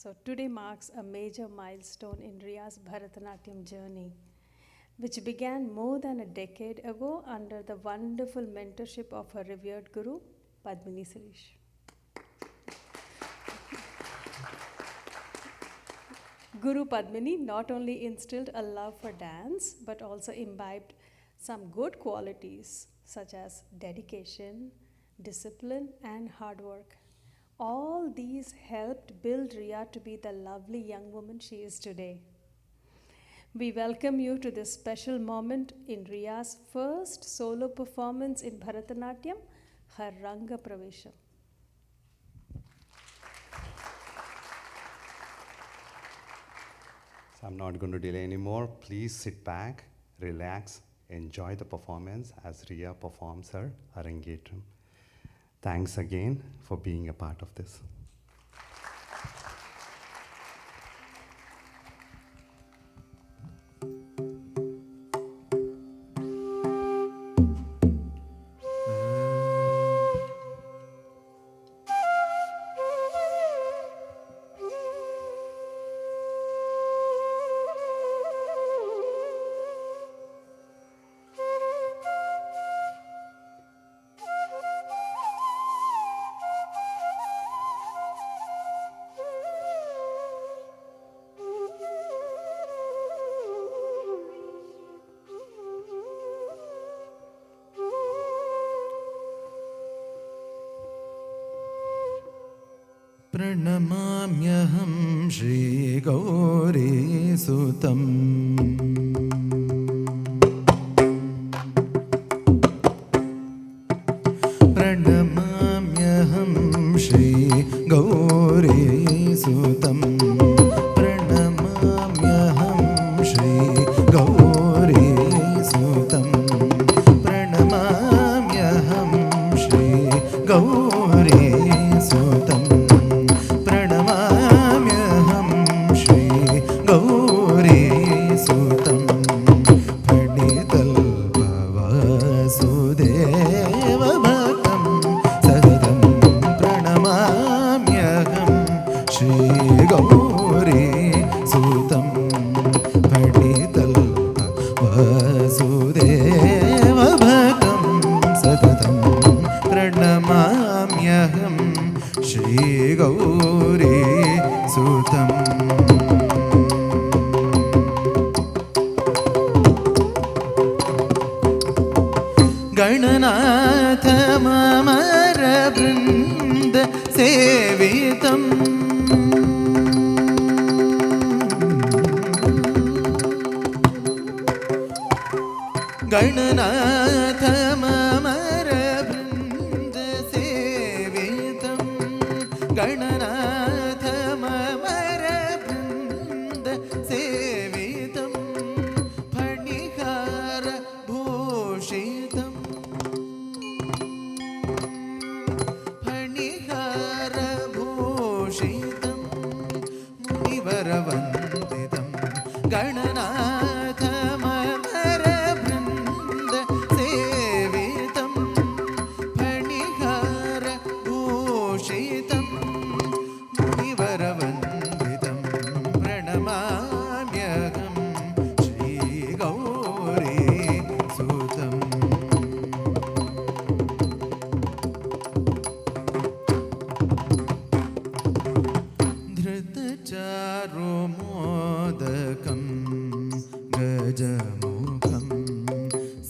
So today marks a major milestone in Riya's Bharatanatyam journey, which began more than a decade ago under the wonderful mentorship of her revered guru, Padmini Suresh. Guru Padmini not only instilled a love for dance, but also imbibed some good qualities such as dedication, discipline, and hard work. All these helped build Riya to be the lovely young woman she is today. We welcome you to this special moment in Riya's first solo performance in Bharatanatyam, her Ranga Pravesham. So I'm not going to delay anymore. Please sit back, relax, enjoy the performance as Riya performs her Arangetram. Thanks again for being a part of this. प्रणमाम्यहं श्रीगौरीसुतम् प्रणमाम्यहं श्रीगौरीसुतं प्रणमाम्यहं श्रीगौरीसुतं प्रणमाम्यहं श्रीगौरीसुतं Gananath ममरवृन्द सेवितम् Gananath ममरवृन्द सेवितम् Gananath ममरवृन्द सेवितम् फणिहार भूषितम् मुनिवरवन्दितं Gananath ममरवृन्द सेवितं फणिहार भूषितं मुनिवरवन्दितं प्रणमाम्यहं श्रीगौरीसुतम् चारुमोदकं गजमुखं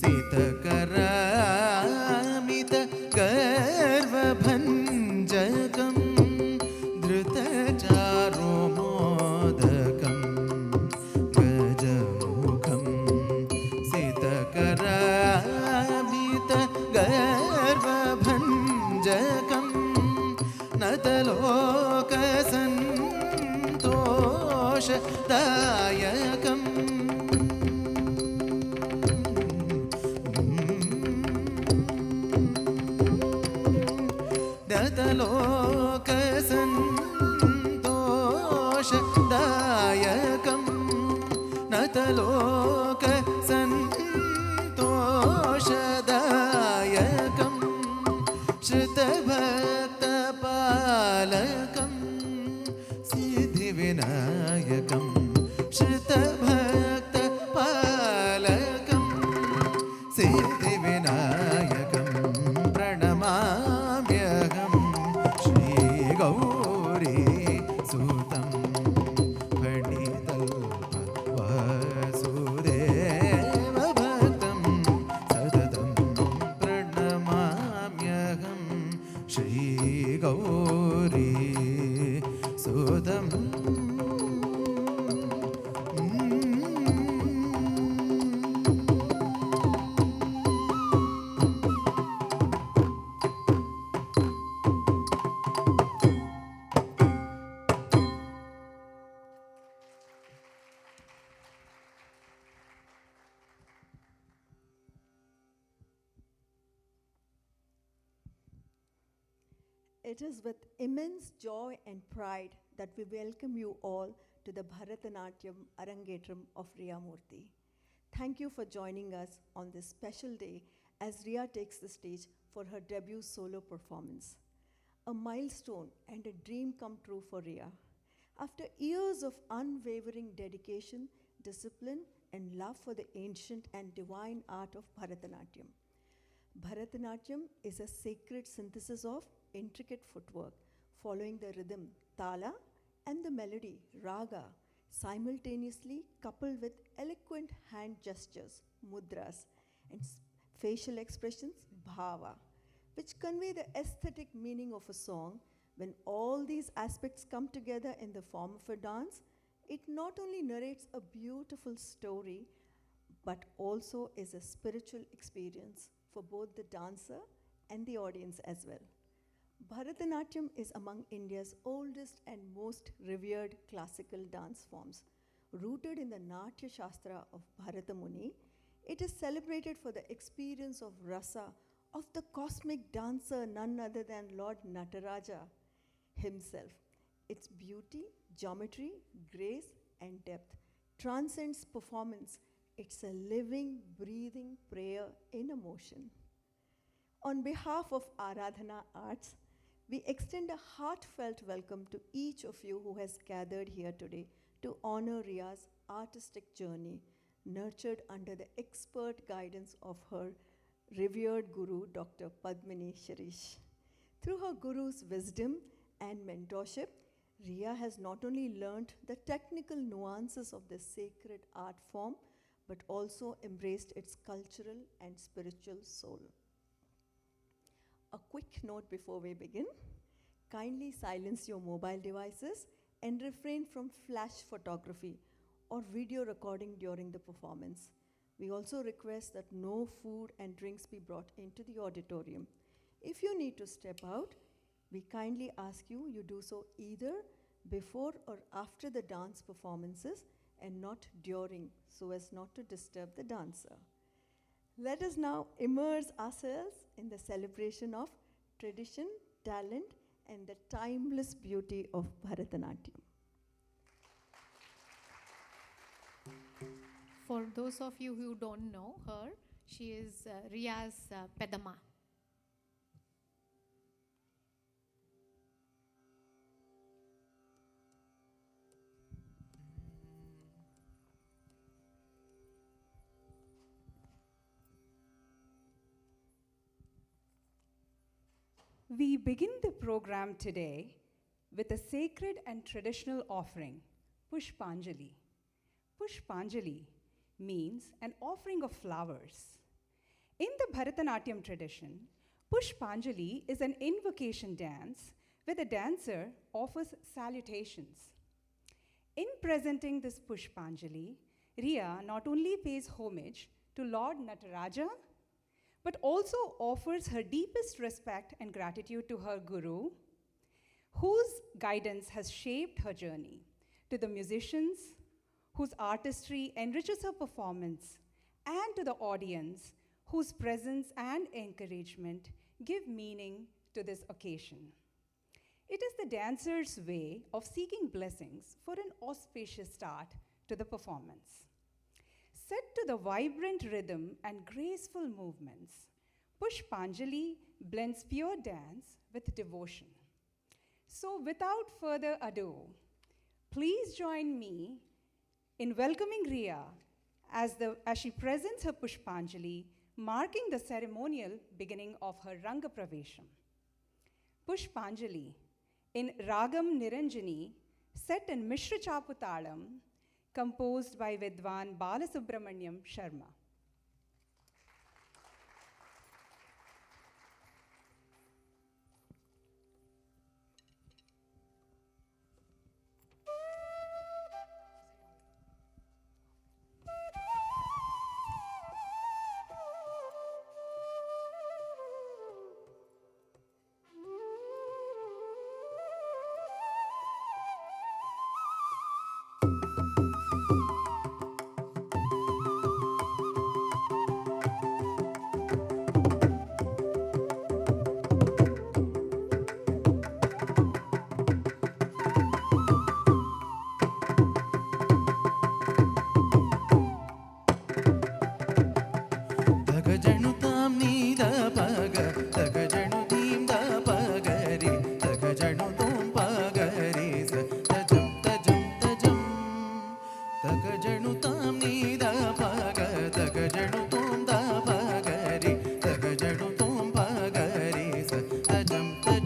सितकरामितगर्वभञ्जकं धृतचारुमोदकं गजमुखं सितकरामितगर्वभञ्जकं नतलोकसन्तोषदायकम् नतलोकसन्तोषदायकम् नतलोकसन्तोषदायकम् श्रुतभक्तपालकम् Siddhi Shri Gauri Sudam It is with immense joy and pride that we welcome you all to the Bharatanatyam Arangetram of Riya Murthy. Thank you for joining us on this special day as Riya takes the stage for her debut solo performance. A milestone and a dream come true for Riya. After years of unwavering dedication, discipline, and love for the ancient and divine art of Bharatanatyam. Bharatanatyam is a sacred synthesis of intricate footwork, following the rhythm tala and the melody raga, simultaneously coupled with eloquent hand gestures mudras and facial expressions bhava, which convey the aesthetic meaning of a song. When all these aspects come together in the form of a dance, it not only narrates a beautiful story but also is a spiritual experience for both the dancer and the audience as well. Bharatanatyam is among India's oldest and most revered classical dance forms. Rooted in the Natya Shastra of Bharata Muni, it is celebrated for the experience of rasa of the cosmic dancer, none other than Lord Nataraja himself. Its beauty, geometry, grace, and depth transcends performance. It's a living, breathing prayer in a motion. On behalf of Aradhana Arts, we extend a heartfelt welcome to each of you who has gathered here today to honor Riya's artistic journey, nurtured under the expert guidance of her revered guru, Dr. Padmini Shirish. Through her guru's wisdom and mentorship, Riya has not only learned the technical nuances of this sacred art form, but also embraced its cultural and spiritual soul. A quick note before we begin. Kindly silence your mobile devices and refrain from flash photography or video recording during the performance. We also request that no food and drinks be brought into the auditorium. If you need to step out, we kindly ask you do so either before or after the dance performances and not during, so as not to disturb the dancer. Let us now immerse ourselves in the celebration of tradition, talent, and the timeless beauty of Bharatanatyam. For those of you who don't know her, she is Riya's Pedama. We begin the program today with a sacred and traditional offering, Pushpanjali. Pushpanjali means an offering of flowers. In the Bharatanatyam tradition, Pushpanjali is an invocation dance where the dancer offers salutations. In presenting this Pushpanjali, Riya not only pays homage to Lord Nataraja, but also offers her deepest respect and gratitude to her guru, whose guidance has shaped her journey, to the musicians, whose artistry enriches her performance, and to the audience, whose presence and encouragement give meaning to this occasion. It is the dancer's way of seeking blessings for an auspicious start to the performance. Set to the vibrant rhythm and graceful movements, Pushpanjali blends pure dance with devotion. So without further ado, please join me in welcoming Riya as she presents her Pushpanjali, marking the ceremonial beginning of her Ranga Pravesham. Pushpanjali in Ragam Niranjani, set in Mishra Chaputalam, composed by Vidwan Balasubramanyam Sharma.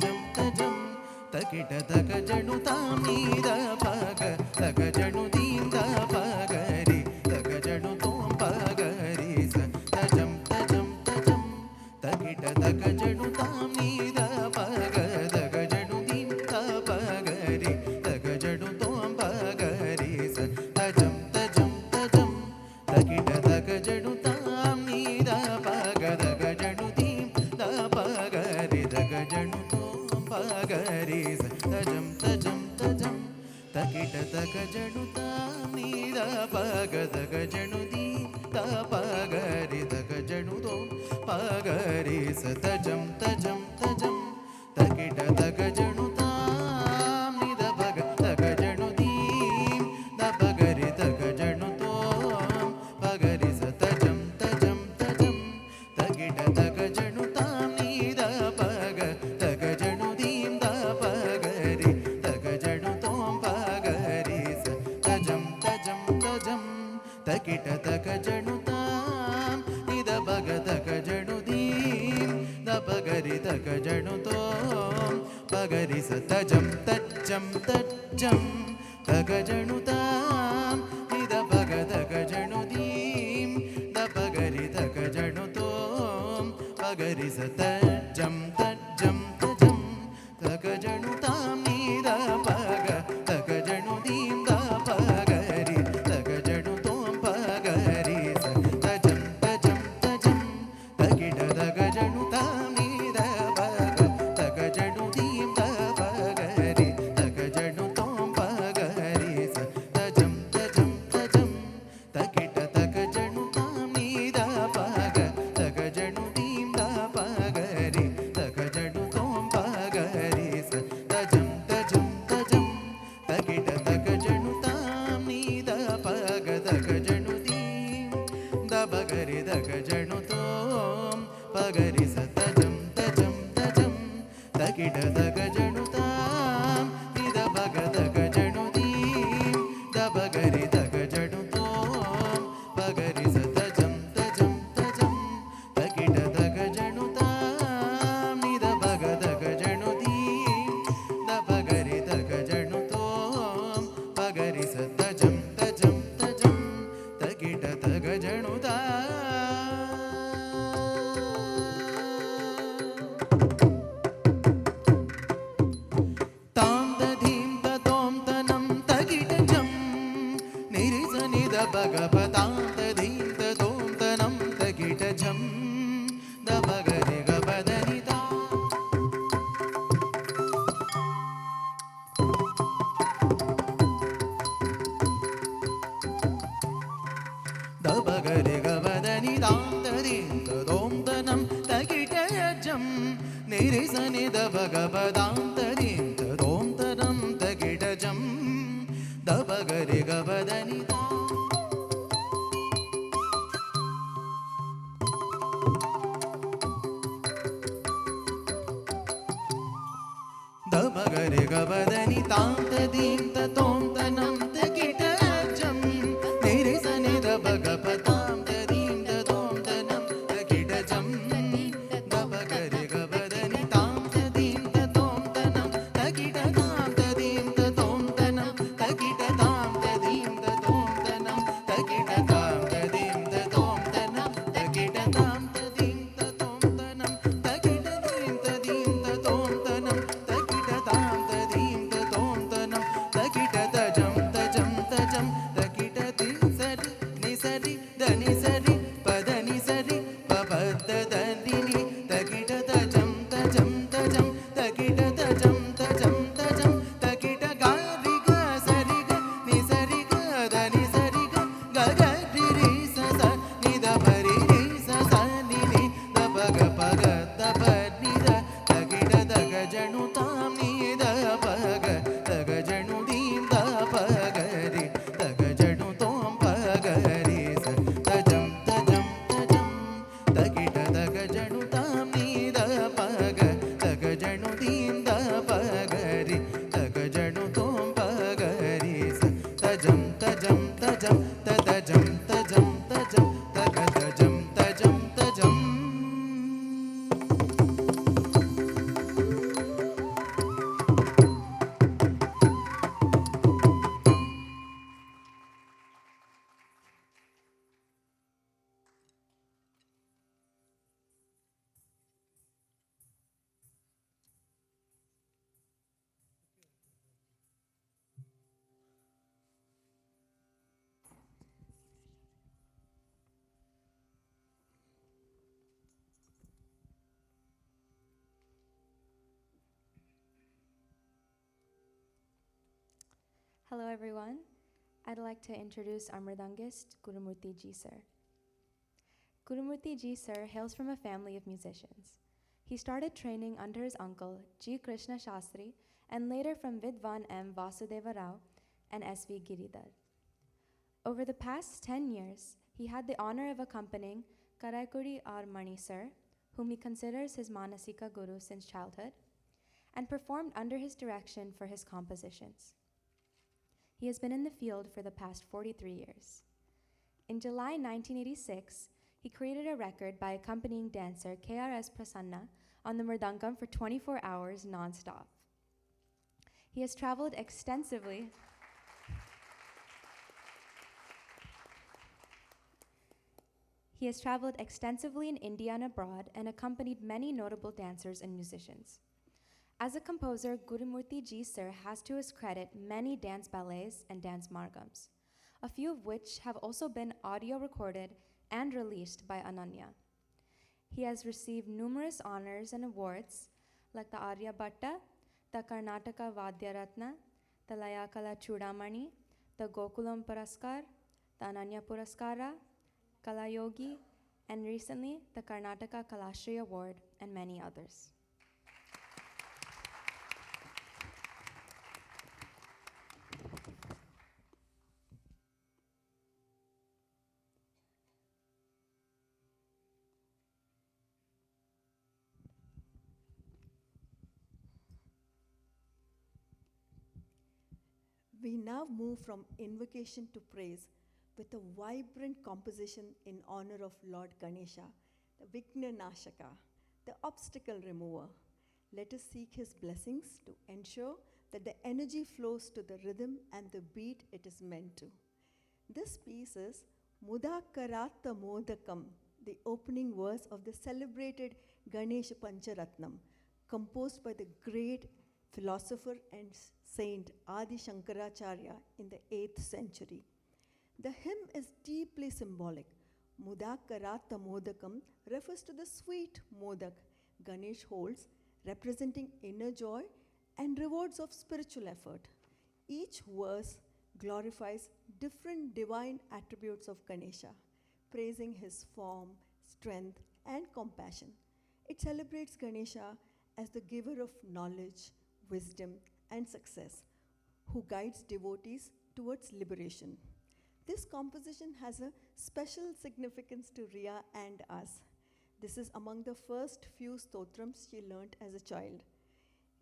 tajam tajam takita takajanu tamida paga takajanu dinda pagari takajanu tom pagari sa tajam tajam tajam takita takajanu tamida paga takajanu dinda pagari takajanu tom pagari sa tajam tajam tajam takita takajanu tamida paga takajanu dinda pagari takajanu tom pagari sa tajam tajam tajam takita takajanu tamida paga takajanu dinda pagari takajanu tom pagari sa tajam tajam tajam takita takajanu tamida paga takajanu dinda pagari takajanu tom pagari sa tajam tajam tajam takita takajanu tamida paga takajanu dinda pagari takajanu tom pagari sa tajam tajam tajam takita takajanu tam nida paga takajanu dinda pagari takajanu tom pagari sa tajam tajam tajam takajanu tam nida paga takajanu dinda pagari takajanu tom pagari sa tajam tajam tajam takajanu tam nida paga takajanu dinda pagari takajanu tom pagari sa tajam tajam tajam takita takajanu tam nida paga takajanu dinda pagari takajanu tom pagari sa tajam tajam tajam takita takajanu tam nida paga takajanu dinda pagari takajanu tom pagari sa tajam tajam tajam takita takajanu tam nida paga takajanu dinda pagari takajanu tom pagari sa tajam tajam tajam takita takajanu tam nida paga takajanu dinda pagari takajanu tom pagari sa tajam tajam tajam takita takajanu tam nida paga takajanu dinda pagari takajanu tom pagari sa tajam tajam tajam takita takajanu tam tadim tatom tanam takita jam nirisa nida bhagava tam tadim tatom tanam takita jam da bhagari gabadani ta da bhagari gabadani tam tadim tatom tanam takita jam nirisa nida bhagava tam tadim tatom tanam takita jam da bhagari gabadani ta da bhagari gabadani tam tadim tatom tanam takita jam nirisa nida bhagava tam tadim tatom tanam takita jam da bhagari gabadani tam tadim tatom tanam takita tam tadim tatom tanam takita tam tadim tatom tanam takita tam tadim tatom tanam takita tam tadim tatom tanam takita tadim tatom tanam takita tam tadim tatom tanam takita tajam tajam tajam takita tin sari ni sari dani sari padani sari papada dani takita tajam tajam tajam takita tajam tajam tajam takita gari ga sari ga ni sari ga dani sari ga ga ga ri sa sa ni da bari ri sa sa ni da paga paga da bari da takita daga janu tam ni da paga daga janu din da pagari daga janu tom pagari sa tajam tajam tajam takita daga janu tam ni da paga daga janu din da pagari daga janu tom pagari sa tajam tajam tajam tajam tajam tajam taga tajam tajam tajam Hello everyone. I'd like to introduce our Mridangist, Gurumurthy Ji sir. Gurumurthy Ji sir hails from a family of musicians. He started training under his uncle, G. Krishna Shastri, and later from Vidwan M. Vasudeva Rao and S.V. Giridhar. Over the past 10 years, he had the honor of accompanying Karaikuri R. Mani sir, whom he considers his Manasika guru since childhood, and performed under his direction for his compositions. He has been in the field for the past 43 years. In July 1986, he created a record by accompanying dancer KRS Prasanna on the mridangam for 24 hours non-stop. He has traveled extensively in India and abroad and accompanied many notable dancers and musicians. As a composer, Gurumurthy Ji sir has to his credit many dance ballets and dance margams, a few of which have also been audio recorded and released by Ananya. He has received numerous honors and awards like the Arya Bhatta, the Karnataka Vadya Ratna, the Layakala Chudamani, the Gokulam Puraskar, the Ananya Puraskara, Kalayogi, and recently the Karnataka Kalashri Award, and many others. We now move from invocation to praise with a vibrant composition in honor of Lord Ganesha, the Vigna Nashaka, the obstacle remover. Let us seek his blessings to ensure that the energy flows to the rhythm and the beat it is meant to. This piece is Mudakarata Modakam, the opening verse of the celebrated Ganesha Pancharatnam, composed by the great philosopher and saint Adi Shankaracharya in the 8th century. The hymn is deeply symbolic. Mudakarata Modakam refers to the sweet modak Ganesh holds, representing inner joy and rewards of spiritual effort. Each verse glorifies different divine attributes of Ganesha, praising his form, strength, and compassion. It celebrates Ganesha as the giver of knowledge, wisdom, and success, who guides devotees towards liberation. This composition has a special significance to Riya and us. This is among the first few stotrams she learnt as a child.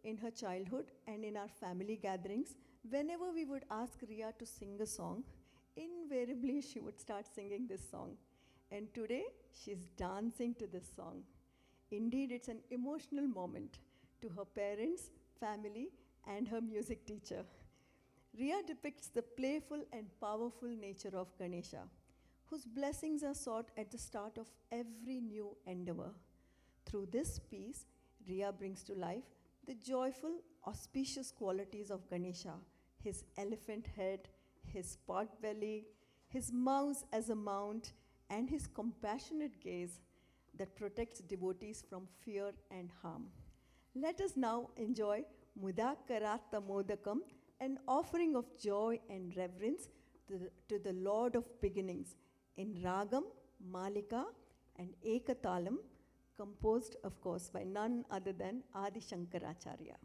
In her childhood and in our family gatherings, whenever we would ask Riya to sing a song, invariably she would start singing this song. And today, she's dancing to this song. Indeed, it's an emotional moment to her parents, family, and her music teacher. Riya depicts the playful and powerful nature of Ganesha, whose blessings are sought at the start of every new endeavor. Through this piece, Riya brings to life the joyful, auspicious qualities of Ganesha, his elephant head, his pot belly, his mouse as a mount, and his compassionate gaze that protects devotees from fear and harm. Let us now enjoy Mudakarata Modakam, an offering of joy and reverence to the Lord of Beginnings in Ragam, Malika, and Ekatalam, composed, of course, by none other than Adi Shankaracharya.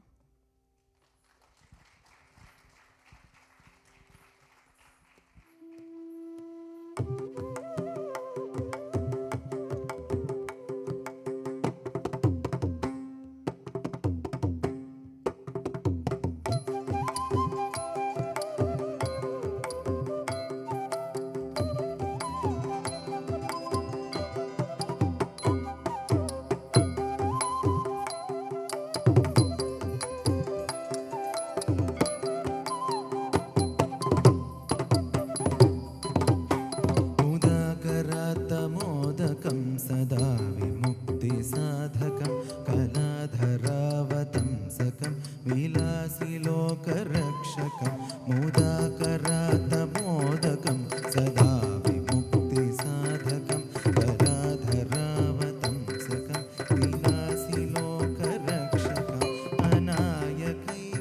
सदा विमुक्तिसाधकं कलाधरावतंसकं विलासिलोकरक्षकं मुदाकरातमोदकं सदा विमुक्तिसाधकं कलाधरावतंसकं विलासिलोकरक्षकम् अनायकैकनायकं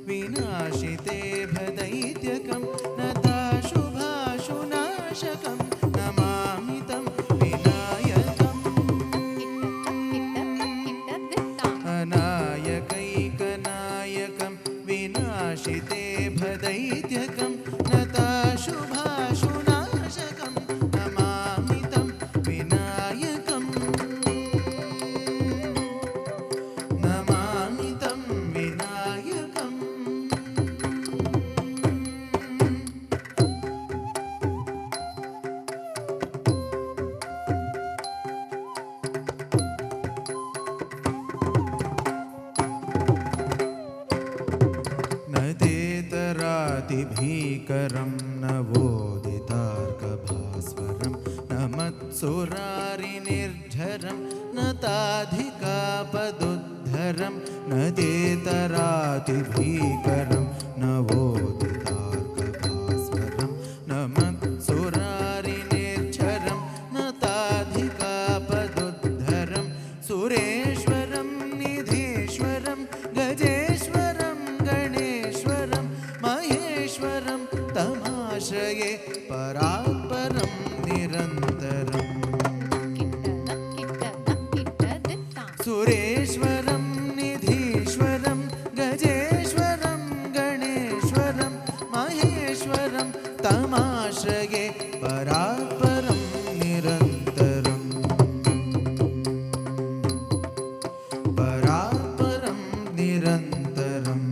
विनाशिते भीकरं नवोदितार्कभास्वरं न मत्सुरारिनिर्झरं न ताधिकापदुद्धरं न तेतरातिभीकरं नवोदितार्कभास्वरं न मत्सुरारिनिर्झरं न ताधिकापदुद्धरं सुरेश्वरं निधीश्वरं गजेश्वरं गणेश्वरं महेश्वरं तमाश्रये परात्परं निरन्तरम् सुरेश्वरं निधीश्वरं गजेश्वरं गणेश्वरं महेश्वरं तमाश्रये परात्परं निरन्तरम् परात्परं निरन्तरम्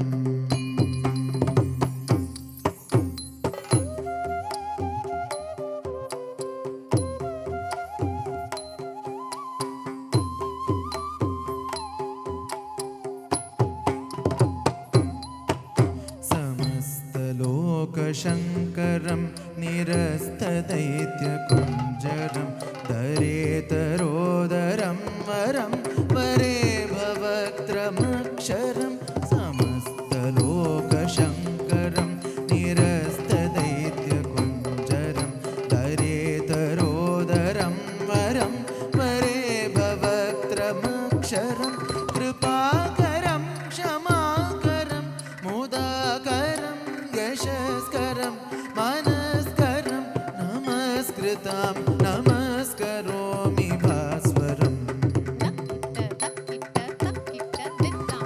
समस्तलोकशङ्करं निरस्तदैत्यकुञ्जरं दरेतरोदरं वरं वरे भवक्त्रमक्षरं समस्तलोकशङ्करं निरस्तदैत्यकुञ्जरं दरेतरोदरं वरं वरे भवक्त्रमक्षरं कृपाकरं क्षमाकरं मुदाकरं यशस्करं मनस्करं नमस्कृतां नमस्करोमि भास्वरम्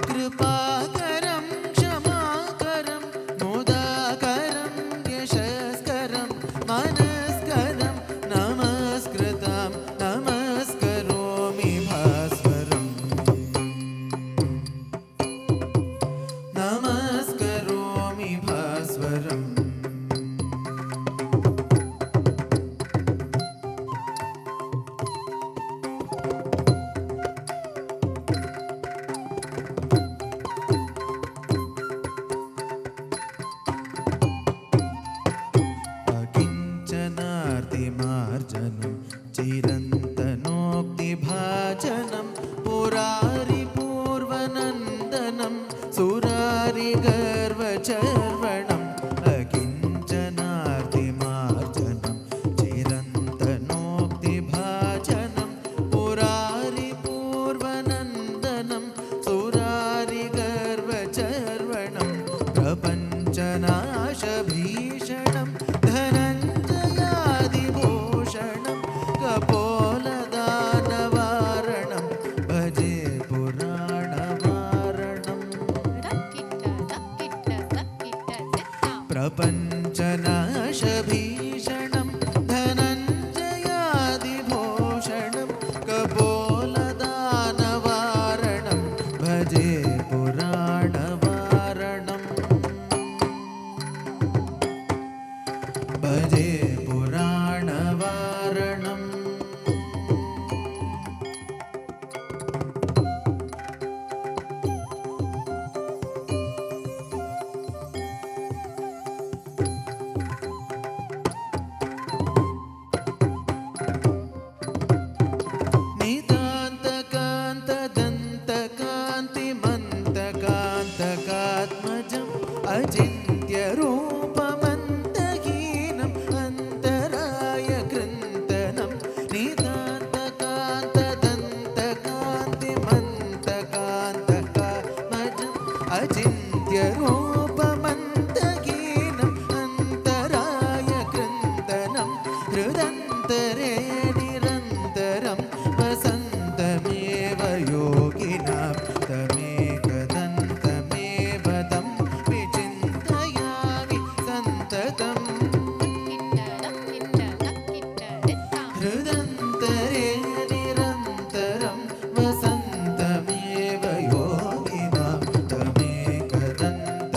कृपाकरं क्षमाकरं मुदाकरं यशस्करं मनस्करं नमस्कृतां नमस्करोमि भास्वरम् नमस्करोमि भास्वरम् अकिञ्चनार्तिमार्जनं चिरन्तनोक्तिभाजनं पुरारिपूर्वनन्दनं सुरारिगर्वचर्वणम् अकिञ्चनार्तिमार्जनं चिरन्तनोक्तिभाजनं पुरारिपूर्वनन्दनं सुरारिगर्वचर्वणं प्रपञ्चनाशभीषणं धनञ्जयादिभूषणं कपोलदानवारणं भजे पुराणवारणम् प्रपञ्चनाशभीषणं धनञ्जयादिभूषणं कपोलदानवारणं भजे पुराणवारणम् भजे पुराणवारणम् नितान्तकान्तदन्तकान्तिमन्तकान्तकात्मजम् अचिन्त्यरूपमन्तहीनम् अन्तरायकृन्तनं नितान्तकान्तदन्तकान्तिमन्तकान्तकात्मजम् अचिन्त्यरूपमन्तहीनम् अन्तरायकृन्तनं हृदन्तरे निरन्तरं वसन्तमेव योगिनां तमेकदन्तमेव तं विचिन्तयामि सन्ततम् हृदन्तरे निरन्तरं वसन्तमेव योगिनां तमेकदन्तमेव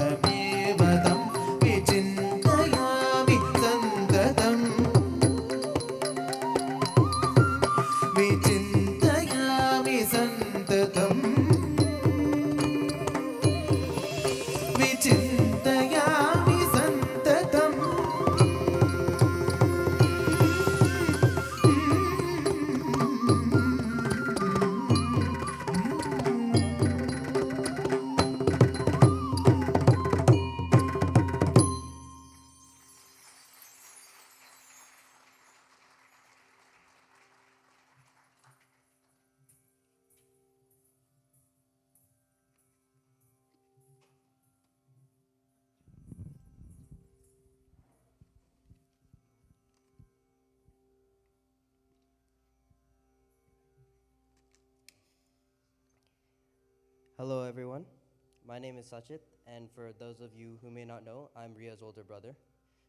Hello, everyone. My name is Sachit, and for those of you who may not know, I'm Ria's older brother.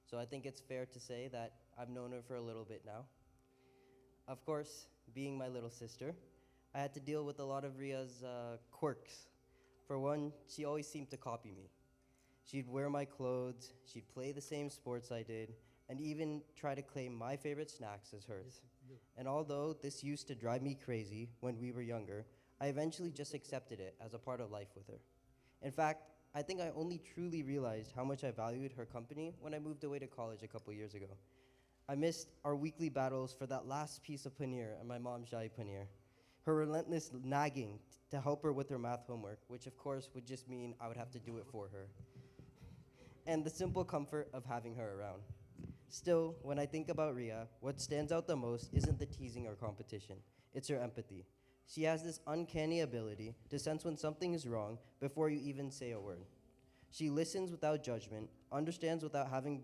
So I think it's fair to say that I've known her for a little bit now. Of course, being my little sister, I had to deal with a lot of Ria's quirks. For one, she always seemed to copy me. She'd wear my clothes, she'd play the same sports I did, and even try to claim my favorite snacks as hers. And although this used to drive me crazy when we were younger, I eventually just accepted it as a part of life with her. In fact, I think I only truly realized how much I valued her company when I moved away to college a couple years ago. I missed our weekly battles for that last piece of paneer and my mom's shahi paneer. Her relentless nagging to help her with her math homework, which of course would just mean I would have to do it for her. And the simple comfort of having her around. Still, when I think about Ria, what stands out the most isn't the teasing or competition, it's her empathy. She has this uncanny ability to sense when something is wrong before you even say a word. She listens without judgment, understands without having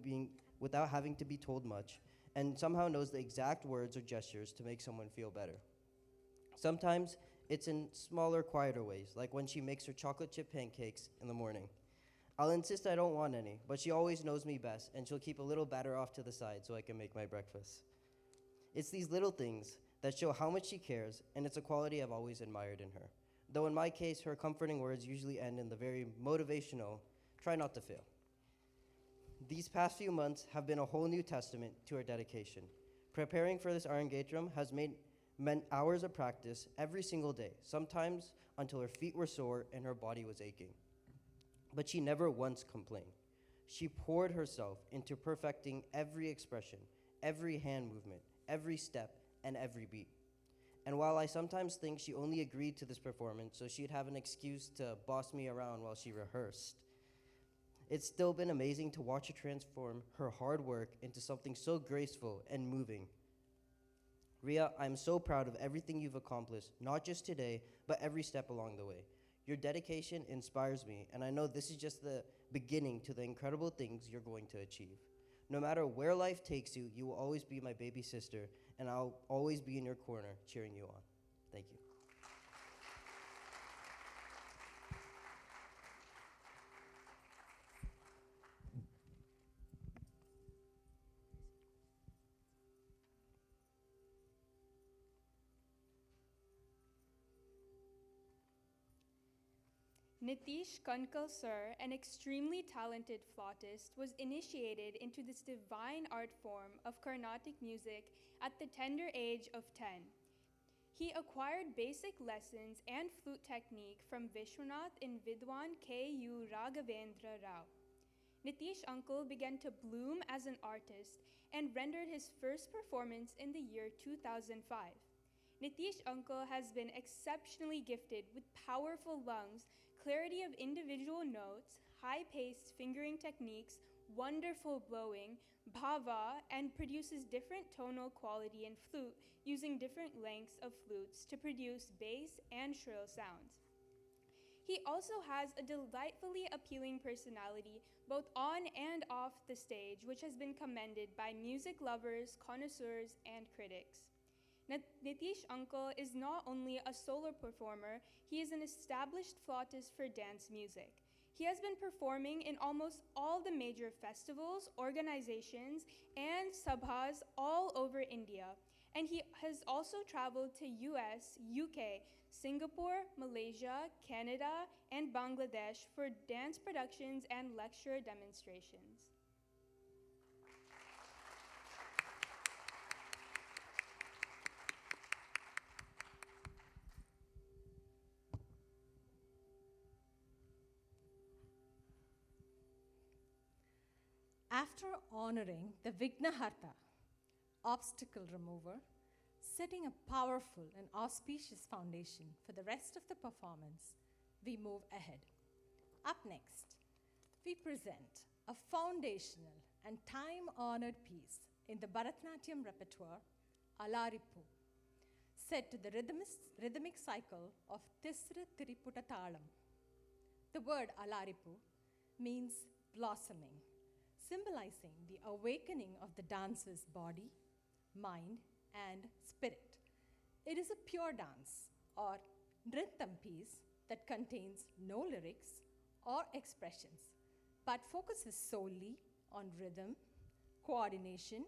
to be told much, and somehow knows the exact words or gestures to make someone feel better. Sometimes it's in smaller, quieter ways, like when she makes her chocolate chip pancakes in the morning. I'll insist I don't want any, but she always knows me best, and she'll keep a little batter off to the side so I can make my breakfast. It's these little things that show how much she cares, and it's a quality I've always admired in her. Though in my case, her comforting words usually end in the very motivational, try not to fail. These past few months have been a whole new testament to her dedication. Preparing for this Arangetram has meant hours of practice every single day, sometimes until her feet were sore and her body was aching. But she never once complained. She poured herself into perfecting every expression, every hand movement, every step, and every beat. And while I sometimes think she only agreed to this performance so she'd have an excuse to boss me around while she rehearsed, it's still been amazing to watch her transform her hard work into something so graceful and moving. Ria, I'm so proud of everything you've accomplished, not just today, but every step along the way. Your dedication inspires me, and I know this is just the beginning to the incredible things you're going to achieve. No matter where life takes you, you will always be my baby sister, and I'll always be in your corner cheering you on. Thank you. Nitish Kankal sir, an extremely talented flautist, was initiated into this divine art form of Carnatic music at the tender age of 10. He acquired basic lessons and flute technique from Vishwanath in Vidwan K.U. Raghavendra Rao. Nitish Uncle began to bloom as an artist and rendered his first performance in the year 2005. Nitish Uncle has been exceptionally gifted with powerful lungs, clarity of individual notes, high-paced fingering techniques, wonderful blowing, bhava, and produces different tonal quality in flute using different lengths of flutes to produce bass and shrill sounds. He also has a delightfully appealing personality both on and off the stage, which has been commended by music lovers, connoisseurs, and critics. Nitish Uncle is not only a solo performer, he is an established flautist for dance music. He has been performing in almost all the major festivals, organizations, and sabhas all over India, and he has also traveled to US, UK, Singapore, Malaysia, Canada, and Bangladesh for dance productions and lecture demonstrations. After honoring the Vignaharta, obstacle remover, setting a powerful and auspicious foundation for the rest of the performance, we move ahead. Up next, we present a foundational and time-honored piece in the Bharatanatyam repertoire, Alarippu, set to the rhythmic cycle of Tisra Tiriputta Talam. The word Alarippu means blossoming, symbolizing the awakening of the dancer's body, mind, and spirit. It is a pure dance or nritam piece that contains no lyrics or expressions, but focuses solely on rhythm, coordination,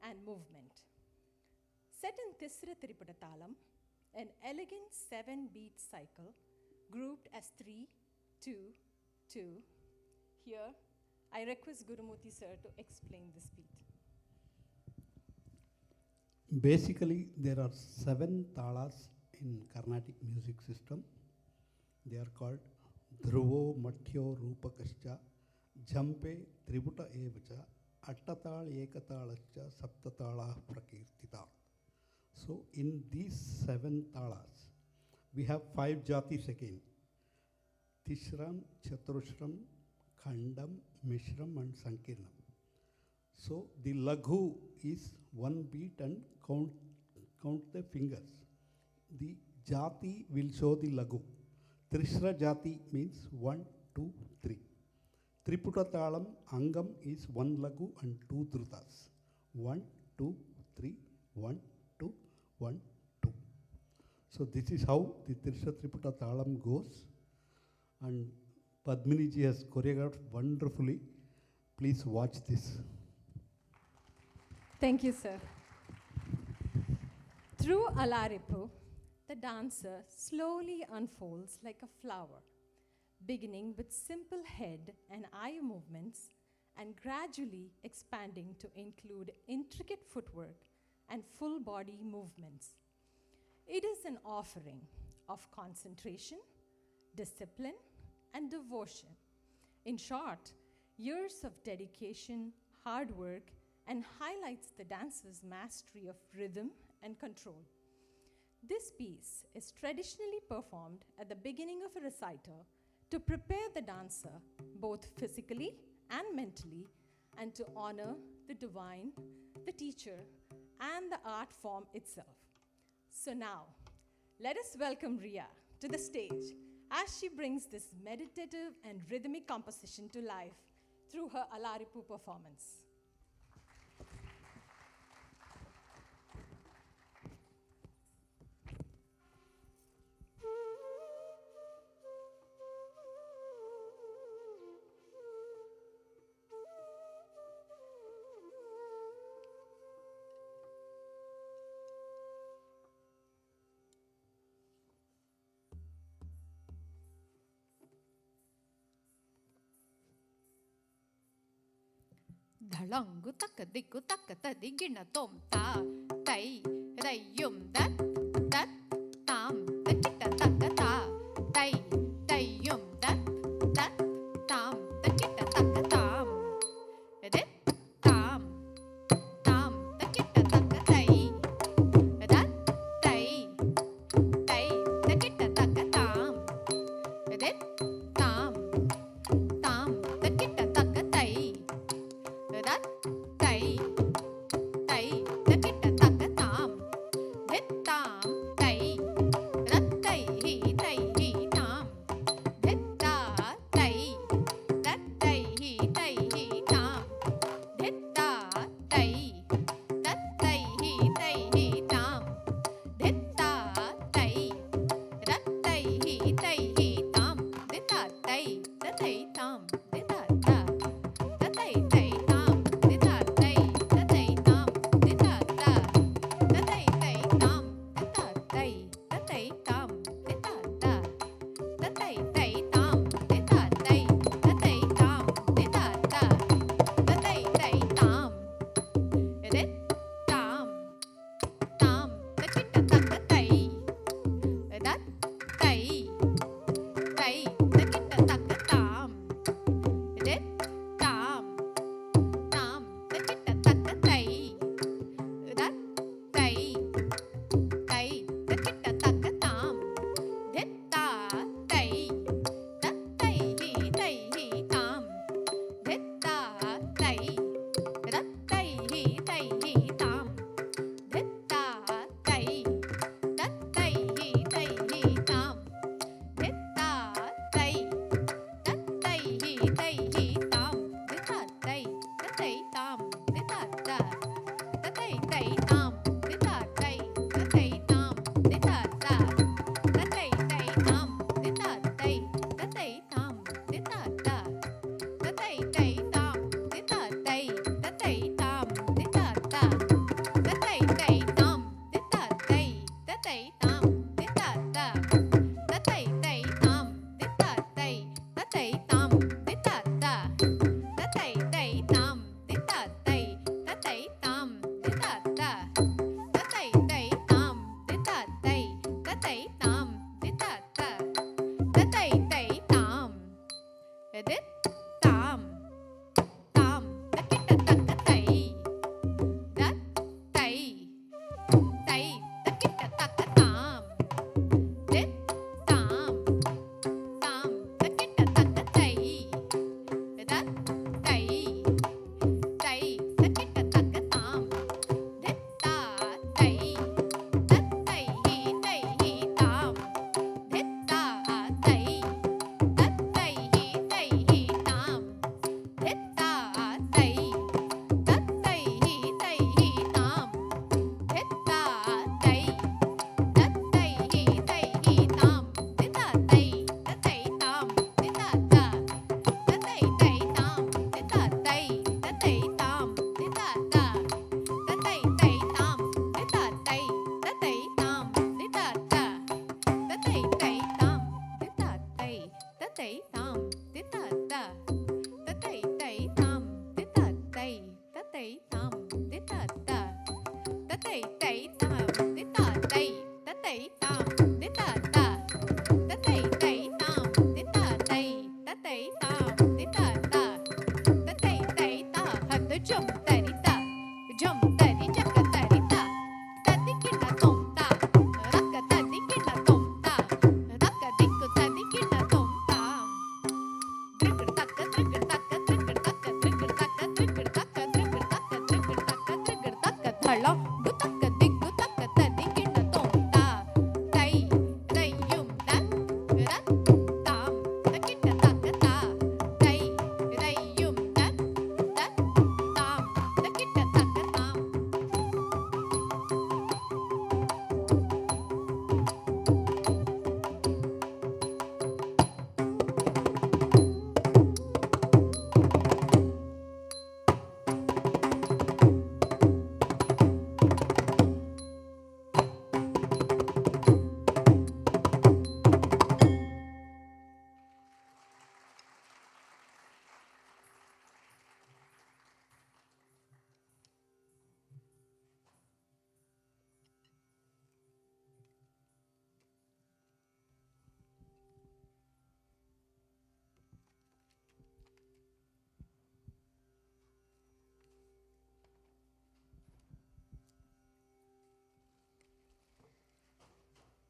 and movement. Set in Tisra Triputatalam, an elegant 7-beat cycle grouped as 3, 2, 2. Here, I request Gurumurthy sir to explain this beat. Basically, there are 7 talas in Carnatic music system. They are called Dhruvo, Matyo, Rupakascha, Jhampe, Tributa Evacha, Attatal, Ekatalascha, Saptatala, Prakirtita. So, in these 7 talas, we have 5 jatis again. Tishram, Chatushram, Khandam, Mishram and Sankirnam. So the Laghu is 1 beat and count the fingers. The Jati will show the Laghu. Trishra Jati means 1, 2, 3. Triputatalam Angam is 1 Laghu and 2 Drutas. 1, 2, 3, 1, 2, 1, 2. So this is how the Trishra Triputatalam goes. And Padmini ji has choreographed wonderfully. Please watch this. Thank you, sir. Through Alarippu, the dancer slowly unfolds like a flower, beginning with simple head and eye movements and gradually expanding to include intricate footwork and full body movements. It is an offering of concentration, discipline, and devotion. In short, years of dedication, hard work, and highlights the dancer's mastery of rhythm and control. This piece is traditionally performed at the beginning of a recital to prepare the dancer both physically and mentally, and to honor the divine, the teacher, and the art form itself. So now, let us welcome Ria to the stage as she brings this meditative and rhythmic composition to life through her Alarippu performance. Dhalangu taka diku taka ta digina tom ta tai rai yum dat tam ta kita taka ta tai yum dat tam ta kita taka tam det tam ta kita taka tai dat tai ta kita taka tam det tam ta kita taka tai that tai ta kita taka tam det tam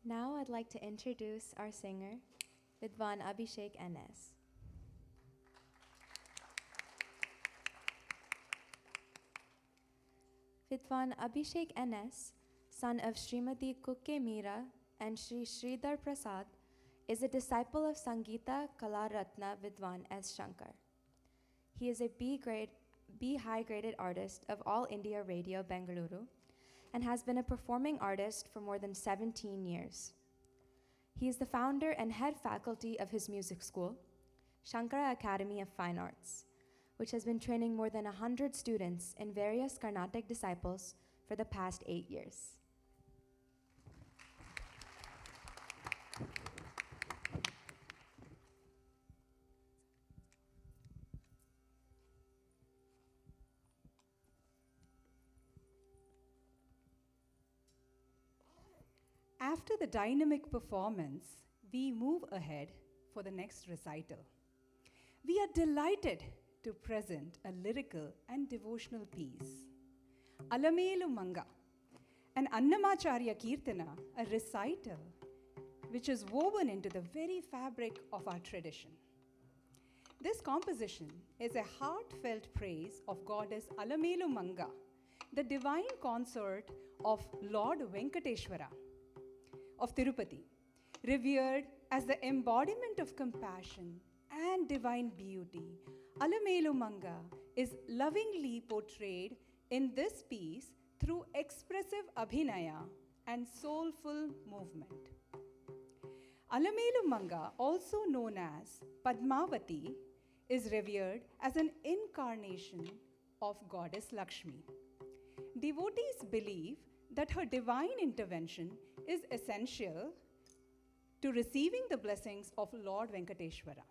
Now I'd like to introduce our singer, Vidwan Abhishek NS. Vidwan Abhishek NS, son of Srimati Kukke Meera and Sri Sridhar Prasad, is a disciple of Sangeeta Kalaratna Vidwan S. Shankar. He is a B high graded artist of All India Radio Bengaluru and has been a performing artist for more than 17 years. He is the founder and head faculty of his music school, Shankara Academy of Fine Arts, which has been training more than 100 students in various Carnatic disciples for the past 8 years. After the dynamic performance, we move ahead for the next recital. We are delighted to present a lyrical and devotional piece, Alamelu Manga, an Annamacharya Kirtana, a recital which is woven into the very fabric of our tradition. This composition is a heartfelt praise of goddess Alamelu Manga, the divine consort of Lord Venkateshwara of Tirupati, revered as the embodiment of compassion and divine beauty. Alamelu Manga is lovingly portrayed in this piece through expressive abhinaya and soulful movement. Alamelu Manga, also known as Padmavati, is revered as an incarnation of goddess Lakshmi. Devotees believe that her divine intervention is essential to receiving the blessings of Lord Venkateshwara.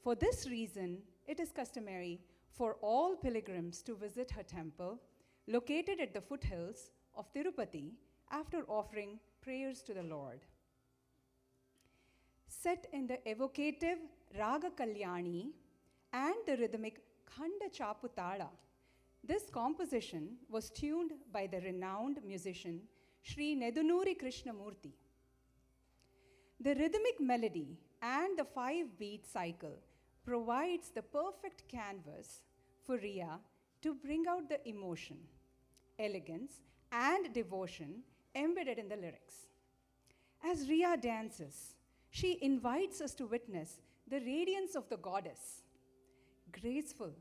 For this reason, it is customary for all pilgrims to visit her temple, located at the foothills of Tirupati, after offering prayers to the Lord. Set in the evocative Raga Kalyani and the rhythmic Khanda Chaputala, this composition was tuned by the renowned musician Sri Nedunuri Krishnamurthy. The rhythmic melody and the 5-beat cycle provides the perfect canvas for Riya to bring out the emotion, elegance, and devotion embedded in the lyrics. As Riya dances, she invites us to witness the radiance of the goddess, graceful,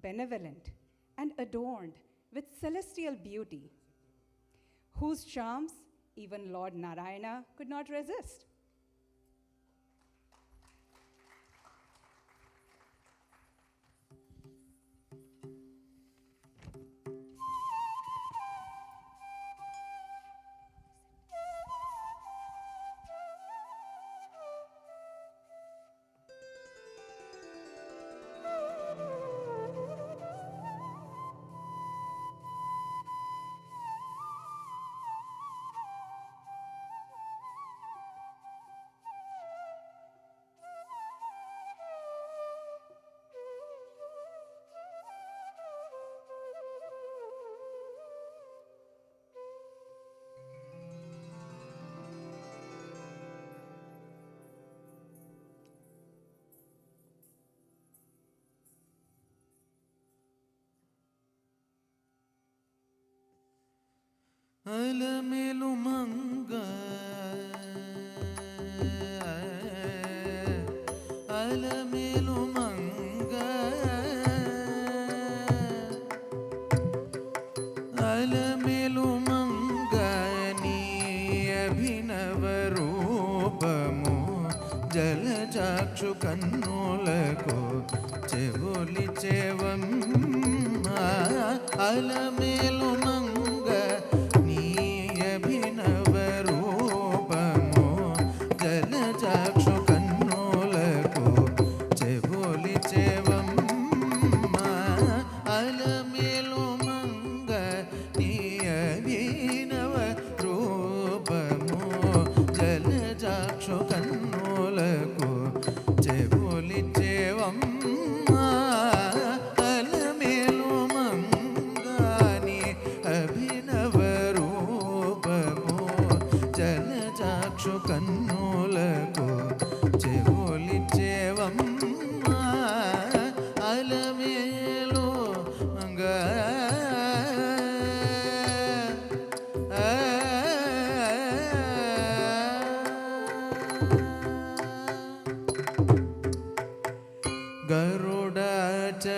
benevolent, and adorned with celestial beauty, whose charms even Lord Narayana could not resist. Alamelu Manga, Alamelu Manga, Alamelu Manga, ni abhinava roopamu, jalajakshu kannulako, chevoli chevamma, Alamelu Manga.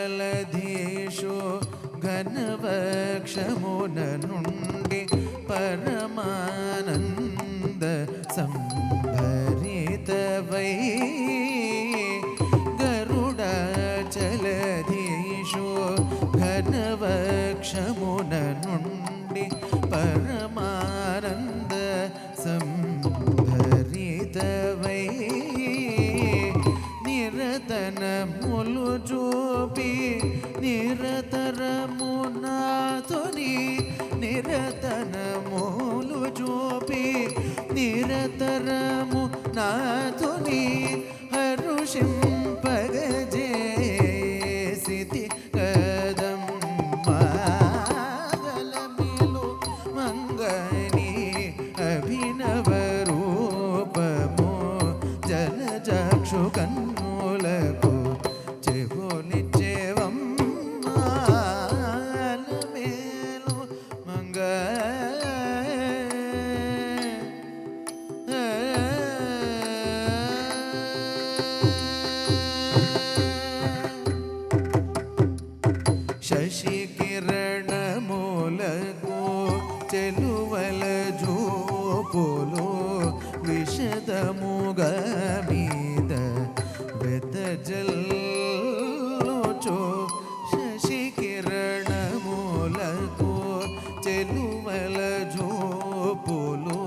Garudachaladhisho Ghanavakshamona nundi Paramananda Sambharitavai Garudachaladhisho Ghanavakshamona nundi Paramananda Sambharitavai Niratanamu చూపి నిరతరమునాథుని నిరతనములు చూపి నిరతరము నాథుని హరుషింపగజేసితి కదమ్మా అలమేలు మంగని అభినవ రూపము జలజాక్షు కన్నులకు శశికిరణములకు చెలువల జూపులు విషదముగా మీద వెదజల్లుచు శశికిరణములకు చెలువల జూపులు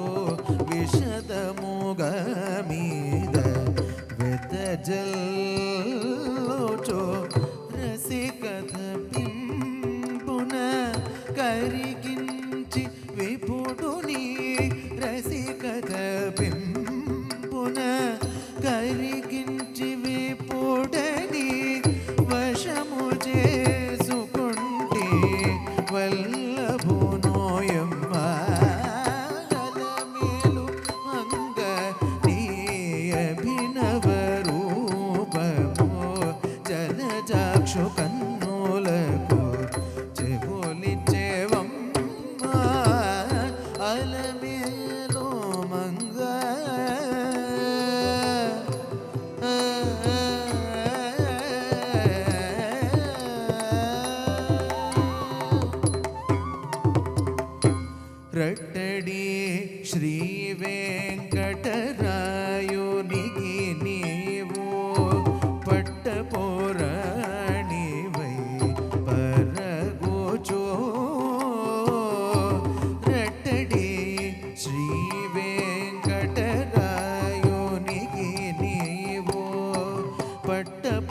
విషదముగా మీద వెదజల్లు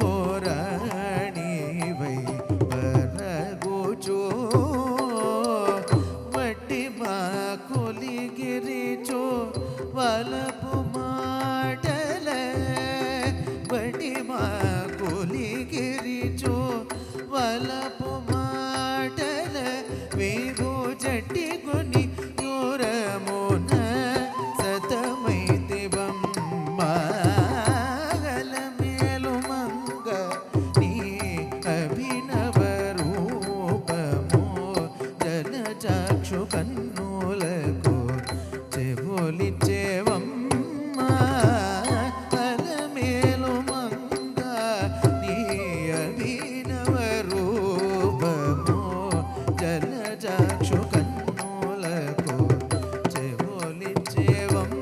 కోరాణివై పరగుచో వట్టి మా కొలిగిరిచో వలపు మాటల వట్టి మా కొలిగిరిచో వలపు మాటల వేగో జట్టి కొని దూరమున సతమైతివమ్మ అలమేలు మంగ నీ అభినవ రూపము జనచాక్షు కన్నులకు చెబులిచ్చేవమ్మ అలమేలు మంగ నీ అభినవ రూపము జనచాక్షు కన్నులకు చెబులిచ్చేవమ్మ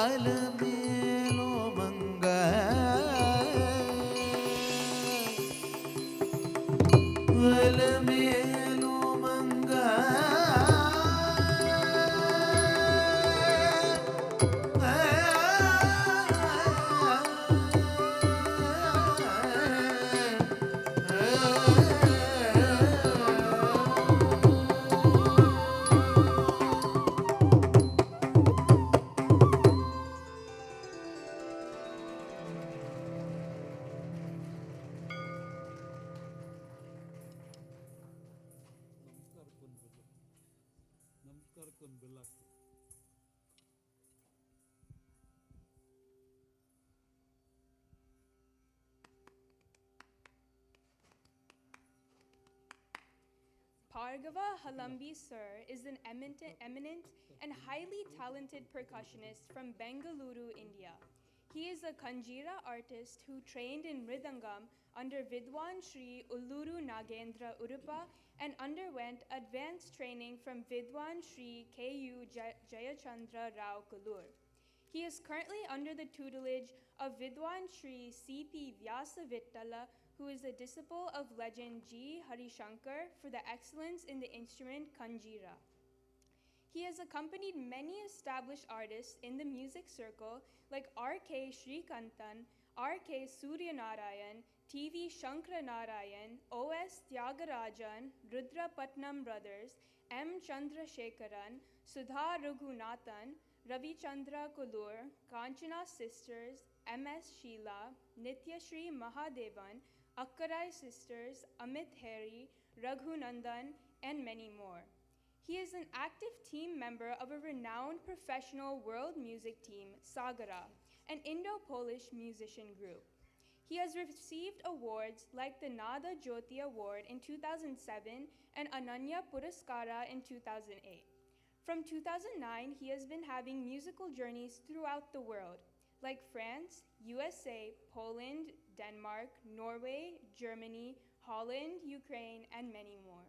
Alamelu Manga Alamelu Manga Bhargava Halambi sir is an eminent and highly talented percussionist from Bengaluru, India. He is a Kanjira artist who trained in Mridangam under Vidwan Shri Ulluru Nagendra Urupa and underwent advanced training from Vidwan Shri K.U. Jayachandra Rao Kulur. He is currently under the tutelage of Vidwan Shri C.P. Vyasa Vittala, who is a disciple of legend G. Harishankar for the excellence in the instrument Kanjira. He has accompanied many established artists in the music circle like R.K. Srikantan, R.K. Suryanarayan, T.V. Shankaranarayan, O.S. Tyagarajan, Rudra Patnam Brothers, M. Chandrasekharan, Sudha Raghunathan, Ravi Chandra Kulur, Kanchana Sisters, M.S. Sheila, Nitya Shri Mahadevan, Akkarai Sisters, Amit Hari, Raghunandan, and many more. He is an active team member of a renowned professional world music team, Sagara, an Indo-Polish musician group. He has received awards like the Nada Jyoti Award in 2007 and Ananya Puraskara in 2008. From 2009, he has been having musical journeys throughout the world, like France, USA, Poland, Denmark, Norway, Germany, Holland, Ukraine, and many more.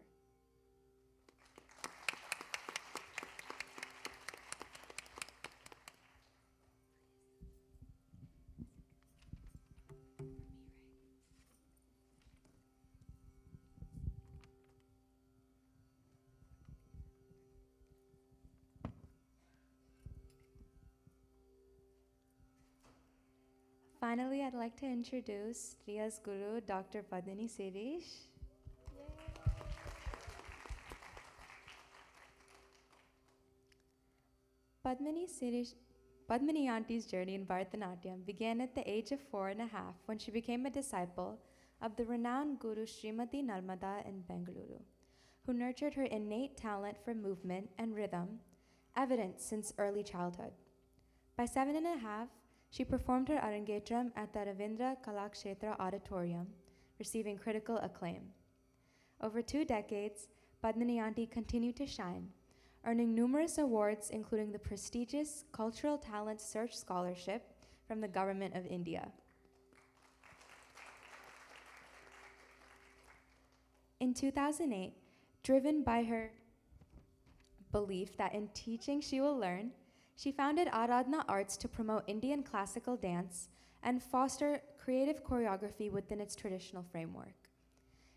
Finally, I'd like to introduce Riya's guru, Dr. Padmini Sirish. Padmini Auntie's journey in Bharatanatyam began at the age of 4.5 when she became a disciple of the renowned guru Srimati Narmada in Bengaluru, who nurtured her innate talent for movement and rhythm, evident since early childhood. By 7.5, she performed her Arangetram at the Ravindra Kalakshetra Auditorium, receiving critical acclaim. Over 2 decades, Padmini Auntie continued to shine, earning numerous awards including the prestigious Cultural Talent Search Scholarship from the Government of India. In 2008, driven by her belief that in teaching she will learn, she founded Aradhana Arts to promote Indian classical dance and foster creative choreography within its traditional framework.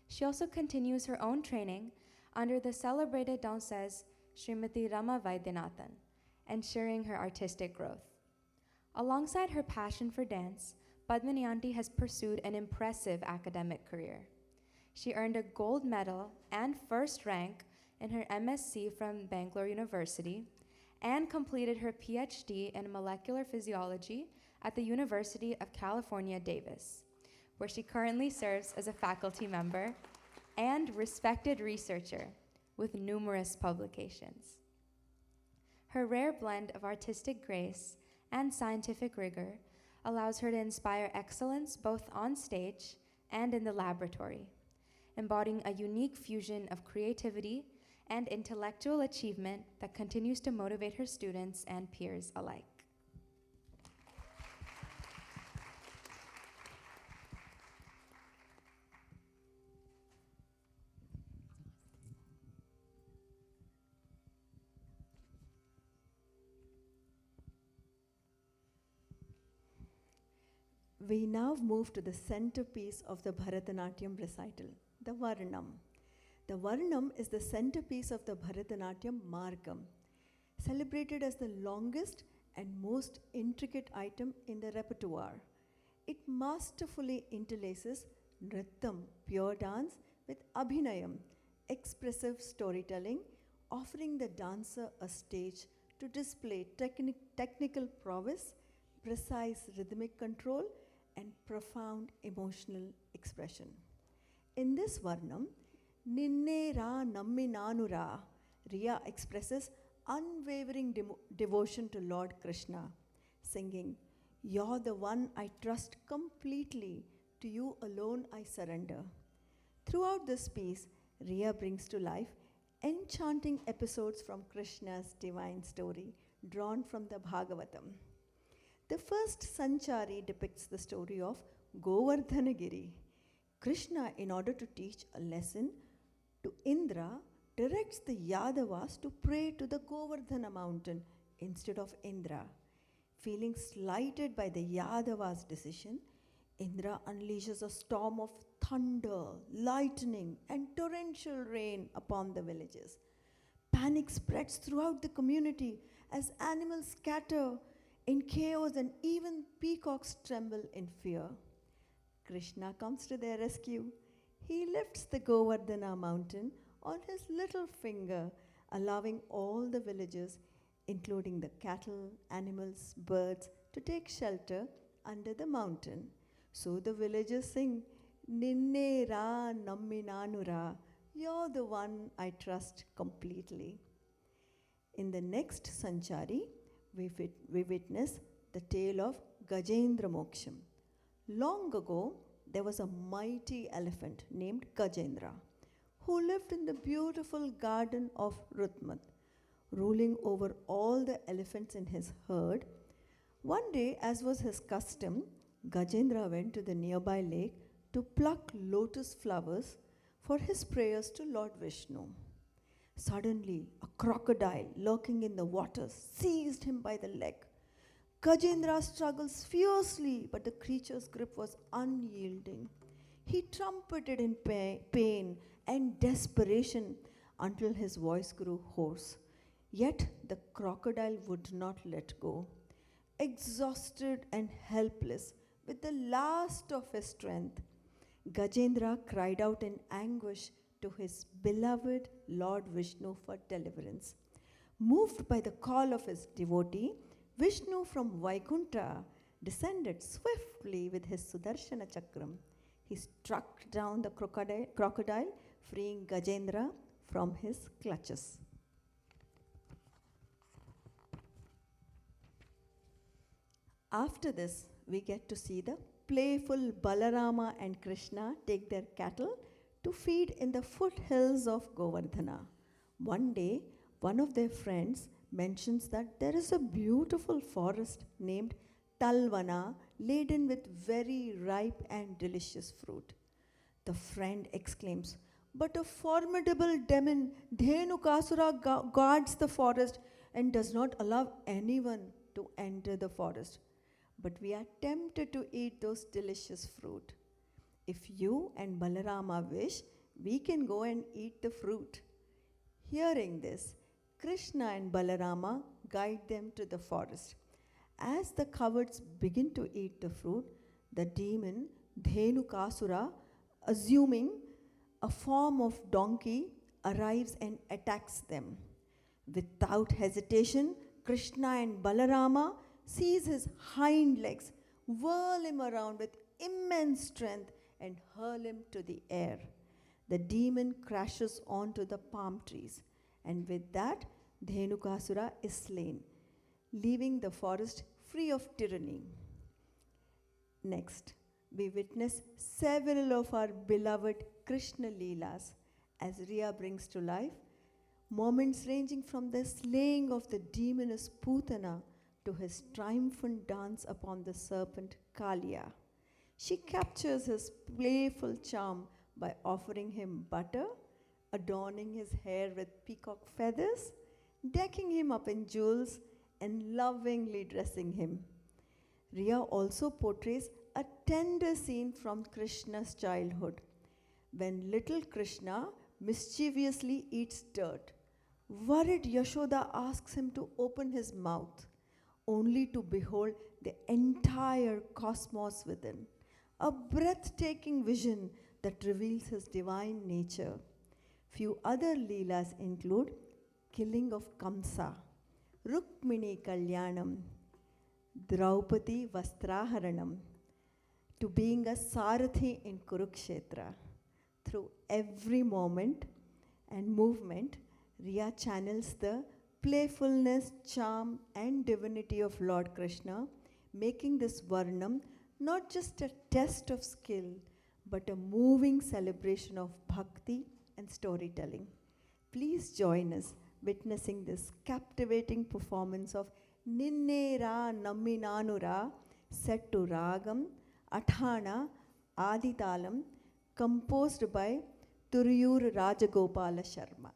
She also continues her own training under the celebrated danseuse Srimati Rama Vaidyanathan, ensuring her artistic growth. Alongside her passion for dance, Padmini Aunty has pursued an impressive academic career. She earned a gold medal and first rank in her MSc from Bangalore University and completed her PhD in molecular physiology at the University of California, Davis, where she currently serves as a faculty member and respected researcher with numerous publications. Her rare blend of artistic grace and scientific rigor allows her to inspire excellence both on stage and in the laboratory, embodying a unique fusion of creativity and intellectual achievement that continues to motivate her students and peers alike. We now move to the centerpiece of the Bharatanatyam recital, the Varnam. The Varnam is the centerpiece of the Bharatanatyam Margam, celebrated as the longest and most intricate item in the repertoire. It masterfully interlaces nrittam, pure dance, with abhinayam, expressive storytelling, offering the dancer a stage to display technical prowess, precise rhythmic control, and profound emotional expression. In this Varnam, Ninne Ra Nammi Nanu Ra, Riya expresses unwavering devotion to Lord Krishna, singing, "You're the one I trust completely, to you alone I surrender." Throughout this piece, Riya brings to life enchanting episodes from Krishna's divine story, drawn from the Bhagavatam. The first Sanchari depicts the story of Govardhanagiri. Krishna, in order to teach a lesson to Indra, directs the Yadavas to pray to the Govardhana mountain instead of Indra. Feeling slighted by the Yadavas' decision, Indra unleashes a storm of thunder, lightning, and torrential rain upon the villages. Panic spreads throughout the community as animals scatter in chaos and even peacocks tremble in fear. Krishna comes to their rescue. He lifts the Govardhana mountain on his little finger, allowing all the villagers, including the cattle, animals, birds, to take shelter under the mountain. So the villagers sing, "Ninne Ra Nammi Nanu Ra, you're the one I trust completely." In the next Sanchari, we witness the tale of Gajendra Moksham. Long ago, there was a mighty elephant named Gajendra who lived in the beautiful garden of Rosemont, ruling over all the elephants in his herd. One day, as was his custom, Gajendra went to the nearby lake to pluck lotus flowers for his prayers to Lord Vishnu. Suddenly, a crocodile lurking in the water seized him by the leg. Gajendra struggles fiercely, but the creature's grip was unyielding. He trumpeted in pain and desperation until his voice grew hoarse. Yet the crocodile would not let go. Exhausted and helpless, with the last of his strength, Gajendra cried out in anguish to his beloved Lord Vishnu for deliverance. Moved by the call of his devotee, Vishnu from Vaikunta descended swiftly with his Sudarshana Chakram. He struck down the crocodile, freeing Gajendra from his clutches. After this, we get to see the playful Balarama and Krishna take their cattle to feed in the foothills of Govardhana. One day, one of their friends mentions that there is a beautiful forest named Talvana laden with very ripe and delicious fruit. The friend exclaims, "But a formidable demon, Dhenukasura, guards the forest and does not allow anyone to enter the forest. But we are tempted to eat those delicious fruit. If you and Balarama wish, we can go and eat the fruit." Hearing this, Krishna and Balarama guide them to the forest. As the cowards begin to eat the fruit, the demon Dhenukasura, assuming a form of donkey, arrives and attacks them. Without hesitation, Krishna and Balarama seize his hind legs, whirl him around with immense strength, and hurl him to the air. The demon crashes onto the palm trees, and with that, Dhenukasura is slain, leaving the forest free of tyranny. Next, we witness several of our beloved Krishna Leelas as Riya brings to life moments ranging from the slaying of the demoness Putana to his triumphant dance upon the serpent Kaliya. She captures his playful charm by offering him butter, adorning his hair with peacock feathers, decking him up in jewels, and lovingly dressing him. Riya also portrays a tender scene from Krishna's childhood, when little Krishna mischievously eats dirt. Worried Yashoda asks him to open his mouth, only to behold the entire cosmos within, a breathtaking vision that reveals his divine nature. Few other Leelas include killing of Kamsa, Rukmini Kalyanam, Draupadi Vastraharanam, to being a Sarathi in Kurukshetra. Through every moment and movement, Riya channels the playfulness, charm, and divinity of Lord Krishna, making this Varnam not just a test of skill, but a moving celebration of bhakti and storytelling. Please join us witnessing this captivating performance of Ninnera Namminanura, set to Ragam, Athana, Aditalam, composed by Turiyur Rajagopala Sharma.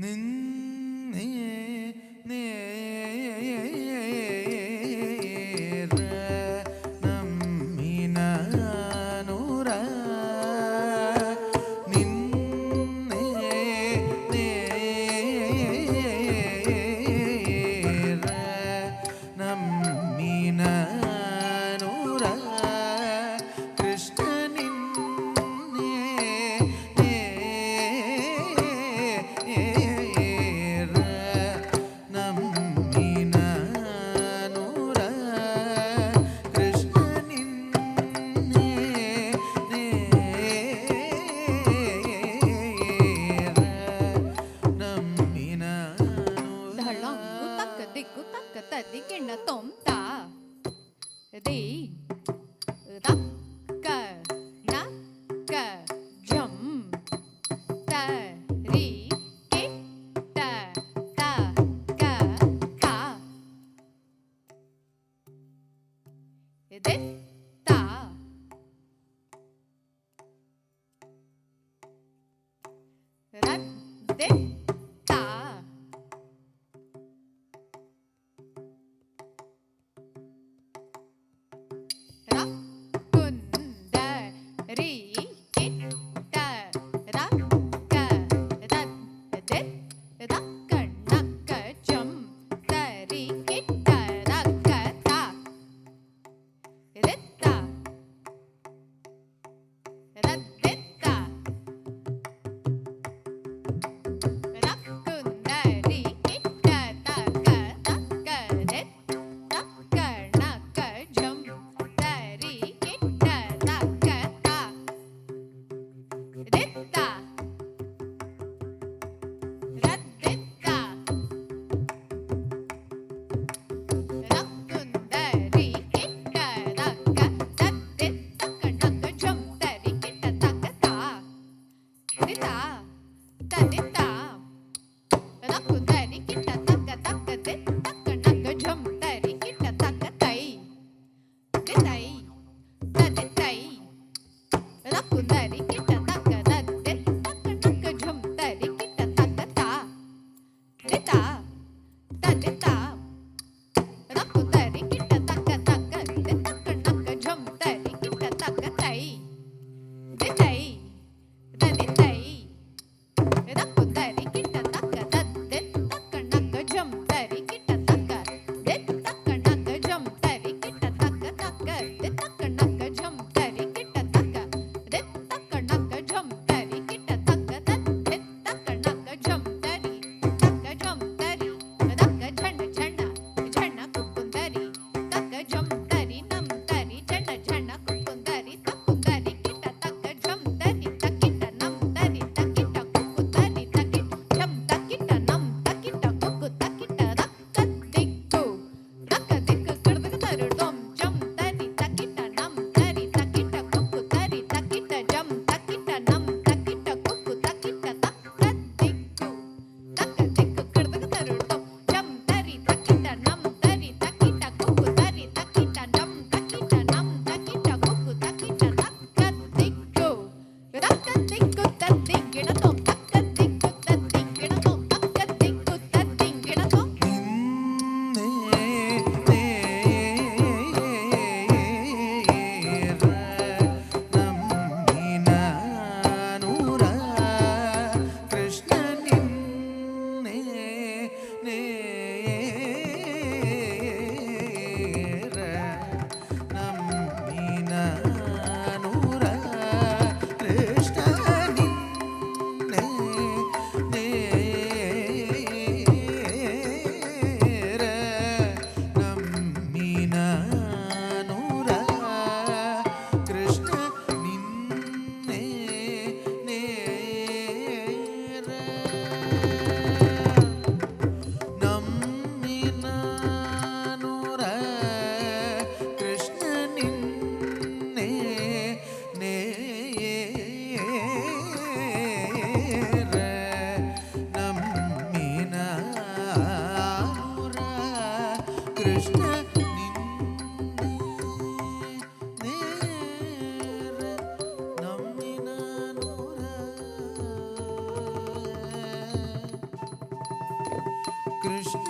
Nam Krishna ನಿನ್ನೆ ನೇರ ನಮ್ಮಿನ ನೂರ Krishna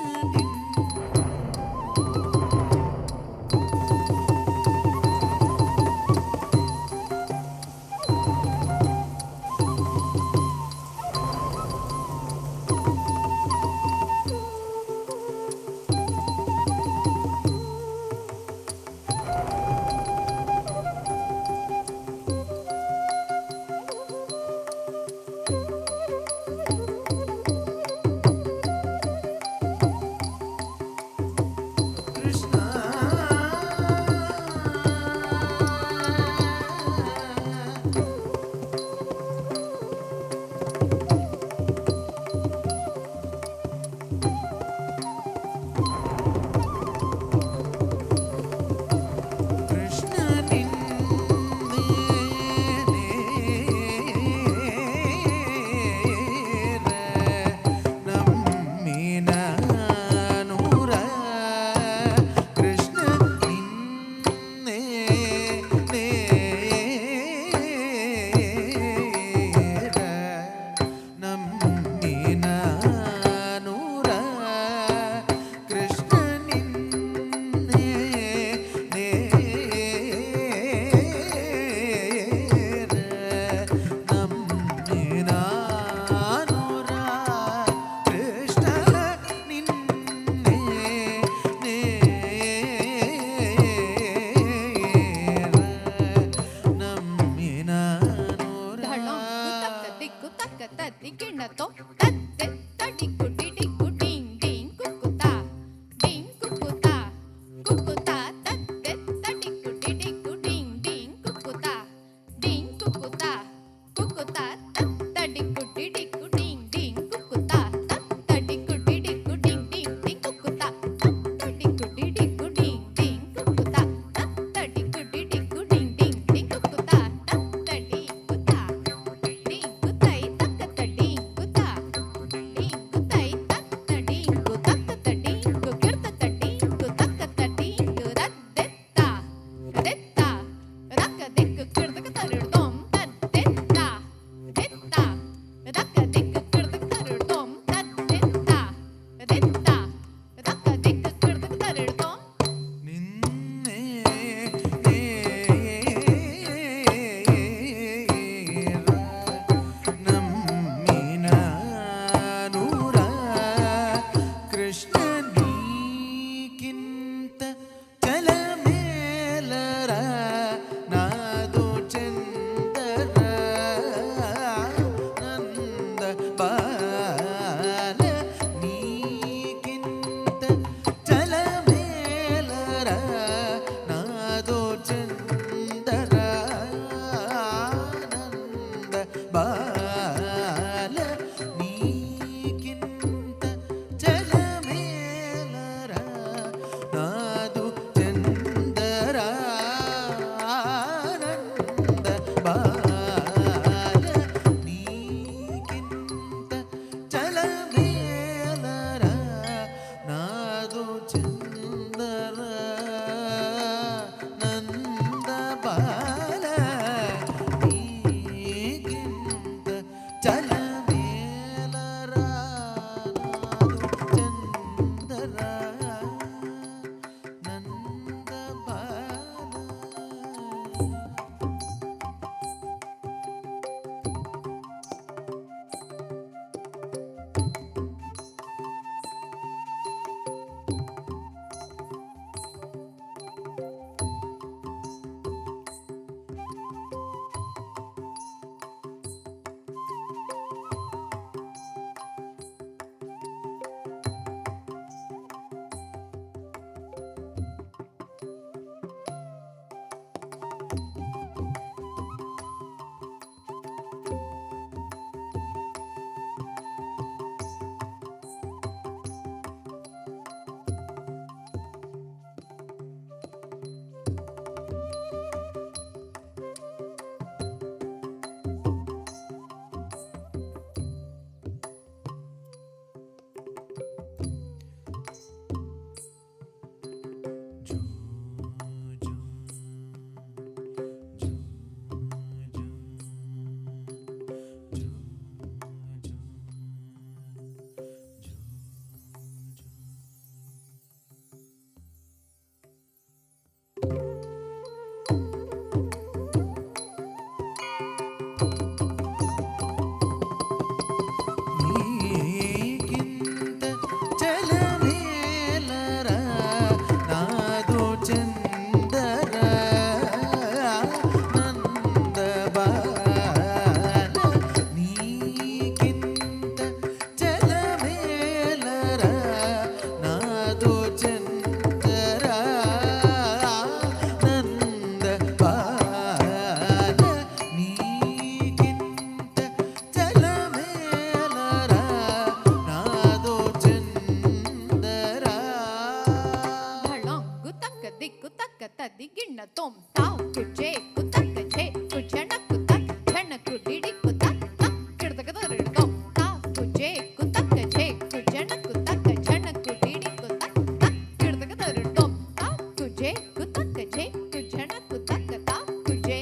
tom ta kuje kutak je kujana kutak jana kudidi kutak ta kirtakadar tom ta kuje kutak je kujana kutak jana kudidi kutak ta kirtakadar tom ta kuje kutak je kujana kutak ta kuje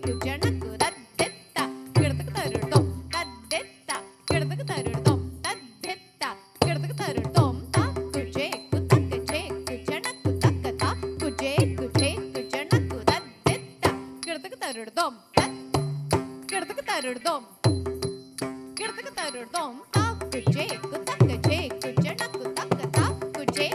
kujana kudat detta kirtakadar tom tad detta kirtakadar tom tad detta kirtakadar tom ta kuje kutak je kujana kutak ta kuje kujana kudat detta kirtakadar tom tad kirtakadar tom kirtakadar tom ta kuje kutak je kujana kutak ta kuje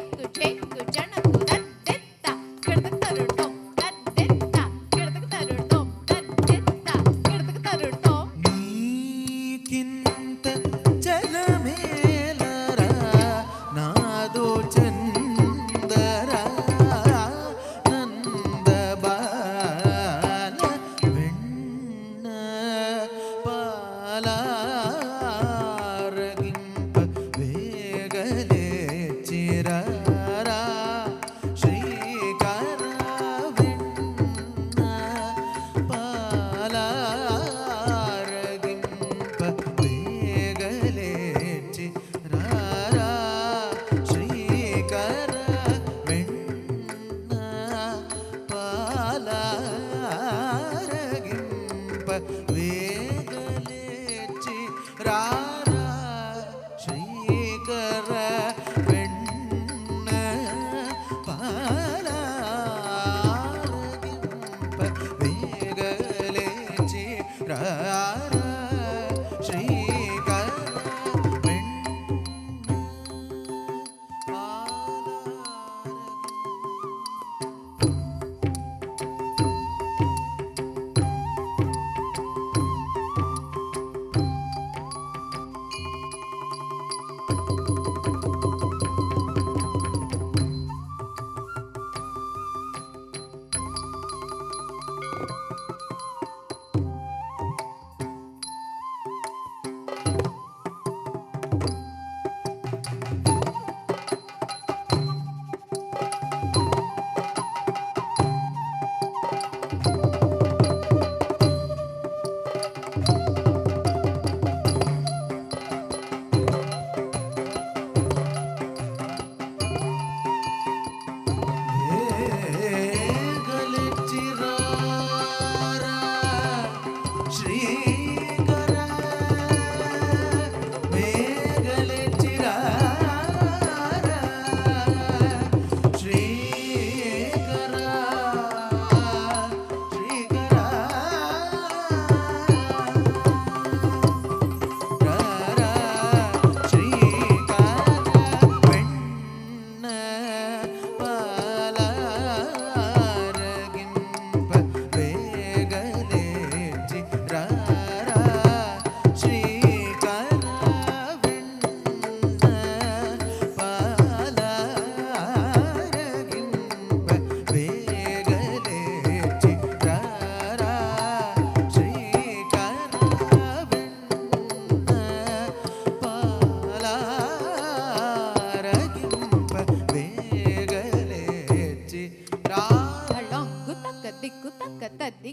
kujana kudat detta kirtakadar tom tad detta kirtakadar tom tad detta kirtakadar tom నీకింత జలమేలరా నాదో చందరా నందబాల వెన్న పాలారగింప వేగలే చిరారా శ్రీకర వెన్న పాలారగింప వేగలే చిరారా శ్రీకర వెన్న పాలారగింప వేగలే చిరారా శ్రీకర వెన్న పాలారగింప వేగలే చిరారా శ్రీకర వెన్న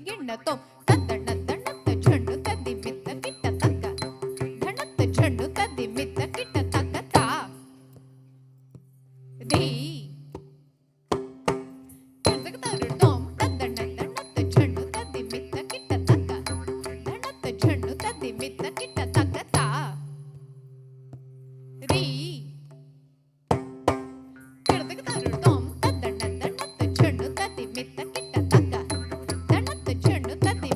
గిన్నతో తద్దణ దణత ఝండు తది మిత్త కిట్ట తక్క ధణత ఝండు తది మిత్త కిట్ట తక్క తా ది కిర్తక తరుడోం తద్దణ దణత ఝండు తది మిత్త కిట్ట తక్క ధణత ఝండు తది మిత్త కిట్ట తక్క తా ది కిర్తక తరుడోం తద్దణ దణత ఝండు తది మిత్త కిట్ట తక్క ధణత ఝండు తది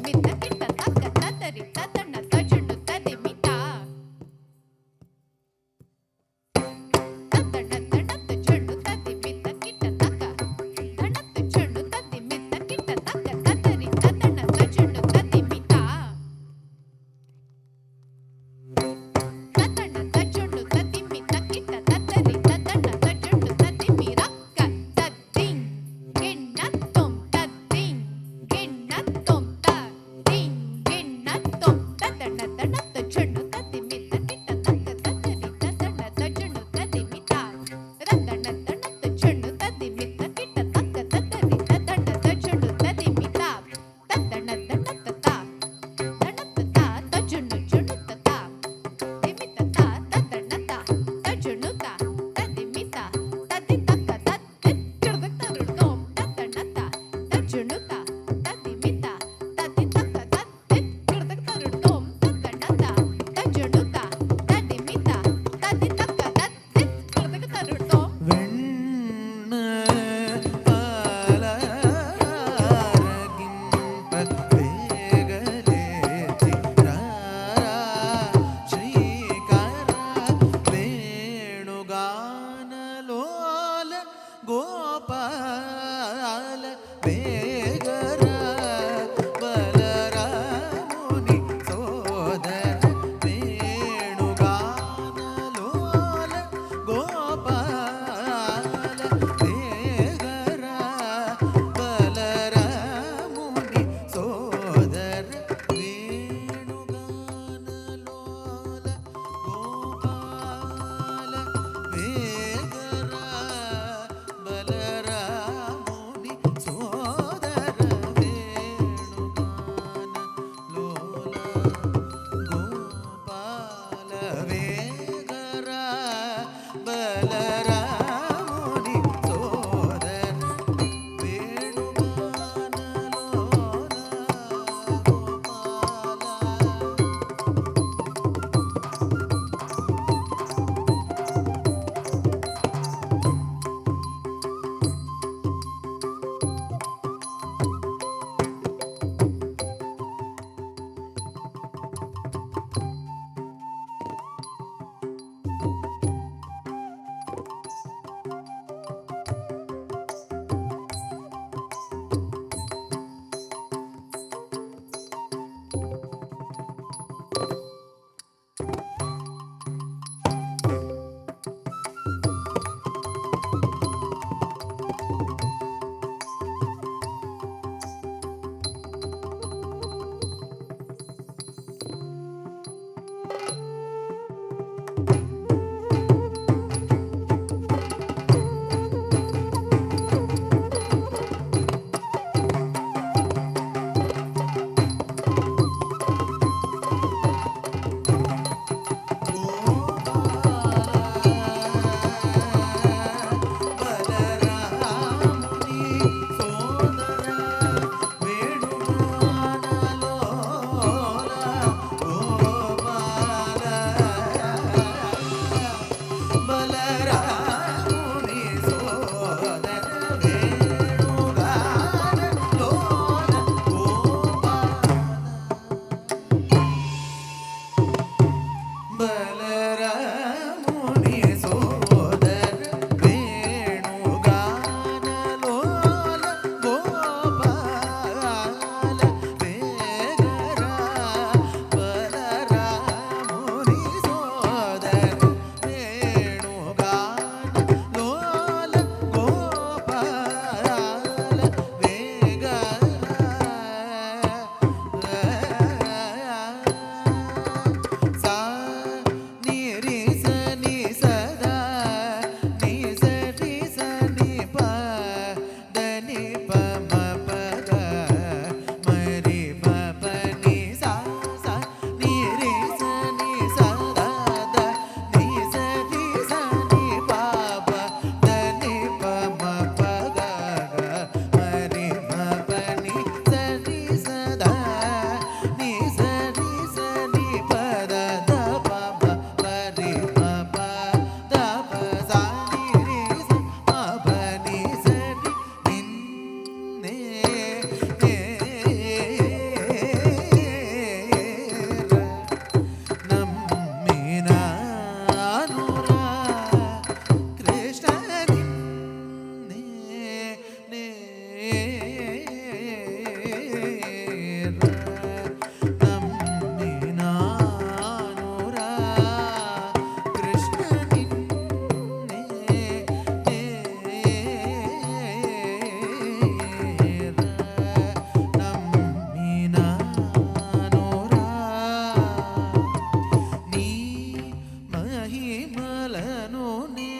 నెరననునే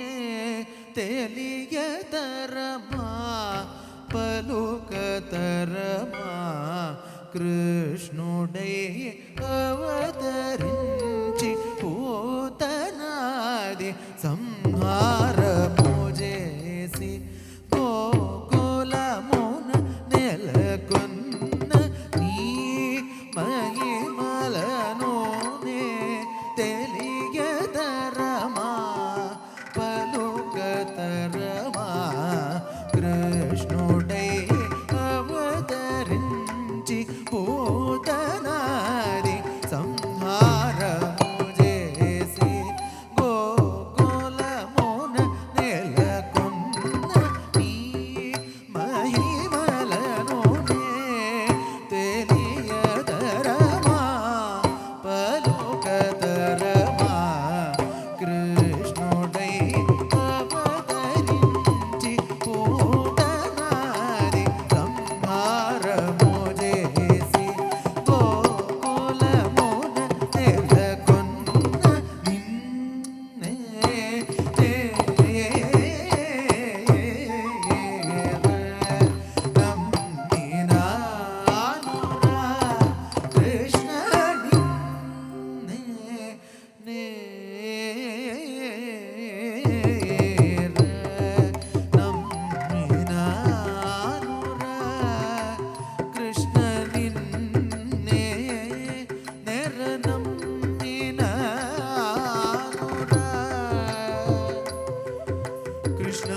తెలియతరమా పలుకతరమా కృష్ణుడై అవతరించి పూతనాది సంహారము చేసి గోకులమున నెలకొన్న నీ మహిమలను నే తెలియతరమా పలుకతరమా కృష్ణుడై అవతరించి పూతనాది సంహారము చేసి గోకులమున నెలకొన్న నీ మహిమలను నే తెలియతరమా పలుకతరమా కృష్ణుడై అవతరించి పూతనాది సంహారము చేసి గోకులమున నెలకొన్న నిన్నే నమ్మినానురా కృష్ణ నిన్నే నమ్మినానురా కృష్ణ నిన్నే నమ్మినానురా కృష్ణ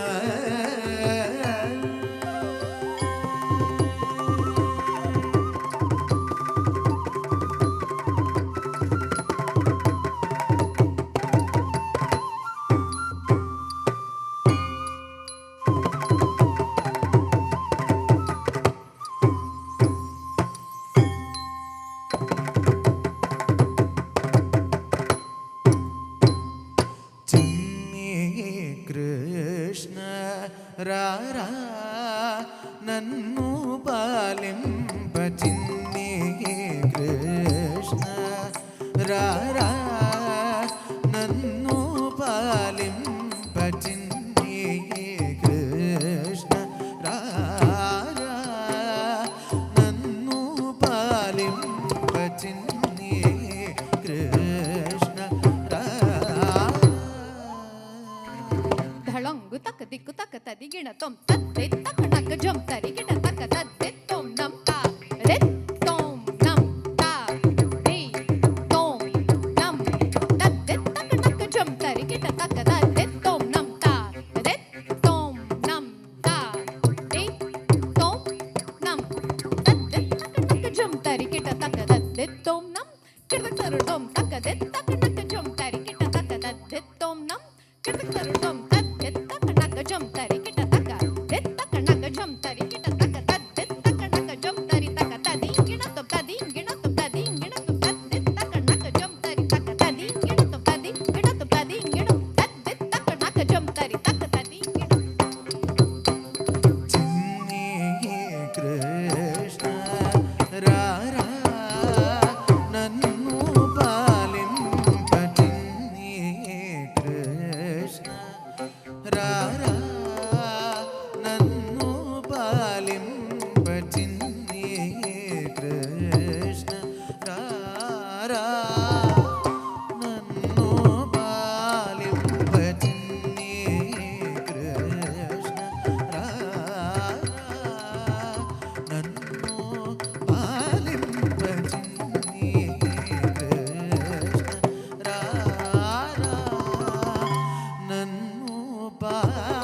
చిన్ని కృష్ణ రారా నన్ను పాలింప చిన్ని కృష్ణ రారా నన్ను పాలింప చిన్ని కృష్ణ రారా నన్ను పాలింప చిన్ని కృష్ణ రారా ధళంగు తక దిక్కు తక తదిగిణ తొం తద్దే తక నక జం తరిగిణ తక తద్దే తొం నం తా రె తొం నం తా రే తొం నం తద్దే తక నక జం తరిగిణ తక తద్దే తొం నం తా రె తొం నం తా రే తొం నం తద్దే తక నక జం తరిగిణ తక తద్దే తొం నం కిరదకరు తొం తక దే తక నక జం తరిగిణ తక తద్దే తొం నం కిరదకరు తొం తద్దే తక నక జం తరిగిణ తక దే తక నక జం తరిగిణ తక తద్దే తక నక జం తరి తక తదింగిణ తొం తదింగిణ తొం తదింగిణ తొం తద్దే తక నక జం తరి తక తదింగిణ తొం తదింగిణ తొం తదింగిణ తద్దే తక నక జం తరి తక తదింగిణ చిన్ని కృష్ణ రారా నన్ను పాలింప చిన్ని కృష్ణ రారా నన్ను పాలింప చిన్ని కృష్ణ రారా నన్ను పాలింప చిన్ని కృష్ణ రారా నన్ను పాలింప చిన్ని కృష్ణ రారా నన్ను పాలింప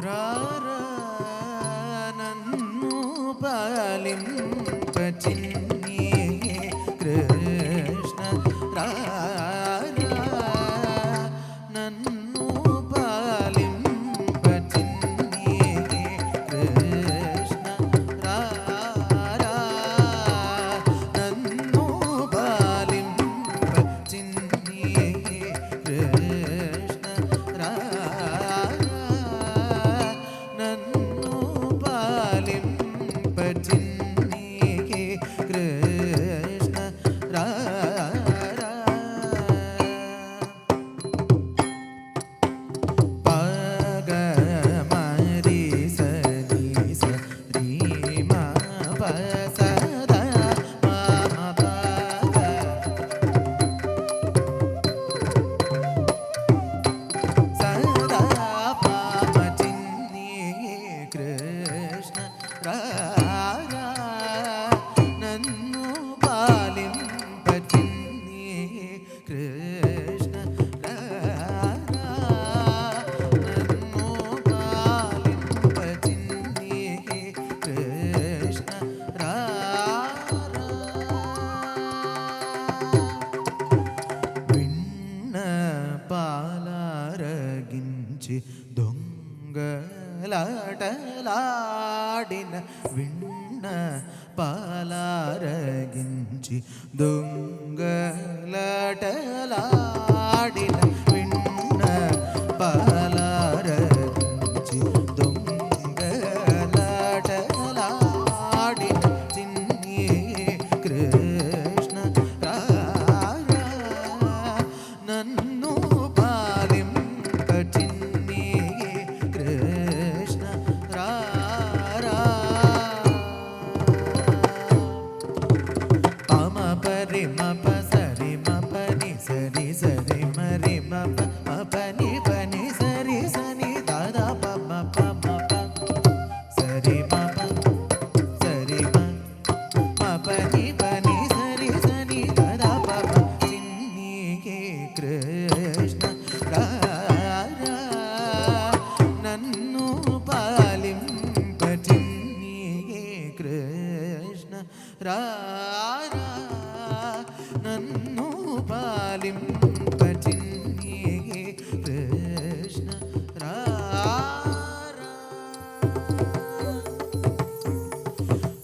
రారా నన్ను పాలింపచిన్ని కృష్ణ రారా నన్ను పాలింపచిన్ని కృష్ణ రారా నన్ను పాలింపచిన్ని కృష్ణ రారా నన్ను పాలింపచిన్ని కృష్ణ రారా పగ మరి సని సరి మా ప సద మా పగ సదా పామ చిన్ని కృష్ణ రారా నన్ను పాలింపచిన్ని కృష్ణ రారా నన్ను పాలింపచిన్ని కృష్ణ రారా విన్న పాలారగించి దొంగలాటలాడిన విన్న పాలారగించి దొంగలాటలాడిన విన్న పాలారగించి దొంగలాటలాడిన చిన్ని కృష్ణ రారా నన్ను పాలింపచిన్ని కృష్ణ రారా పమ పరి మప సరి మప ని సరి సరి మరి మప మప ని పని సరి సని దాదా పమ పమ సరి మప సరి మప ని పని సరి సని దాదా పమ చిన్ని కృష్ణ రారా నన్ను పాలింపచిన్ని కృష్ణ రారా నన్ను పాలింపచిన్ని కృష్ణ రారా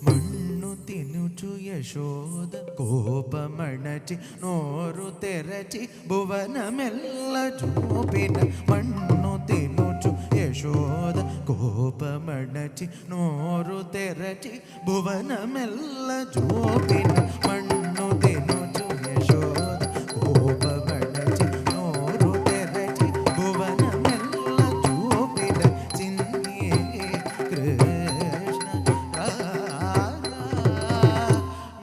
మన్ను తినుచు యశోద కోపమణచి నోరు తెరచి భువనమెల్ల చూపిన మన్ను తినుచు యశోద కోపమణచి నోరు తెరచి భువనమెల్ల చూపిన మన్ను తినుచు యశోద కోపమణచి నోరు తెరచి భువనమెల్ల చూపిన చిన్ని కృష్ణ రారా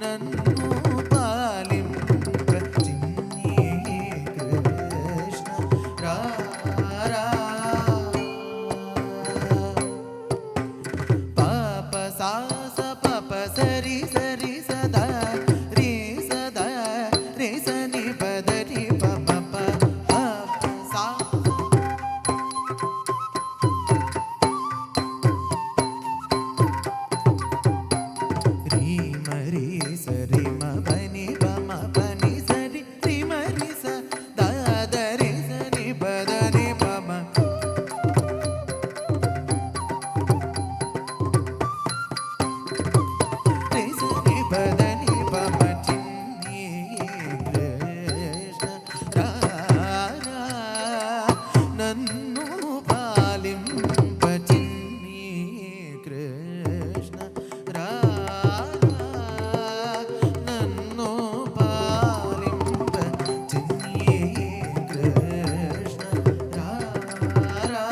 నన్ను పాలింపచిన్ని కృష్ణ రారా పాప సాస పప సరి సరి సదా రే సదా రే సని పదరి పమ పాప సా రీ మరి సరి మ పని పమ పని సరి రి మరి స దాద రే సని పదని పమ రే సని పదని పమ చిన్ని కృష్ణ రారా నన్ను పాలింపచిన్ని కృష్ణ రారా నన్ను పాలింపచిన్ని కృష్ణ రారా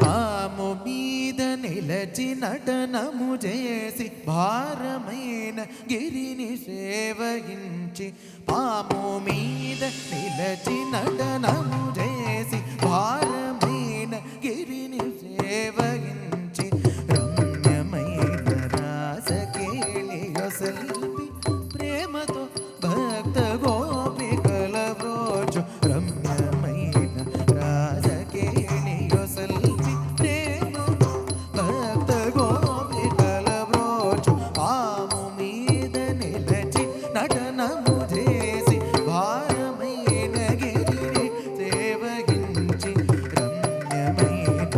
పాము మీద నిలచి నటనము చేసి భారమైన గిరిని సేవయించి పాము మీద నిలచి నటనము చేసి భారమైన గిరిని సేవయించి రమ్యమైన రాసకేళియొసల్పి ప్రేమతో భక్త గోపికల బ్రోచు రమ్యమైన రాసకేళియొసల్పి ప్రేమతో భక్త గోపికల బ్రోచు పాము మీద నిలచి నటనము చేసి భారమైన గిరిని సేవగించి రమ్యమైన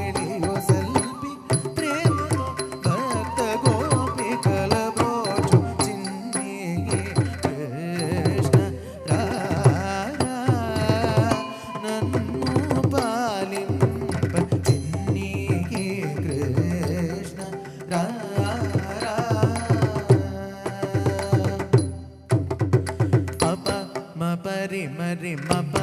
రాసకేళియొసల్పి ప్రేమతో భక్త గోపికల బ్రోచు చిన్ని కృష్ణ రారా నన్ను పాలింప చిన్ని కృష్ణ రారా పప మపరి మరి మప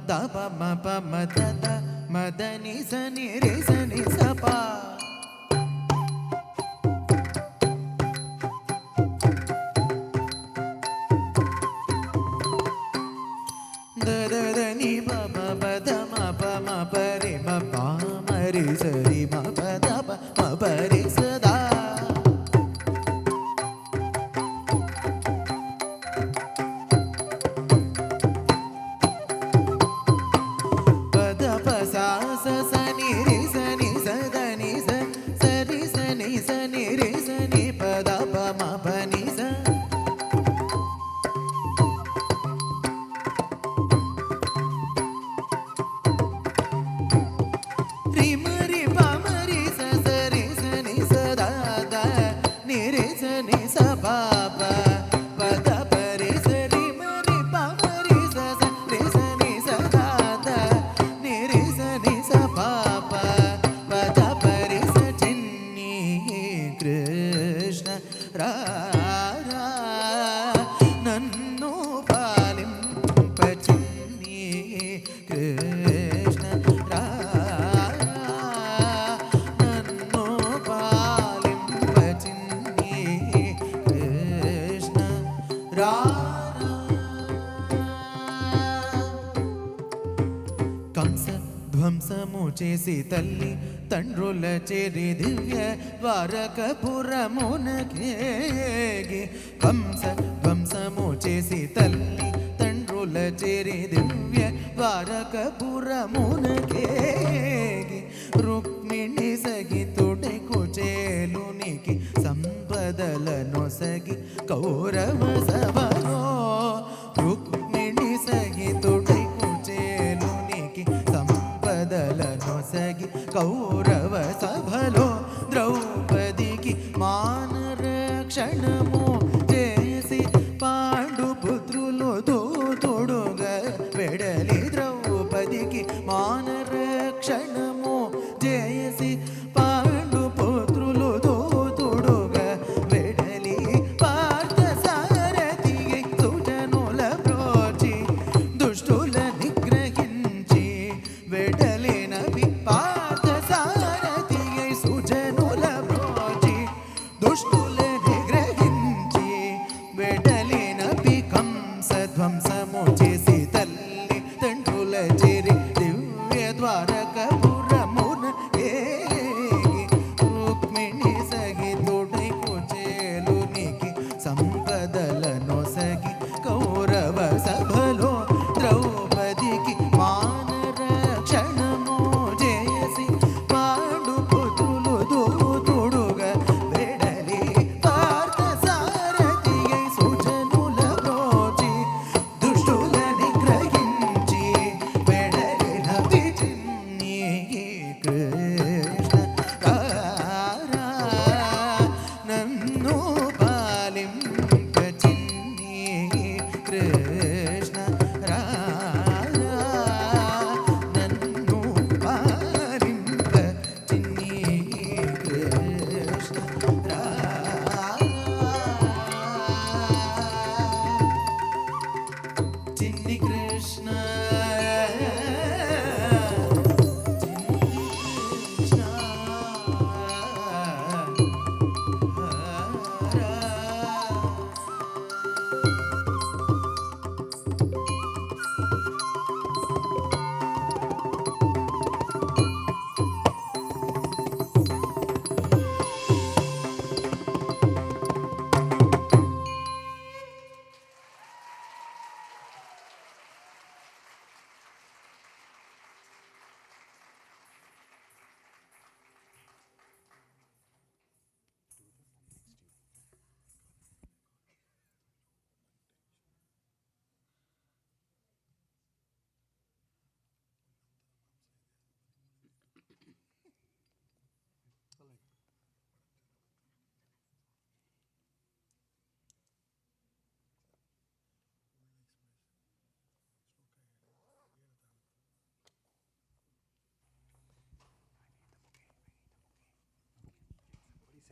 తప మప మదత మదని సని రి సని సపా దదని బమ బద మప మపరి మప మరి సరి మప తప మపరి సదా పద పసాస సని రి సని సదని స సరి సని సని రి సని పద పమ పని స రి మరి పమరి స సరి సని సదా ద ని రి సని స పాప పద పరి సరి మరి పమరి స రి సని సదా ద ని రి సని స పాప పద పరి స చిన్ని కృష్ణ రారా నన్ను పాలింప చిన్ని కృష్ణ రారా నన్ను పాలింప చిన్ని కృష్ణ రారా కంస ధ్వంసము చేసి తల్లి తండ్రుల చేరి దివ్య ద్వారకపురమునకేగి కంస ధ్వంసము చేసి తల్లి తండ్రుల చేరి దివ్య ద్వారకపురమునకేగి రుక్మిణి సహితుడై కుచేలునికి సంపదలను సగి కౌరవ సభలో రుక్మిణి సహితుడై కుచేలునికి సంపదలను సగి కౌరవ సభలో ద్రౌపదికి మానరక్షణము చేసి పాండుపుత్రులు దూతుడుగా వెడలి ద్రౌపదికి మానరక్షణము చేసి పాండుపుత్రులు దూతుడుగా వెడలి పార్థసారథి సుజనుల బ్రోచి దుష్టుల నిగ్రహించి వెడలినవి Parthasarathi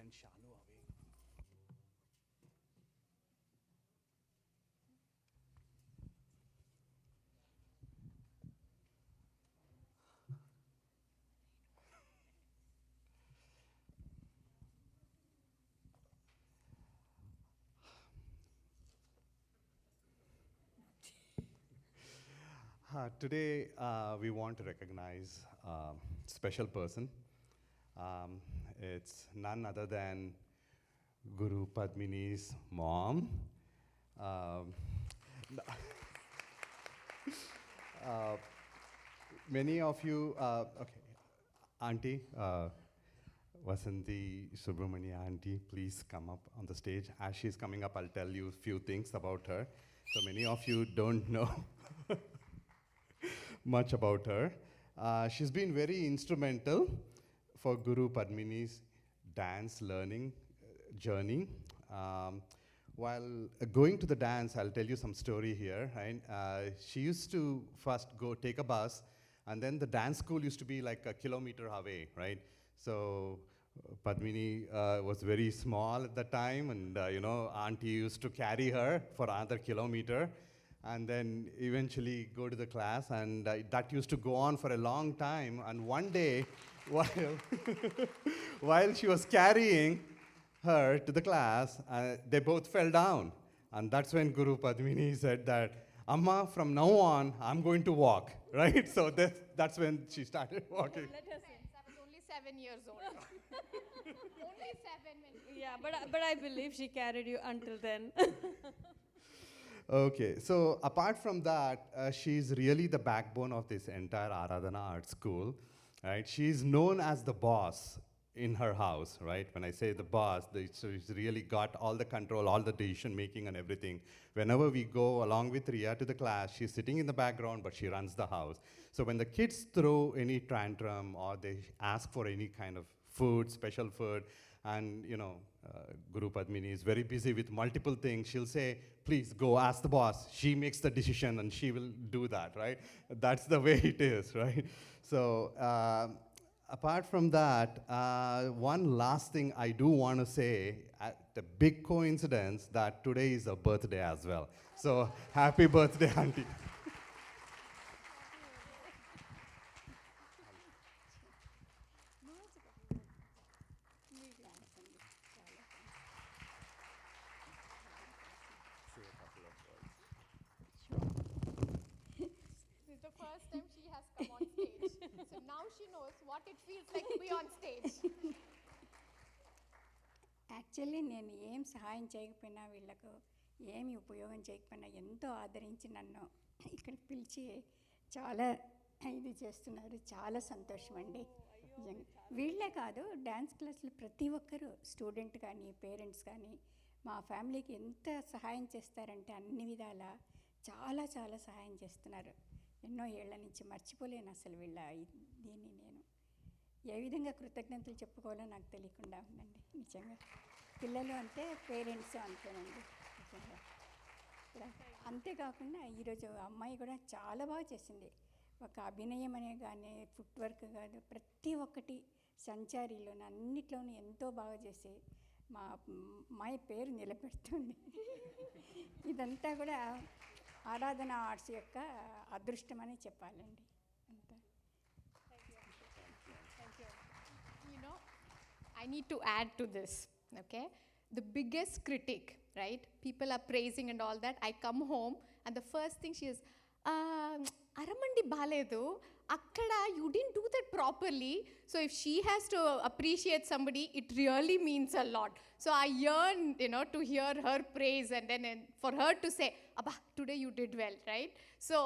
and shallow away. Today, we want to recognize a special person. It's none other than Guru Padmini's mom. Many of you, okay, Auntie, Vasanti Subramania Auntie, please come up on the stage. As she's coming up, I'll tell you a few things about her. So many of you don't know much about her. She's been very instrumental for Guru Padmini's dance learning journey. While going to the dance, I'll tell you some story here. Right? She used to first go take a bus, and then the dance school used to be like a kilometer away, right? So Padmini was very small at the time, and Auntie used to carry her for another kilometer, and then eventually go to the class, and that used to go on for a long time. And one day, while she was carrying her to the class, they both fell down. And that's when Guru Padmini said that, Amma, from now on, I'm going to walk, right? So that's when she started walking. Let her say. I was only 7 years old. Only 7 when Yeah, but I believe she carried you until then. Okay, so apart from that, she's really the backbone of this entire Aradhana Art School, right? She's known as the boss in her house, right? When I say the boss, so she's really got all the control, all the decision making and everything. Whenever we go along with Ria to the class, she's sitting in the background, but she runs the house. So when the kids throw any tantrum or they ask for any kind of food, special food, and Guru Padmini is very busy with multiple things, she'll say, please go ask the boss. She makes the decision and she will do that, right? That's the way it is, right? So apart from that, one last thing I do want to say, the big coincidence that today is her birthday as well. So happy birthday, Auntie. This is the first time she has come on stage. So now she knows what it feels like to be on stage. Actually నేను ఏం సహాయం చేయకపోయినా వీళ్ళకు ఏమి ఉపయోగం చేయకపోయినా ఎంతో ఆదరించి నన్ను ఇక్కడికి పిలిచి చాలా ఇది చేస్తున్నారు. చాలా సంతోషం అండి. వీళ్ళే కాదు, డ్యాన్స్ క్లాసులు ప్రతి ఒక్కరూ, స్టూడెంట్ కానీ పేరెంట్స్ కానీ మా ఫ్యామిలీకి ఎంత సహాయం చేస్తారంటే అన్ని విధాల చాలా చాలా సహాయం చేస్తున్నారు. ఎన్నో ఏళ్ల నుంచి మర్చిపోలేను అసలు వీళ్ళ దీన్ని. నేను ఏ విధంగా కృతజ్ఞతలు చెప్పుకోవాలో నాకు తెలియకుండా ఉందండి నిజంగా. పిల్లలు అంటే పేరెంట్స్ అంతేనండి నిజంగా. అంతేకాకుండా ఈరోజు అమ్మాయి కూడా చాలా బాగా చేసింది. ఒక అభినయం అనే కానీ ఫుట్ వర్క్ కాదు, ప్రతి ఒక్కటి సంచారీలోని అన్నిట్లోనూ ఎంతో బాగా చేసి మా అమ్మాయి పేరు నిలబెడుతుంది. ఇదంతా కూడా ఆరాధన ఆర్ట్స్ యొక్క అదృష్టమని చెప్పాలండి. అంతా. I need to add to this, okay? The biggest critic, right? People are praising and all that. I come home and the first thing she is, Aramandi baledu, akkada you didn't do that properly. So if she has to appreciate somebody, it really means a lot. So I yearn, to hear her praise and then for her to say, Abba, today you did well, right? So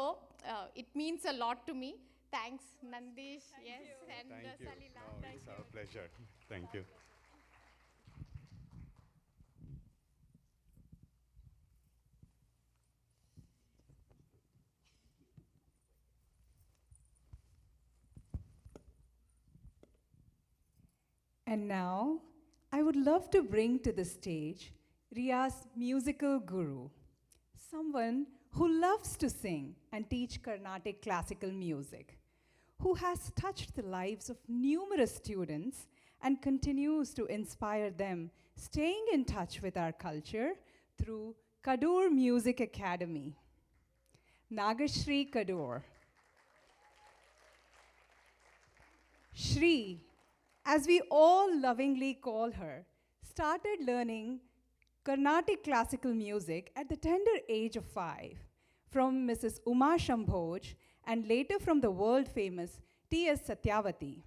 it means a lot to me. Thanks, Nandish. Yes, and Thank you. Salila. No, it's our pleasure. Thank you. And now, I would love to bring to the stage Ria's musical guru, someone who loves to sing and teach Carnatic classical music, who has touched the lives of numerous students and continues to inspire them, staying in touch with our culture through Kadur Music Academy. Nagashri Kadur. Shri, as we all lovingly call her, started learning Carnatic classical music at the tender age of 5 from Mrs. Uma Shambhoj and later from the world-famous T.S. Satyavati.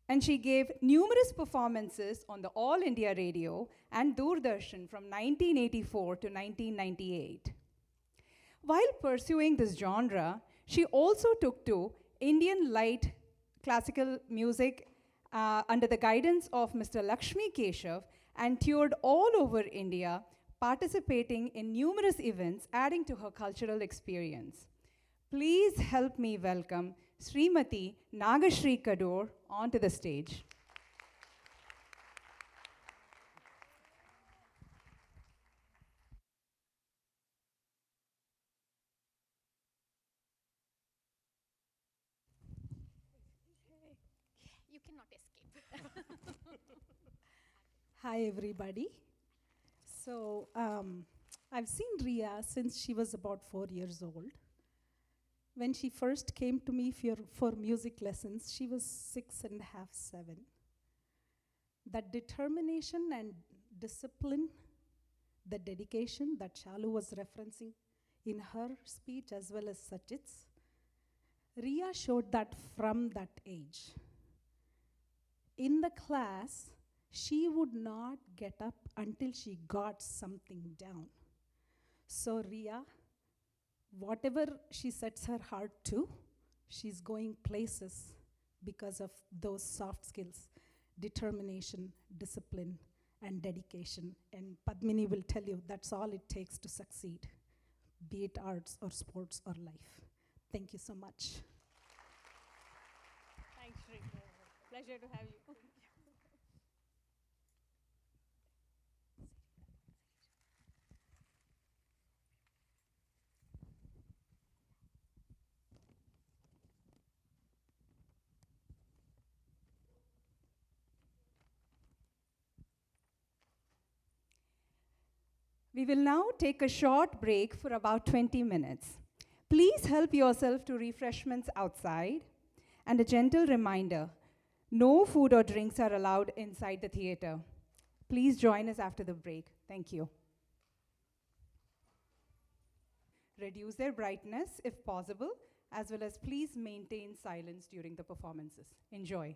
And she gave numerous performances on the All India Radio and Doordarshan from 1984 to 1998. While pursuing this genre, she also took to Indian light classical music under the guidance of Mr. Lakshmi Keshav and toured all over India, participating in numerous events, adding to her cultural experience. Please help me welcome Srimati Nagashri Kadur onto the stage. You cannot escape. Hi, everybody. So, I've seen Ria since she was about 4 years old. When she first came to me for music lessons, she was 6.5, 7. That determination and discipline, the dedication that Shalu was referencing in her speech as well as Sajid's, Ria showed that from that age. In the class, she would not get up until she got something down. So Ria, whatever she sets her heart to, she's going places because of those soft skills, determination, discipline, and dedication. And Padmini will tell you that's all it takes to succeed, be it arts or sports or life. Thank you so much. Thanks, Shri. Pleasure to have you. We will now take a short break for about 20 minutes. Please help yourself to refreshments outside. And a gentle reminder, no food or drinks are allowed inside the theater. Please join us after the break. Thank you. Reduce their brightness if possible, as well as please maintain silence during the performances. Enjoy.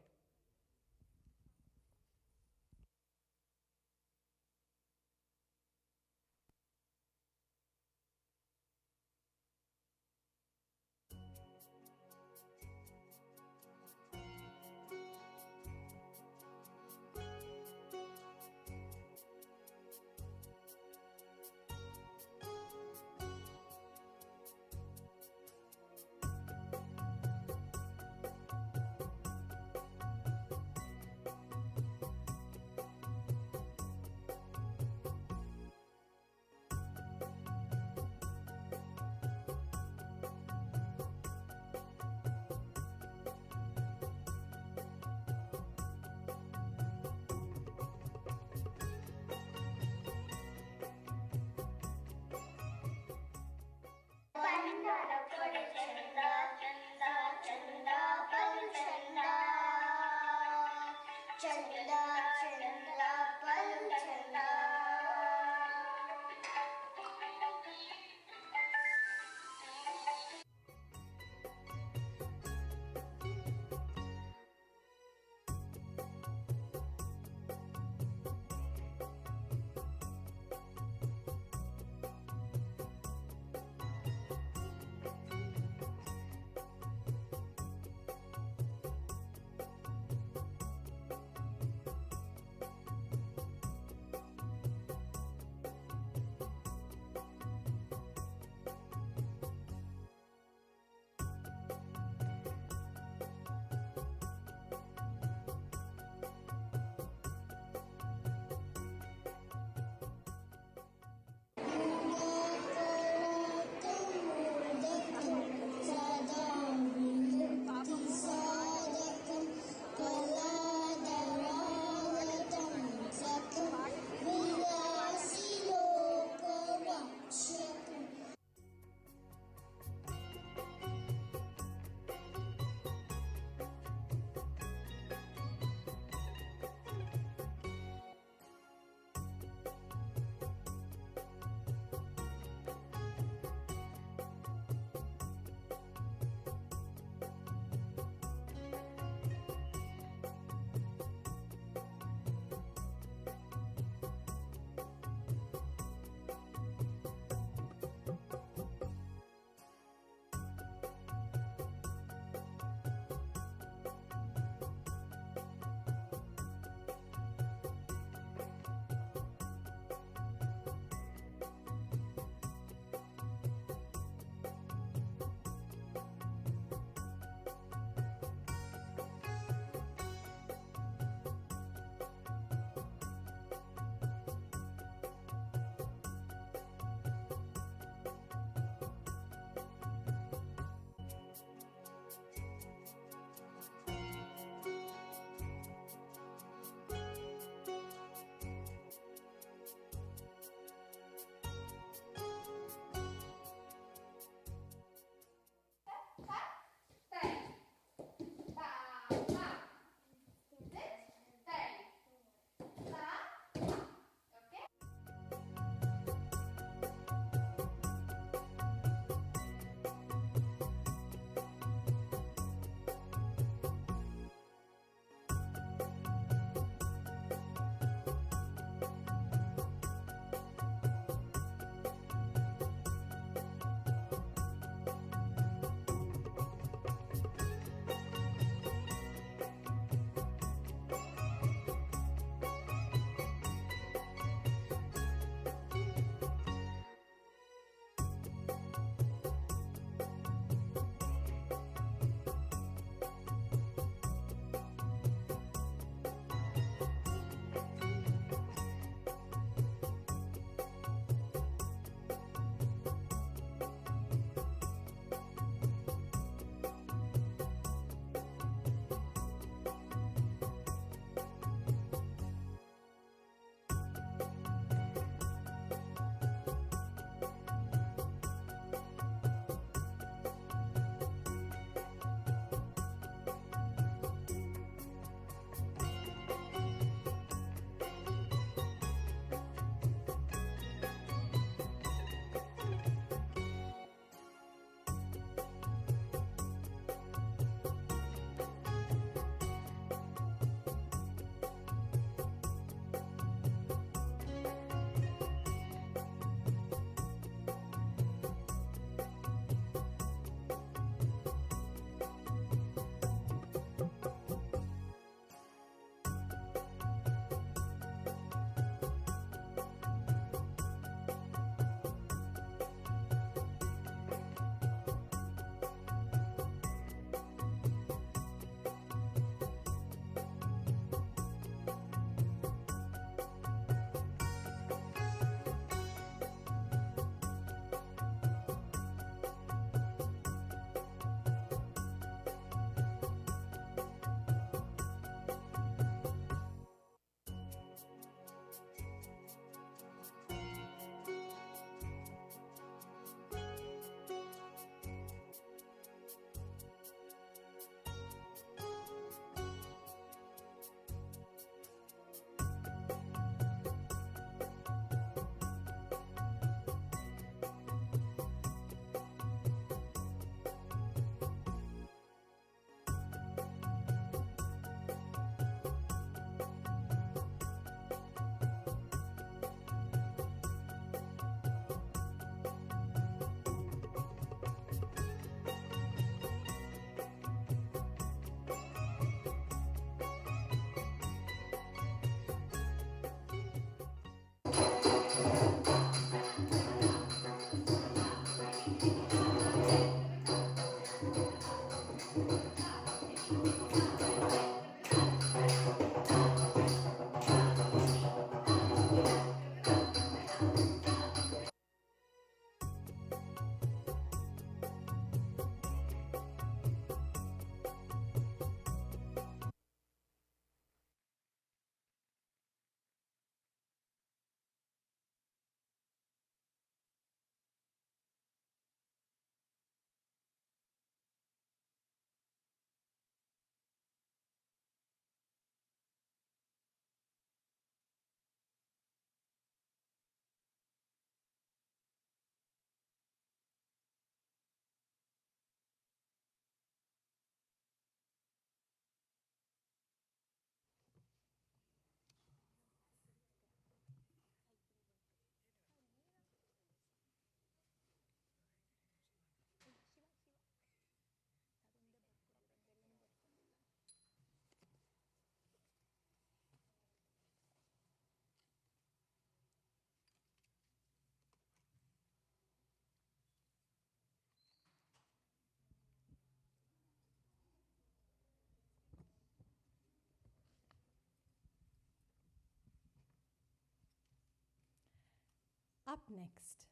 Up next,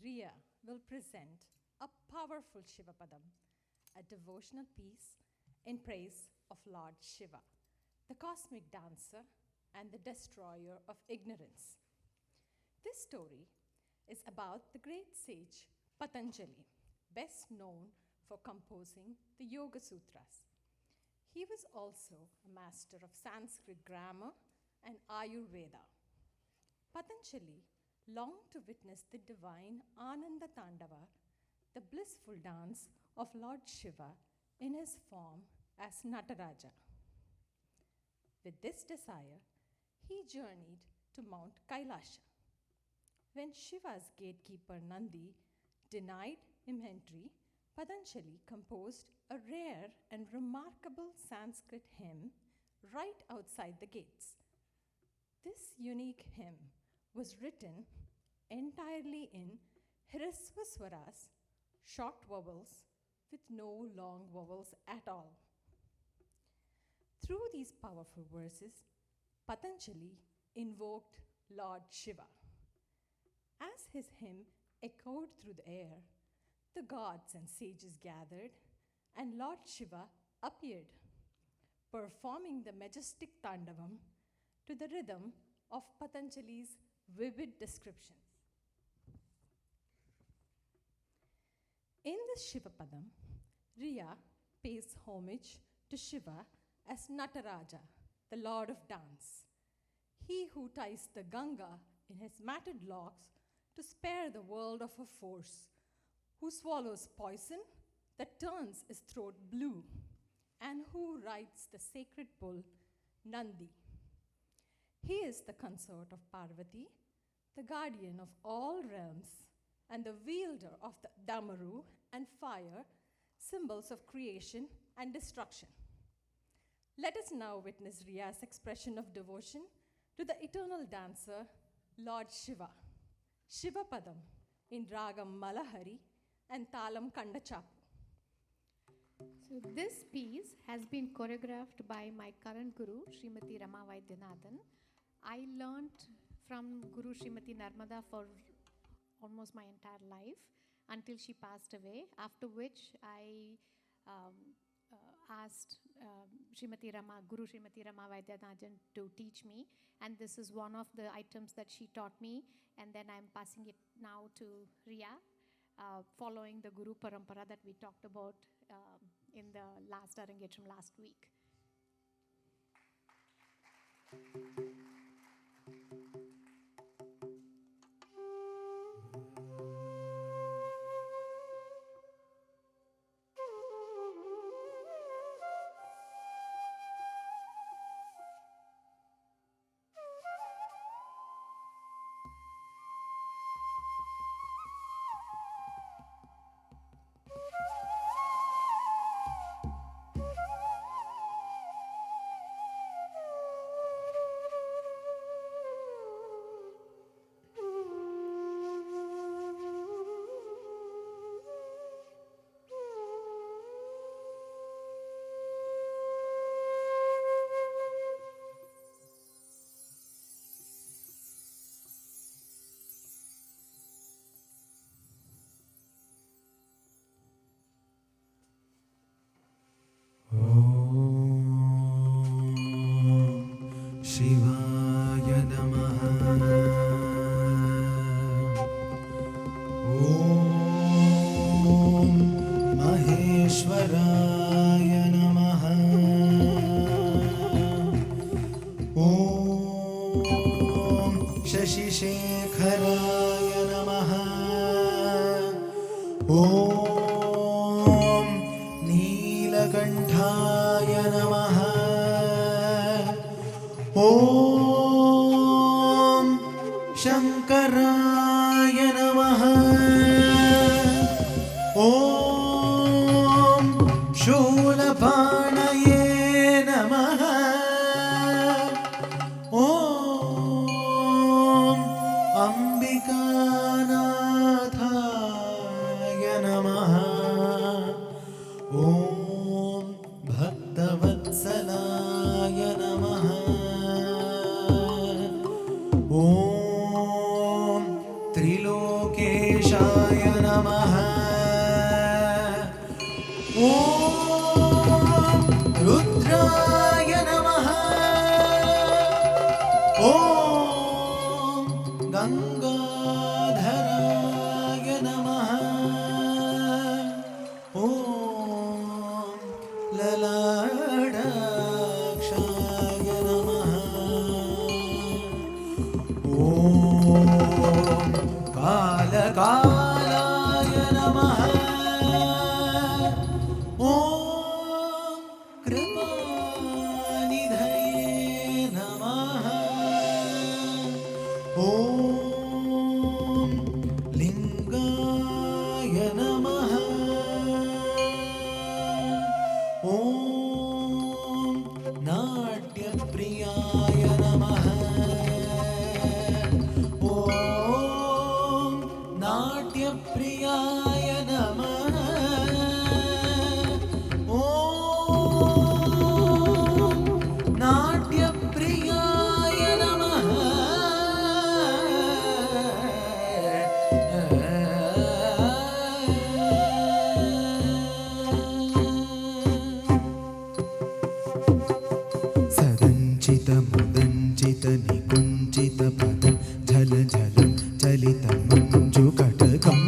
Riya will present a powerful Shiva Padam, a devotional piece in praise of Lord Shiva, the cosmic dancer and the destroyer of ignorance. This story is about the great sage Patanjali, best known for composing the Yoga Sutras. He was also a master of Sanskrit grammar and Ayurveda. Patanjali longed to witness the divine Ananda Tandava, the blissful dance of Lord Shiva in his form as Nataraja. With this desire, he journeyed to Mount Kailasha. When Shiva's gatekeeper Nandi denied him entry, Patanjali composed a rare and remarkable Sanskrit hymn right outside the gates. This unique hymn was written entirely in Hrisva Swaras, short vowels with no long vowels at all. Through these powerful verses, Patanjali invoked Lord Shiva. As his hymn echoed through the air, the gods and sages gathered, and Lord Shiva appeared, performing the majestic Tandavam to the rhythm of Patanjali's vivid descriptions. In the Shiva Padam, Riya pays homage to Shiva as Nataraja, the Lord of Dance, he who ties the Ganga in his matted locks to spare the world of a force, who swallows poison that turns his throat blue, and who rides the sacred bull, Nandi. He is the consort of Parvati, the guardian of all realms, and the wielder of the Damaru and fire, symbols of creation and destruction. Let us now witness Riya's expression of devotion to the eternal dancer, Lord Shiva. Shiva Padam in Ragam Malahari and Talam Kandachapu. So this piece has been choreographed by my current guru, Srimati Rama Vaidyanathan. I learned from Guru Srimati Narmada for almost my entire life until she passed away, after which I asked Guru Srimati Rama Vaidyanathan to teach me, and this is one of the items that she taught me, and then I'm passing it now to Riya, following the Guru Parampara that we talked about in the last Arangetram last week. Shivaya Namaha. Om Mahishasura Namaha. Om Shashishekharaya Namaha. Om Neelakanthaya Namaha. Om Shankaraya Namaha. Om Shulapanaye Namaha. Om Ambikanathaya Namaha. Om Bhaktavatsalaaya Namaha. Om त्रिलोकेशाय नमः ॐ रुद्राय नमः ॐ गंगाधराय नमः ॐ ललाटाक्षाय नमः ॐ कालकालाय नमः ॐ कृपानिधये नमः ॐ लिंगाय नमः ॐ नाट्यप्रियाय नमः ॐ नाट्यप्रियाय नमः ॐ नाट्यप्रियाय नमः सदञ्चितमुदञ्चितनिकुञ्चितपदं झलझलं चलितमञ्जुकटकम्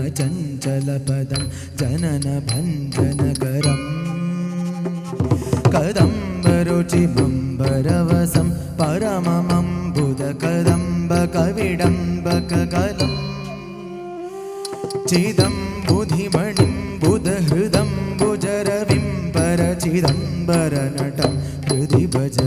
पतञ्जलिदृगञ्चनमनञ्जनमचञ्चलपदं जननभञ्जनकरम् कदम्बरुचिमम्बरवसं परममम्बुदकदम्बकविडम्बककलम् चिदं बुधिमणिं बुधहृदं भुजरविं परचिदम्बरनटं हृदि भज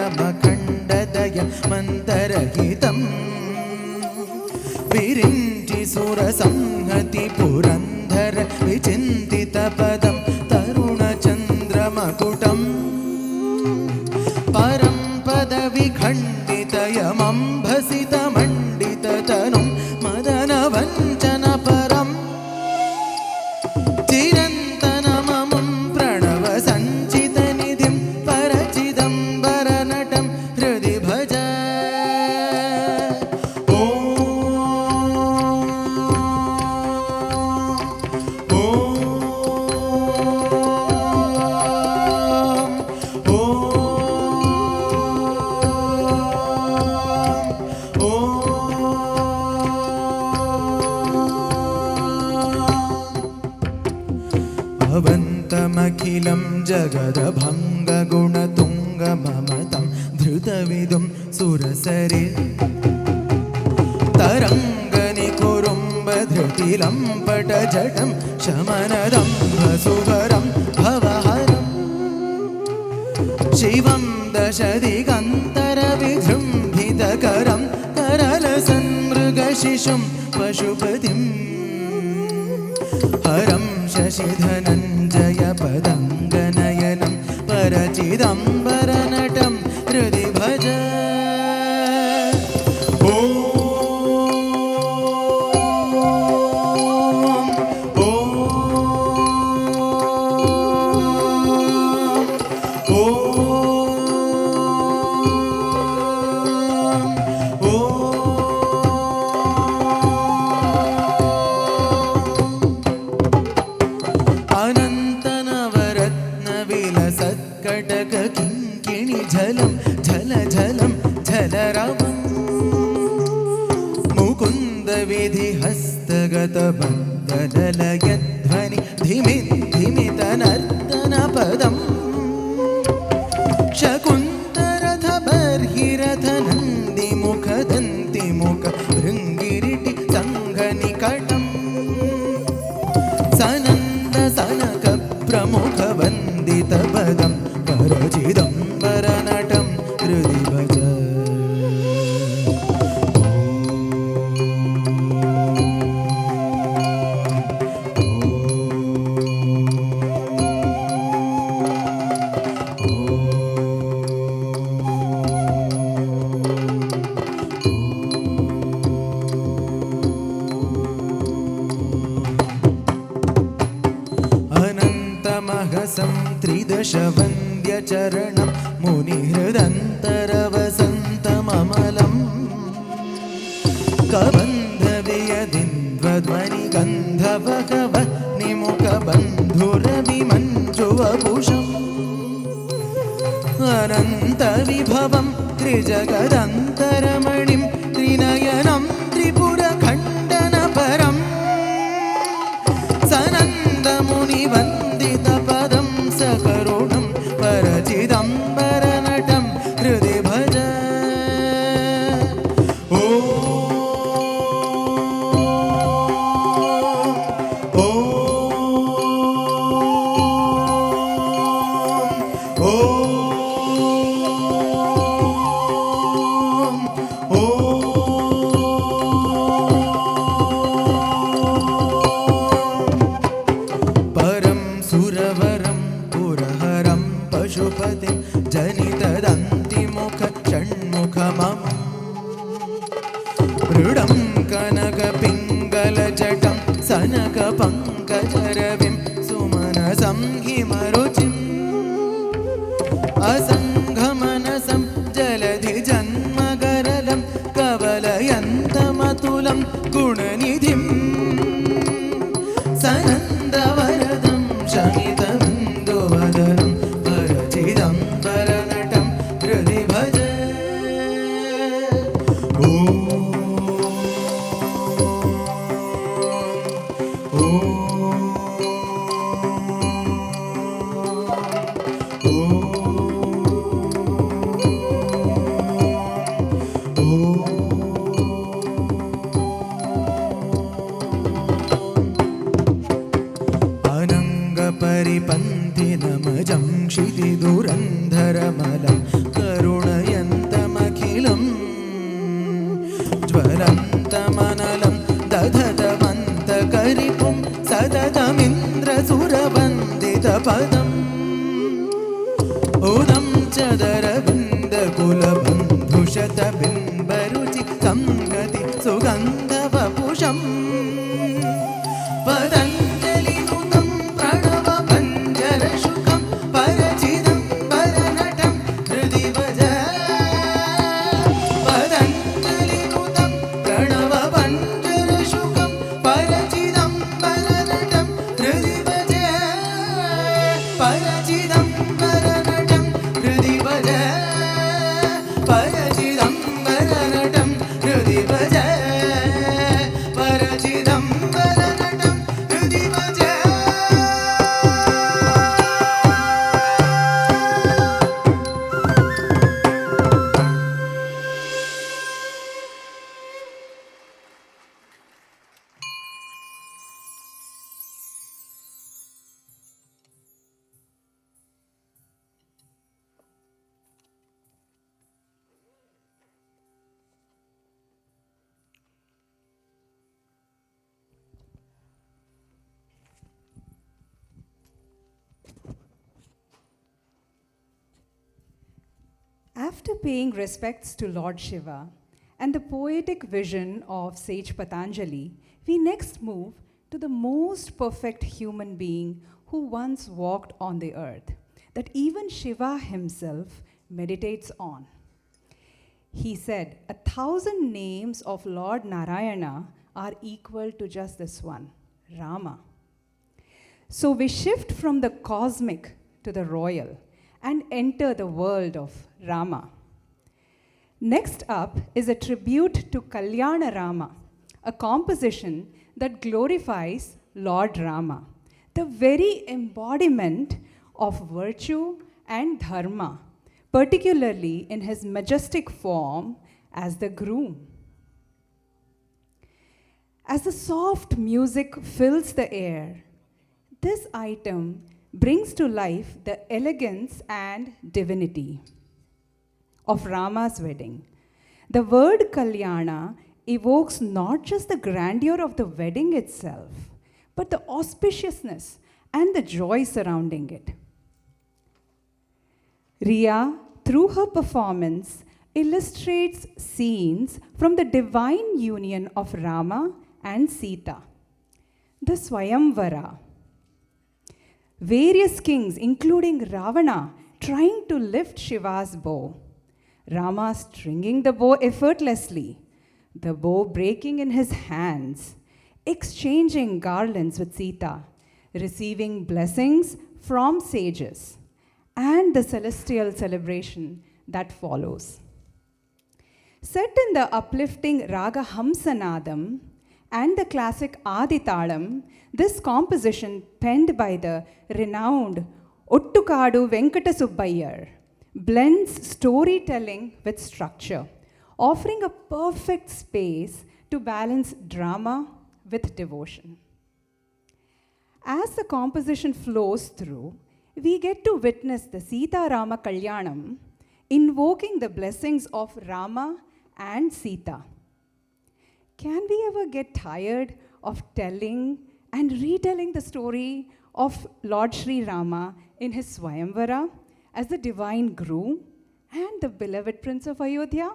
त्रिपुरभञ्जनमनन्तकृतकङ्कणमखण्डदय मन्तरहितं विरिञ्चि सुरसंहति पुरन्धर विचिन्तितपदं तरुणचन्द्रमकुटम् परं पदविखण्डितयमम्भसितमण्डिततनुं मदनवञ्चनपरम् चिरन्तनममुं प्रणवसञ्चितनिधिं परचिदम्बरनटं हृदि भज भवन्तमखिलं जगदभङ्गगुणतुङ्गममतं धृतविदुं सुरसरे तरङ्गनिकुरुम्बधृतिलं पटजटं शमनदं वसुवरं भवहरं शिवं दशदिगन्तरविजृम्भितकरं करलसन्मृगशिशुं पशुपतिम् हरं शशिधनञ्जयपदङ्गनयनं परचिदम्बरनटं हृदि भज अनन्तनवरत्नविलसत्कटककिङ्किणि झलं झलझलं झलरवं मुकुन्दविधिहस्तगतबद्धललयध्वनि धिमितनर्तनपदम् शकुन्तरथबर्हिरथनन्दिमुखदन्तिमुख भृङ्गिरिटि सङ्घनिकटम् सनन्दसनकप्रमुखवन्दितपदं परचिदम्बरनटं हृदि भज मानसं त्रिदशवन्द्यचरणं मुनिहृदन्तरवसन्तममलम् कबन्धवियदिन्वध्वनिगन्धवकवनिमुखबन्धुरविमञ्जुवपुषम् अनन्तविभवं त्रिजगदन्तरमणिं त्रिनयनं त्रिपुरखण्डनपरम् सनन्दमुनिवन्दितपदं सकरुणं परचिदम्बरनटं हृदि भज पशुपतिं जनितदन्तिमुख षण्मुखमं मृडं कनकपिङ्गलजटं सनकपङ्कजरविं सुमनसं हिमरुचिम् असङ्घमनसं जलधिजन्मगरलं कवलयन्तमतुलं गुणनिधिं सनन्दवरदं शमितबिन्दुवदनं परचिदम्बरनटं हृदि भज परिपन्थिनमजं क्षितिदुरन्धरमलं करुणयन्तमखिलं ज्वलन्तमनलं दधतमन्तकरिपुं सततमिन्द्रसुरवन्दितपदम् उदं चदरविन्दकुलबन्धुशतबिम्बरुचि संगति सुगन्धवपुषम् पतञ्जलिनुतं प्रणवपञ्जरशुकं परचिदम्बरनटं हृदि भज पतञ्जलिनुतं प्रणवपञ्जरशुकं परचिदम्बरनटं हृदि भज परचिदम्बरनटं हृदि भज परचिदम्बरनटं हृदि भज परचिदम्बरनटं हृदि भज. After paying respects to Lord Shiva and the poetic vision of sage Patanjali, we next move to the most perfect human being who once walked on the earth, that even Shiva himself meditates on. He said, 1,000 names of Lord Narayana are equal to just this one, Rama. So we shift from the cosmic to the royal and enter the world of Rama. Next up is a tribute to Kalyana Rama, a composition that glorifies Lord Rama, the very embodiment of virtue and dharma, particularly in his majestic form as the groom. As the soft music fills the air, this item brings to life the elegance and divinity of Rama's wedding. The word Kalyana evokes not just the grandeur of the wedding itself, but the auspiciousness and the joy surrounding it. Riya, through her performance, illustrates scenes from the divine union of Rama and Sita, the Swayamvara. various kings, including Ravana, trying to lift Shiva's bow. Rama stringing the bow effortlessly, the bow breaking in his hands, exchanging garlands with Sita, receiving blessings from sages, and the celestial celebration that follows. Set in the uplifting Raga Hamsanadam and the classic Aditalam, this composition penned by the renowned Ottukadu Venkata Subbayyar blends storytelling with structure, offering a perfect space to balance drama with devotion. As the composition flows through, we get to witness the Sita Rama Kalyanam, invoking the blessings of Rama and Sita. Can we ever get tired of telling and retelling the story of Lord Sri Rama in his Swayamvara as the divine groom and the beloved Prince of Ayodhya?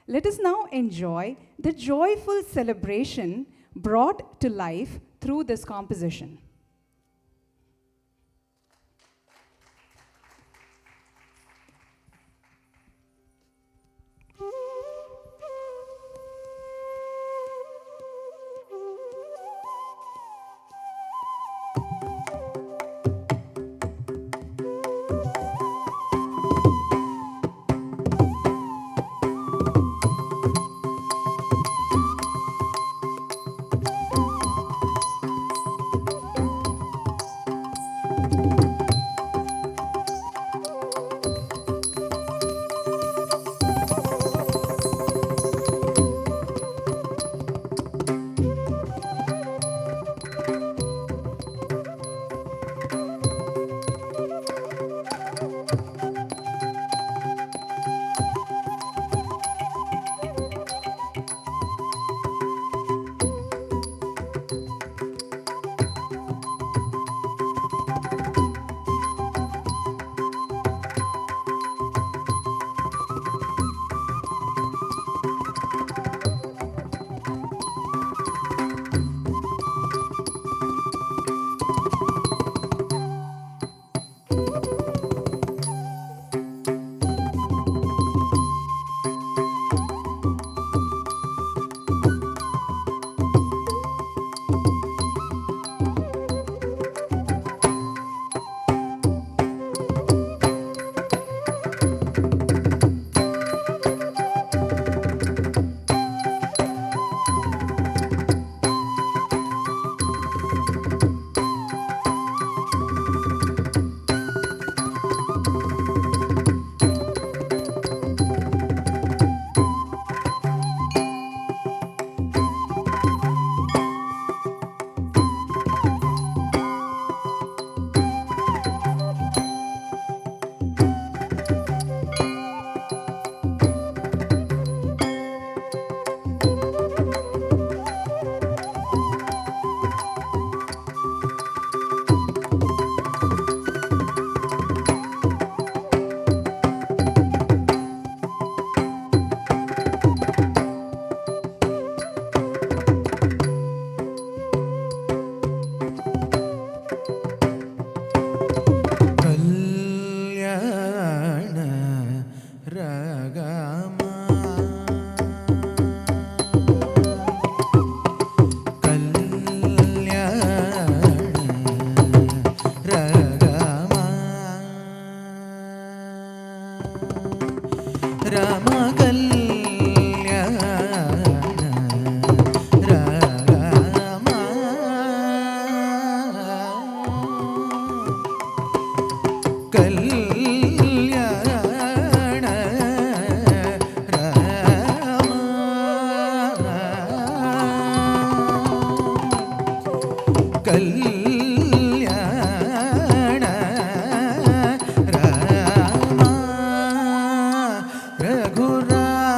Let us now enjoy the joyful celebration brought to life through this composition. Rama Kalyanam, Rama Kalyanam, Rama Kalyanam, Rama Raghura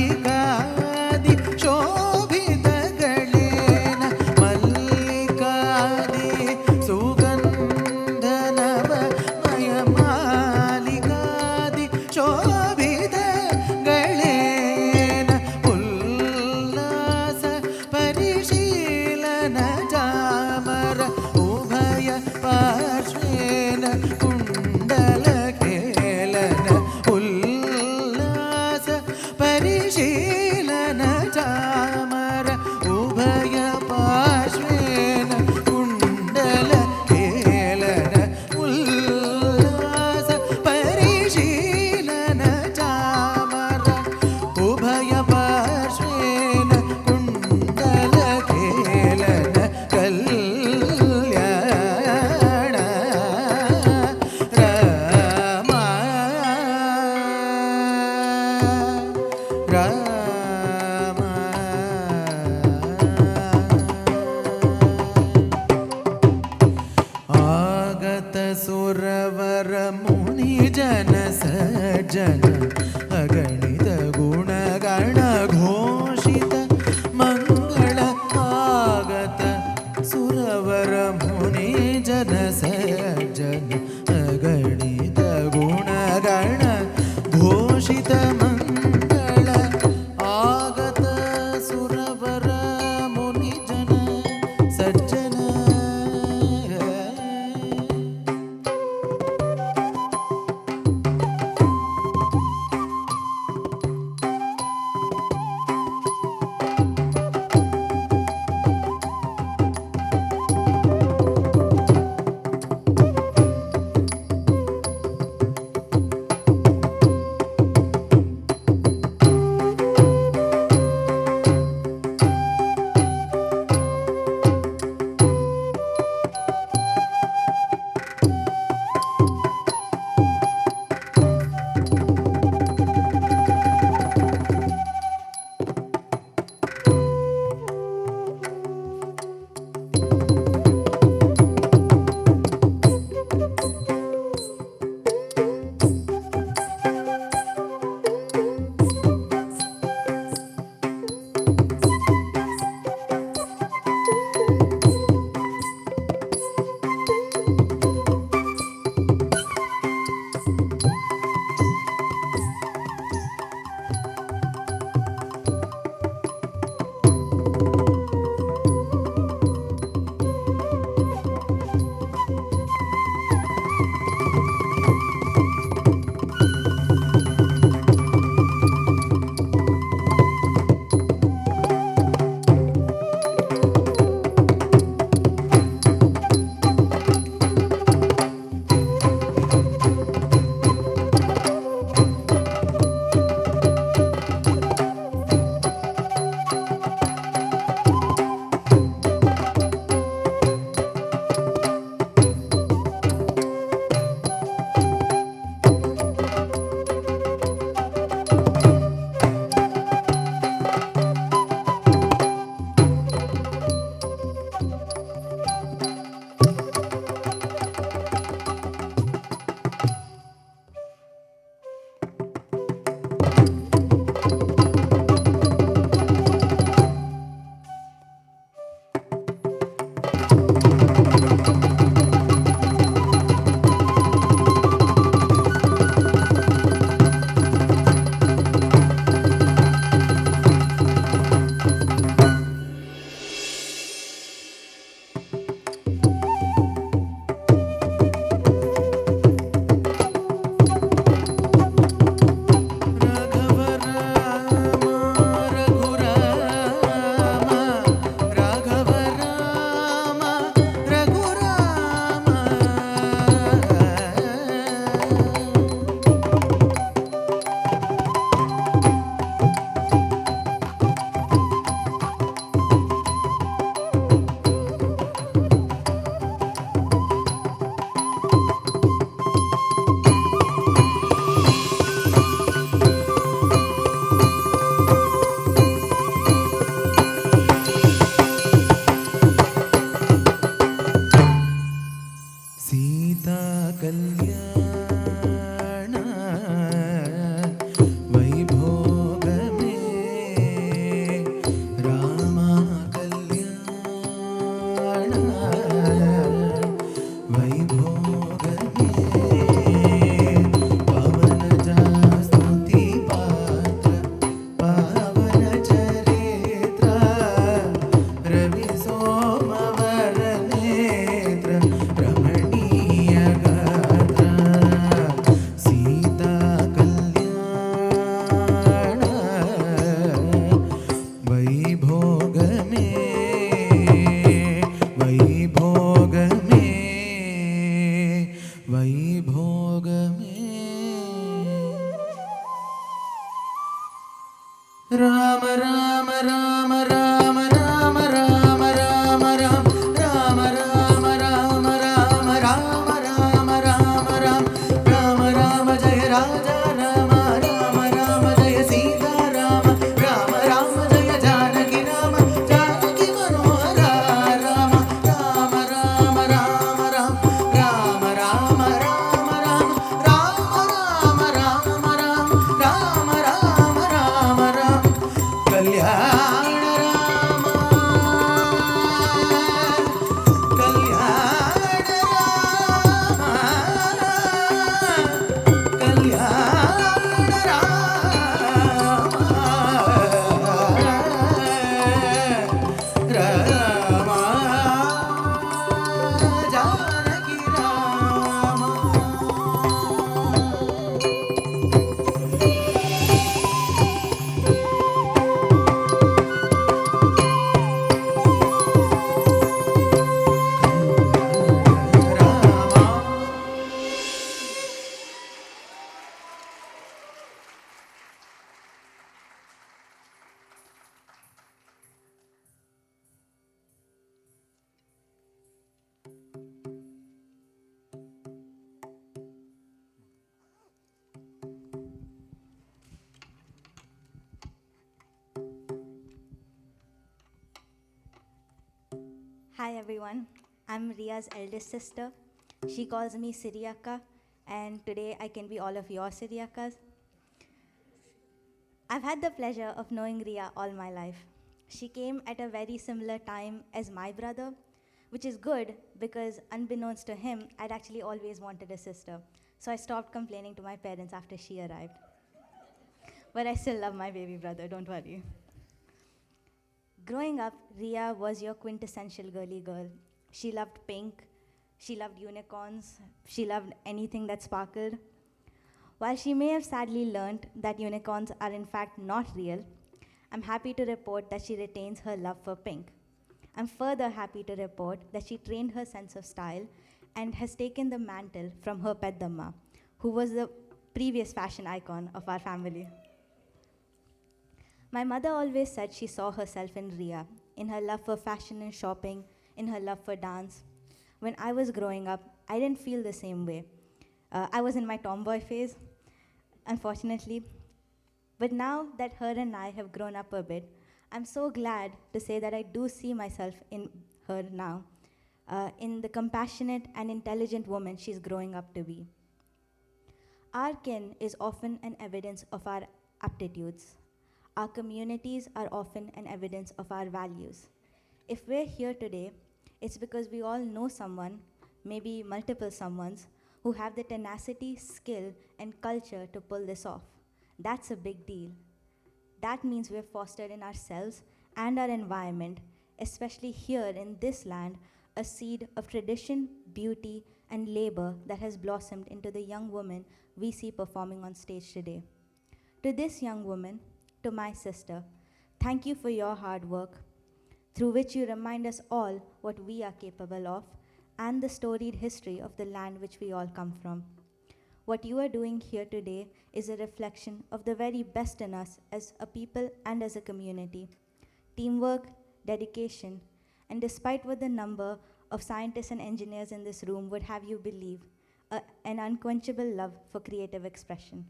ನವಮಾಲಿಕಾದಿ ಶೋಭಿತಗಳೇನ ಮಲ್ಲಿಕಾದಿ ಸುಗಂಧ ನವಮಯ ಮಾಲಿಕಾದಿ ಶೋಭಿತಗಳೇನ ಉಲ್ಲಾಸ ಪರಿಶೀಲನ ಚಾಮರ ಉಭಯ ಪಾರ್ಶ್ವೇನ ಕುಂಡಲ ಕೇಲನ ಉಲ್ಲಾಸ ಪರಿಶೀಲನ ಚಾಮರ ಉಭಯ ಪಾರ್ಶ್ವೇನ ಕುಂಡಲ ಕೇಲನ ಉಲ್ಲಾಸ ಪರಿಶೀಲನ ಚಾಮರ ಉಭಯ ಪಾರ್ಶ್ವೇನ ಕುಂಡಲ ಕೇಲನ ಕಲ್ಯಾಣ ರಾಮ ರಾಮ ಆಗತ ಸುರವರ ಮುನಿ ಜನ ಸಜ್ಜನ ಅಗಣಿತ ಗುಣಗಣ ಘೋಷಿತ ಮಂಗಳ ಆಗತ ಸುರವರ ಮುನಿ ಜನ ಸಜ್ಜನ ಅಗಣಿತ ಗುಣಗಣ ಘೋಷಿತ ಮಂಗಳ ಆಗತ ಸುರವರ ಮುನಿ ಜನ ಸಜ್ಜನ Rama Rama Rama Rama Rama Rama Rama Ram Rama Rama Rama Rama Rama Rama Rama Ram Rama Rama Jaya Raja Rama Rama Rama Jaya Sita Rama Rama Rama Jaya Janaki Rama Janaki Manohara Rama Rama Rama Rama Ram Rama Rama Rama Rama Rama Rama Rama Ram Rama Rama Rama Ram Kalyana Rama Kalyana Rama Kalyana Rama Janaki Rama. Hi everyone, I'm Ria's eldest sister. She calls me Siriaka, and today I can be all of your Siriakas. I've had the pleasure of knowing Ria all my life. She came at a very similar time as my brother, which is good because unbeknownst to him, I'd actually always wanted a sister. So I stopped complaining to my parents after she arrived. But I still love my baby brother, don't worry. Growing up, Ria was your quintessential girly girl. She loved pink, she loved unicorns, she loved anything that sparkled. While she may have sadly learnt that unicorns are in fact not real, I'm happy to report that she retains her love for pink. I'm further happy to report that she trained her sense of style and has taken the mantle from her Peddamma, who was the previous fashion icon of our family. My mother always said she saw herself in Ria, in her love for fashion and shopping, in her love for dance. When I was growing up, I didn't feel the same way. I was in my tomboy phase, unfortunately. But now that her and I have grown up a bit, I'm so glad to say that I do see myself in her now, in the compassionate and intelligent woman she's growing up to be. Our kin is often an evidence of our aptitudes. Our communities are often an evidence of our values. If we're here today, it's because we all know someone, maybe multiple someones, who have the tenacity, skill, and culture to pull this off. That's a big deal. That means we've fostered in ourselves and our environment, especially here in this land, a seed of tradition, beauty, and labor that has blossomed into the young woman we see performing on stage today. To this young woman, to my sister, thank you for your hard work, through which you remind us all what we are capable of and the storied history of the land which we all come from. What you are doing here today is a reflection of the very best in us as a people and as a community. Teamwork, dedication, and despite what the number of scientists and engineers in this room would have you believe, an unquenchable love for creative expression.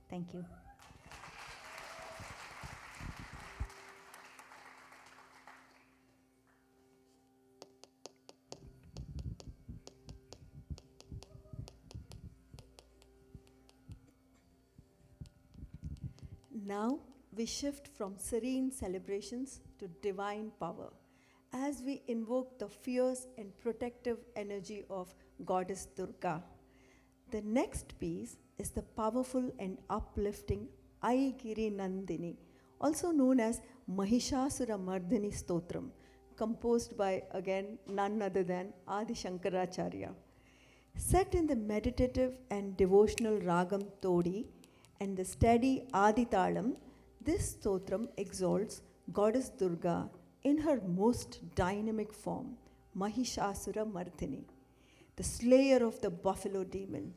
Thank you. Now we shift from serene celebrations to divine power as we invoke the fierce and protective energy of Goddess Durga. The next piece is the powerful and uplifting Aigiri Nandini, also known as Mahishasura Mardini stotram, composed by, again, none other than Adi Shankaracharya. Set in the meditative and devotional ragam Todi and the steady Aditalam, this stotram exalts Goddess Durga in her most dynamic form, Mahishasura Mardini, the slayer of the buffalo demon.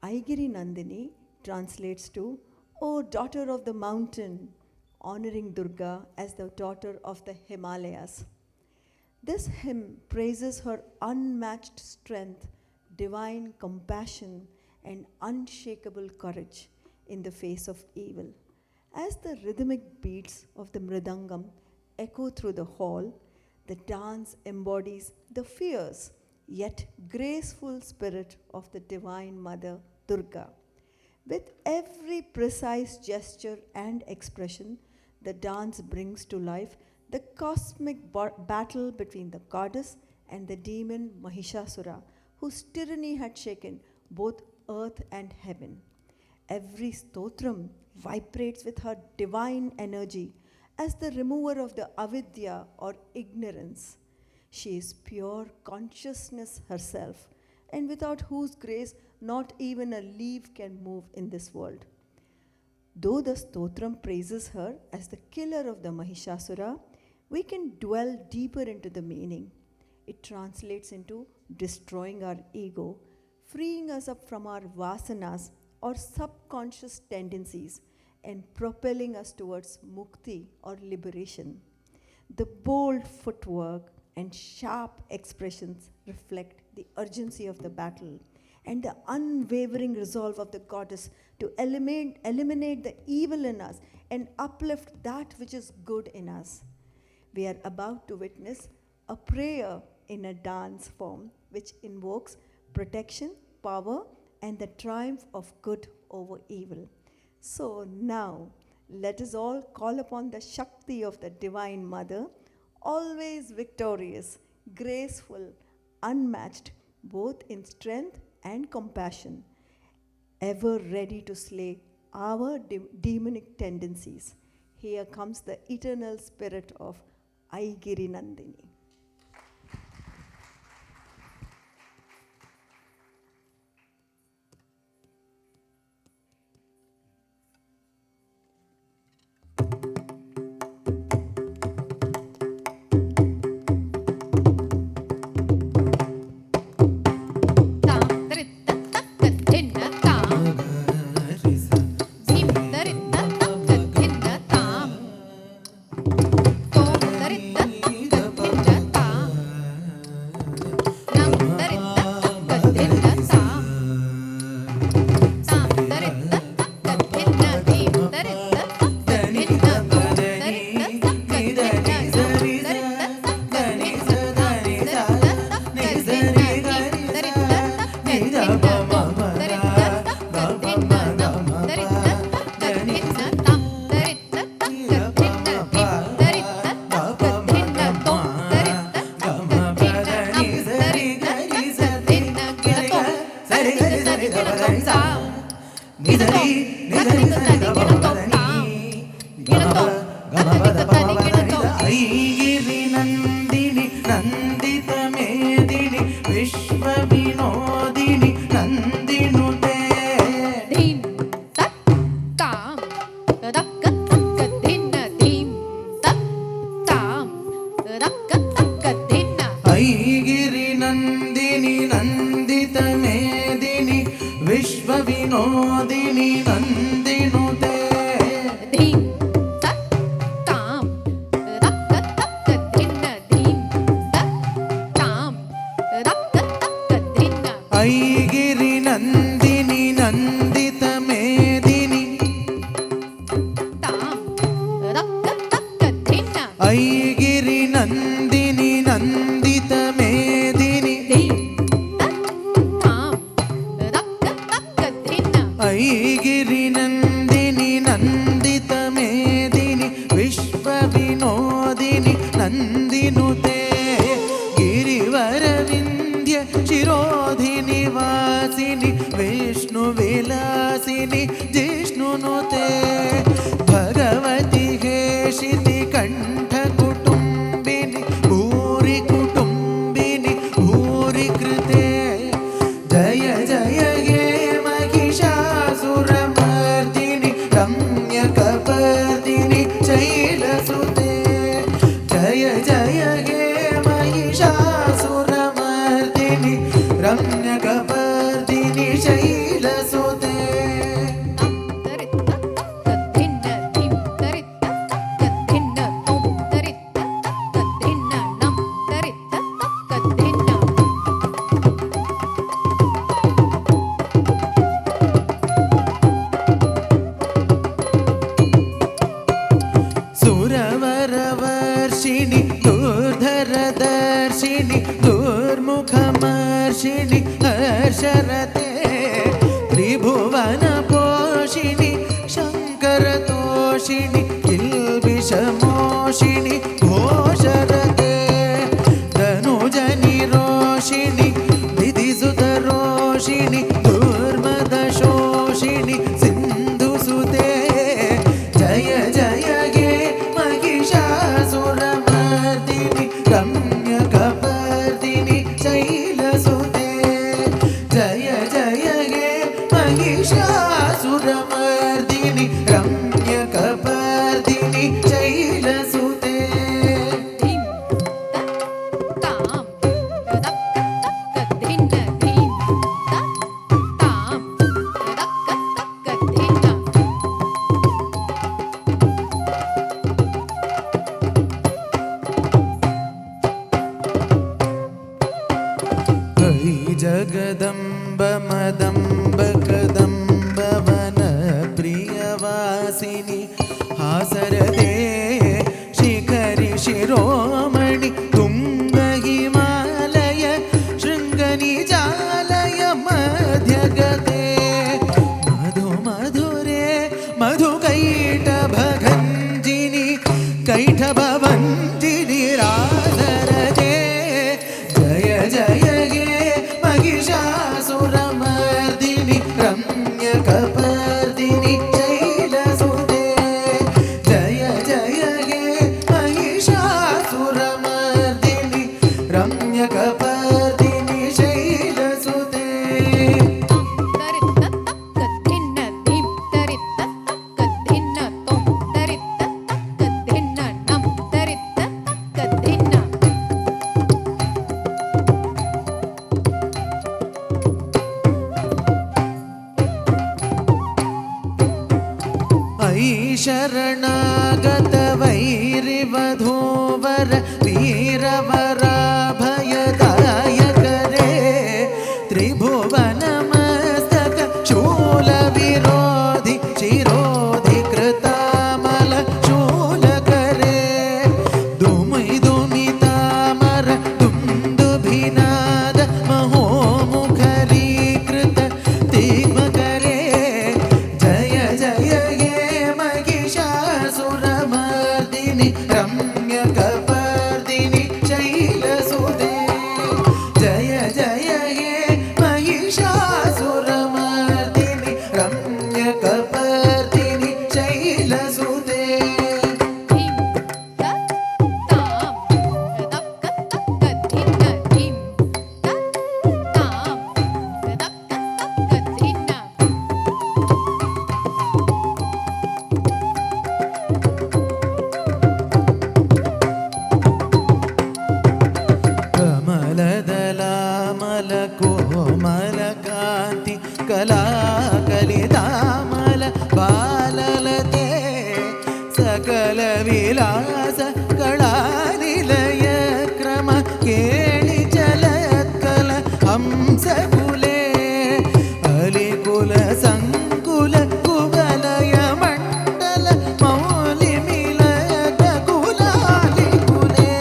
Aigiri Nandini translates to, O daughter of the mountain, honoring Durga as the daughter of the Himalayas. This hymn praises her unmatched strength, divine compassion, and unshakable courage in the face of evil. As the rhythmic beats of the mridangam echo through the hall, the dance embodies the fierce yet graceful spirit of the Divine Mother Durga. With every precise gesture and expression, the dance brings to life the cosmic battle between the goddess and the demon Mahishasura, whose tyranny had shaken both earth and heaven. Every stotram vibrates with her divine energy as the remover of the avidya or ignorance. She is pure consciousness herself, and without whose grace not even a leaf can move in this world. Though the stotram praises her as the killer of the Mahishasura, we can dwell deeper into the meaning. It translates into destroying our ego, freeing us up from our vasanas or subconscious tendencies, and propelling us towards mukti or liberation. The bold footwork and sharp expressions reflect the urgency of the battle and the unwavering resolve of the goddess to eliminate the evil in us and uplift that which is good in us. We are about to witness a prayer in a dance form which invokes protection, power, and the triumph of good over evil. So now, let us all call upon the Shakti of the Divine Mother, always victorious, graceful, unmatched, both in strength and compassion, ever ready to slay our demonic tendencies. Here comes the eternal spirit of Aigiri Nandini. विलासिनि किल्बिषमोषिणि घोषरते धनुजनि रोषिणि दिदिसुतरोषिणि दुर्मदशोषिणि सिन्धुसुते जय जय गे महिषासुरमर्दिनि रम्यकपर्दिनि शैलसुते जय जय गे महिषासुरमर्दिनि रम्यकपर्दिनि शैलसुते जगदम्ब मदम्ब कदम्ब one प्रियवासिनि हासरते शिखरि शिरोमणि तुङ्ग हिमालय शृङ्गनिजालय मध्यगते मधु मधुरे मधुकैटभगञ्जिनि कैटभवञ्जिनि राधरते जय जय गे महिषासुरमर्दिनि रम्यकपर्दिनि शैलसुते जय जय गे महिषासुरमर्दिनि रम्यकपर्दिनि शैलसुते ऐ शरणागत वैरिवधूवर वीरवराभयदायकरे त्रिभुवनमस्तक शूलविरोधि चिरोधि कृतामल शूलकरे दुमिदुमितामर दुन्दुभिनाद महोमुखरीकृत तिग्मकरे जय जय गे महिषासुरमर्दिनि रम्यकपर्दिनि शैलसुते जय जय गे महिषासुरमर्दिनि रम्यकपर्दिनि शैलसुते कमलदलामल कोमलकान्ति कलाकलितामल बाललते सकलविलास कलानिलय क्रम केलिचलत्कल हंसकुले अलिकुल संकुल कुवलय मण्डल मौलिमिलक कुलालिकुले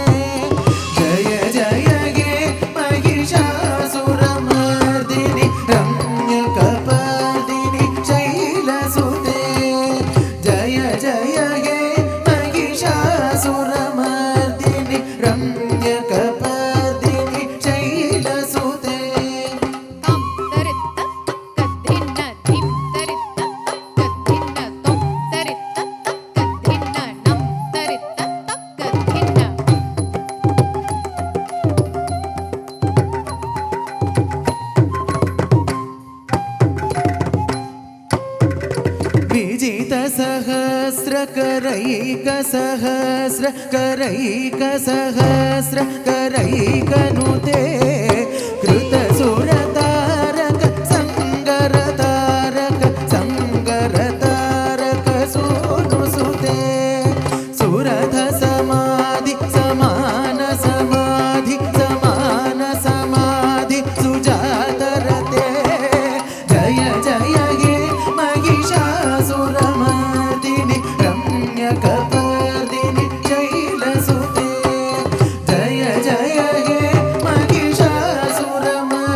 जय जय गे महिषासुरमर्दिनि रम्यकपर्दिनि शैलसुते जय जय गे महिषासुरमर्दिनि रम्यकपर्दिनि शैलसुते विजितसहस्रकरैकसहस्र करैकसहस्र करैकनुते कृतसुरतारक संगरतारक संगरतारक सूनुसुते सुरथ समाधि समान समाधि समान समाधि सुजातरते जय जय गे महिषासुरमर्दिनि रम्यकपर्दिनि शैलसुते जय जय गे महिषासुरमर्दिनि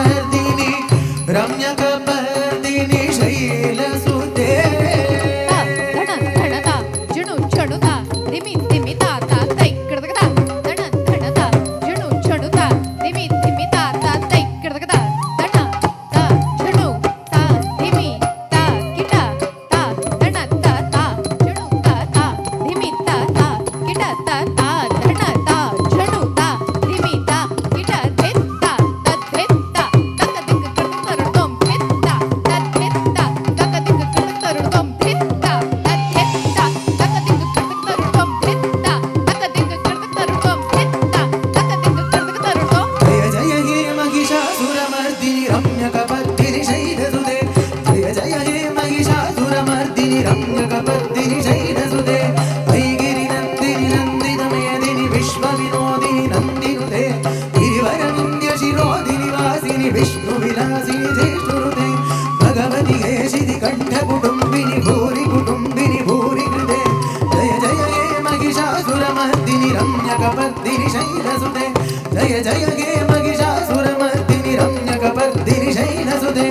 शैलसुते जय जय गे Mahishasuramardini रम्यकपर्दिनि शैलसुते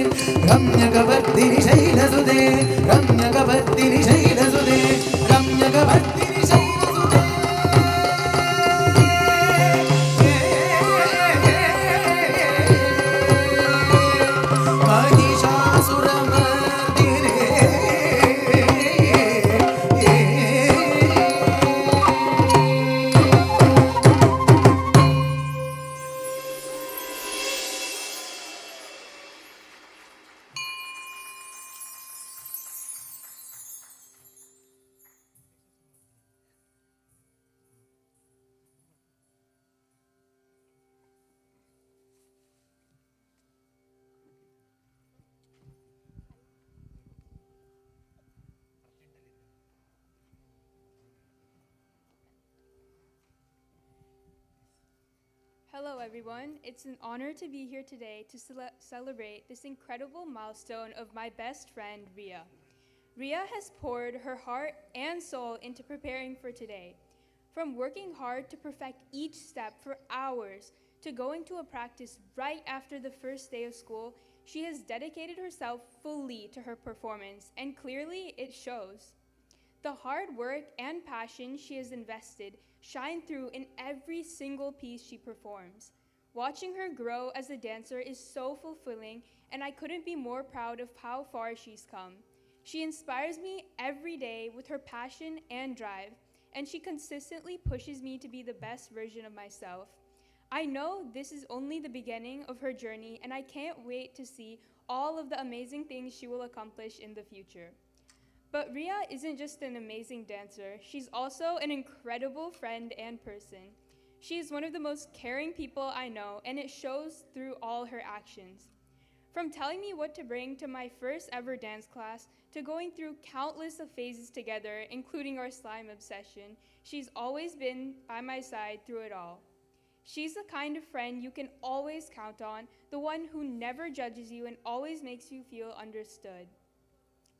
रम्यकपर्दिनि शैलसुते रम्यकपर्दिनि शैलसुते रम्यकपर्दिनि शैलसुते Mahishasuramardini Hello, everyone. It's an honor to be here today to celebrate this incredible milestone of my best friend, Ria. Ria has poured her heart and soul into preparing for today. From working hard to perfect each step for hours to going to a practice right after the first day of school, she has dedicated herself fully to her performance, and clearly it shows. The hard work and passion she has invested shine through in every single piece she performs. Watching her grow as a dancer is so fulfilling, and I couldn't be more proud of how far she's come. She inspires me every day with her passion and drive, and she consistently pushes me to be the best version of myself. I know this is only the beginning of her journey, and I can't wait to see all of the amazing things she will accomplish in the future. But Ria isn't just an amazing dancer, she's also an incredible friend and person. She is one of the most caring people I know, and it shows through all her actions. From telling me what to bring to my first ever dance class, to going through countless of phases together, including our slime obsession, she's always been by my side through it all. She's the kind of friend you can always count on, the one who never judges you and always makes you feel understood.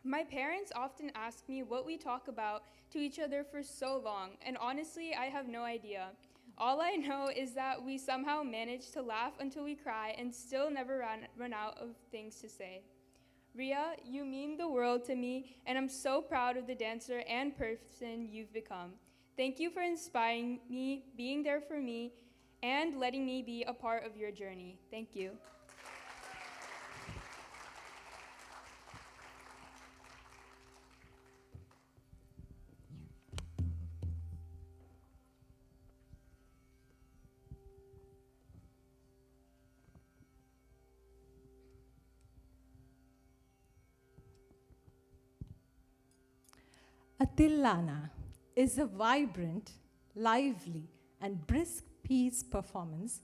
My parents often ask me what we talk about to each other for so long, and honestly, I have no idea. All I know is that we somehow manage to laugh until we cry and still never run out of things to say. Ria, you mean the world to me, and I'm so proud of the dancer and person you've become. Thank you for inspiring me, being there for me, and letting me be a part of your journey. Thank you. A Tillana is a vibrant, lively, and brisk piece performance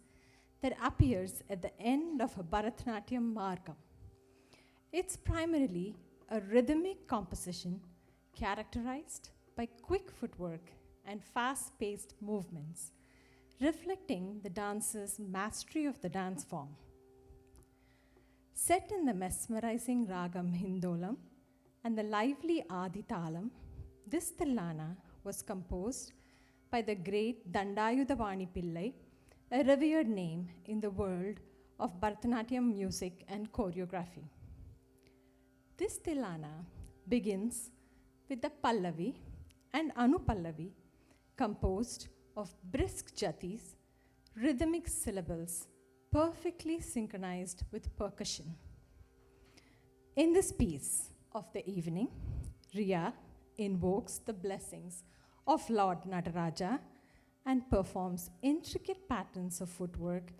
that appears at the end of a Bharatanatyam Manga. It's primarily a rhythmic composition characterized by quick footwork and fast-paced movements, reflecting the dancer's mastery of the dance form. Set in the mesmerizing ragam Hindolam and the lively Aditalam, this Tillana was composed by the great Dandayudhavani Pillai, a revered name in the world of Bharatanatyam music and choreography. This Tillana begins with the Pallavi and Anupallavi, composed of brisk jatis, rhythmic syllables, perfectly synchronized with percussion. In this piece of the evening, Ria invokes the blessings of Lord Nataraja and performs intricate patterns of footwork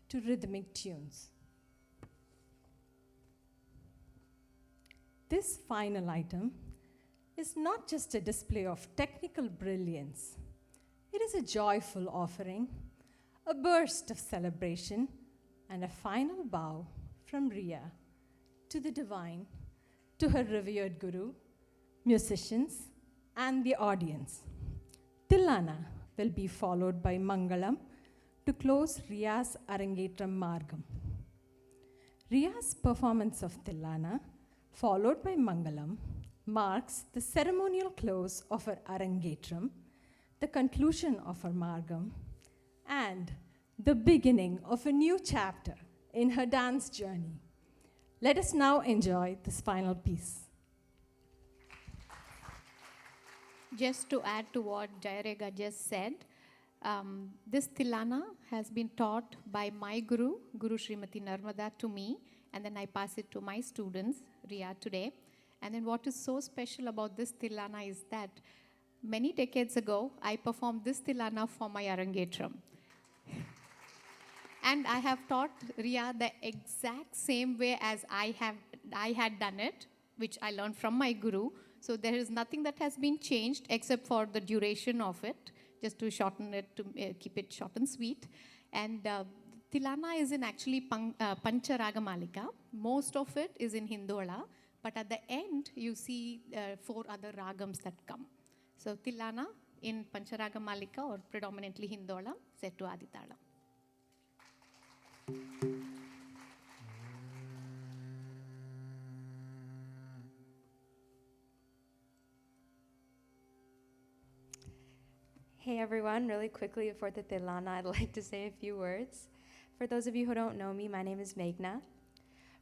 to rhythmic tunes. This final item is not just a display of technical brilliance. It is a joyful offering, a burst of celebration, and a final bow from Ria to the divine, to her revered guru, musicians, and the audience. Tillana will be followed by Mangalam to close Ria's Arangetram Margam. Ria's performance of Tillana, followed by Mangalam, marks the ceremonial close of her Arangetram, the conclusion of her Margam, and the beginning of a new chapter in her dance journey. Let us now enjoy this final piece. Just to add to what Jayarega just said, this Tillana has been taught by my Guru Srimati Narmada, to me, and then I pass it to my students, Riya, today. And then what is so special about this Tillana is that many decades ago, I performed this Tillana for my Arangetram. And I have taught Riya the exact same way as I had done it, which I learned from my Guru. So there is nothing that has been changed except for the duration of it, just to shorten it, to keep it short and sweet. And Tillana is in actually Pancharaga-malika. Most of it is in Hindola, but at the end, you see 4 other ragams that come. So Tillana in Pancharaga-malika, or predominantly Hindola, set to Aditala. Hey everyone, really quickly before the Tillana, I'd like to say a few words. For those of you who don't know me, my name is Meghna.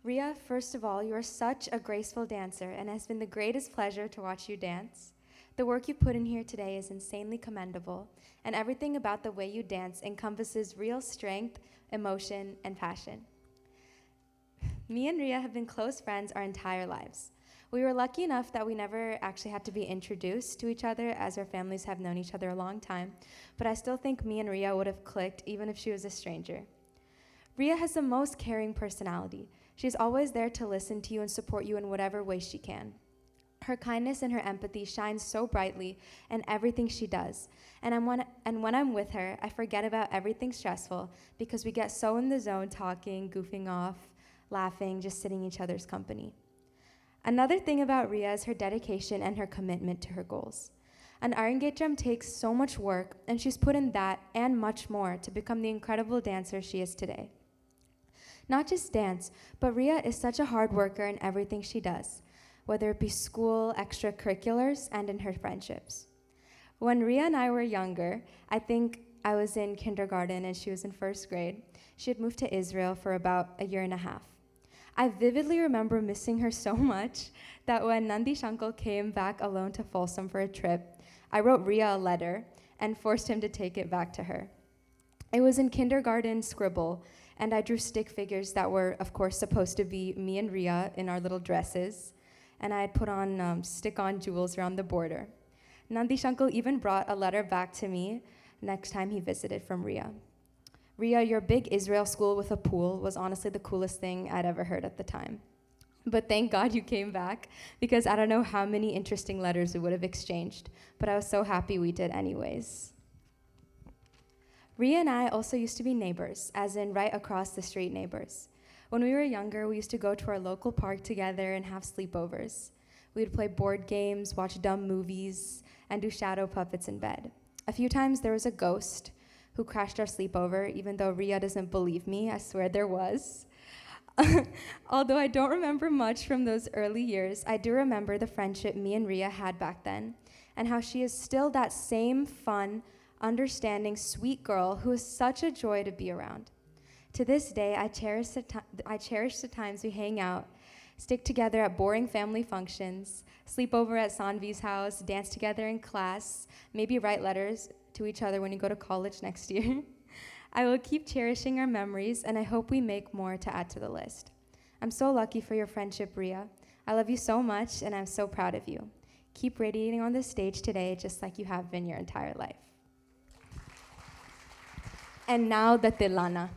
Riya, first of all, you are such a graceful dancer, and it has been the greatest pleasure to watch you dance. The work you put in here today is insanely commendable, and everything about the way you dance encompasses real strength, emotion, and passion. Me and Riya have been close friends our entire lives. We were lucky enough that we never actually had to be introduced to each other, as our families have known each other a long time, but I still think me and Riya would have clicked even if she was a stranger. Riya has the most caring personality. She's always there to listen to you and support you in whatever way she can. Her kindness and her empathy shine so brightly in everything she does. And when I'm with her, I forget about everything stressful because we get so in the zone talking, goofing off, laughing, just sitting in each other's company. Another thing about Riya is her dedication and her commitment to her goals. An Arangetram takes so much work, and she's put in that and much more to become the incredible dancer she is today. Not just dance, but Riya is such a hard worker in everything she does, whether it be school, extracurriculars, and in her friendships. When Riya and I were younger, I think I was in kindergarten and she was in first grade, she had moved to Israel for about 1.5 years. I vividly remember missing her so much that when Nandish uncle came back alone to Folsom for a trip, I wrote Riya a letter and forced him to take it back to her. It was in kindergarten scribble, and I drew stick figures that were, of course, supposed to be me and Riya in our little dresses, and I had put on stick-on jewels around the border. Nandish uncle even brought a letter back to me next time he visited from Riya. Riya, your big Israel school with a pool was honestly the coolest thing I'd ever heard at the time. But thank God you came back, because I don't know how many interesting letters we would have exchanged, but I was so happy we did anyways. Riya and I also used to be neighbors, as in right across the street neighbors. When we were younger, we used to go to our local park together and have sleepovers. We'd play board games, watch dumb movies, and do shadow puppets in bed. A few times there was a ghost who crashed our sleepover, even though Riya doesn't believe me. I swear there was. Although I don't remember much from those early years, I do remember the friendship me and Riya had back then, and how she is still that same fun, understanding, sweet girl who is such a joy to be around. To this day, I cherish the times we hang out, stick together at boring family functions, sleep over at Sanvi's house, dance together in class, maybe write letters to each other when you go to college next year. I will keep cherishing our memories, and I hope we make more to add to the list. I'm so lucky for your friendship, Riya. I love you so much, and I'm so proud of you. Keep radiating on this stage today just like you have been your entire life. And now the Tillana.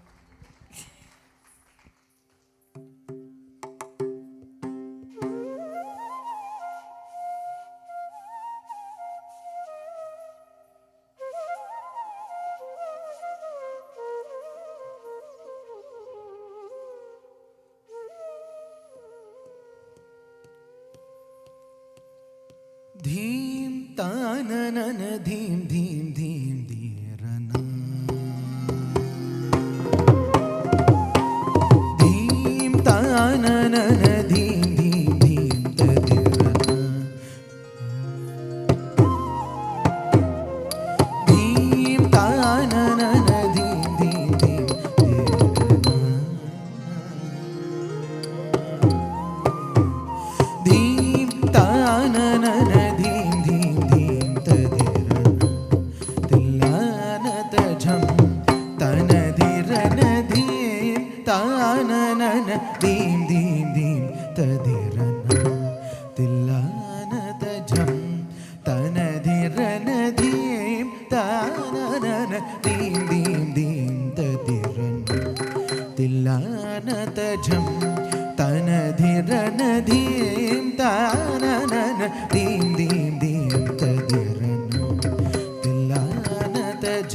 Dheem tananana dheem dheem dheem dheerana. Dheem tananana dheem dheem dheem tadirana. Dheem tananana dheem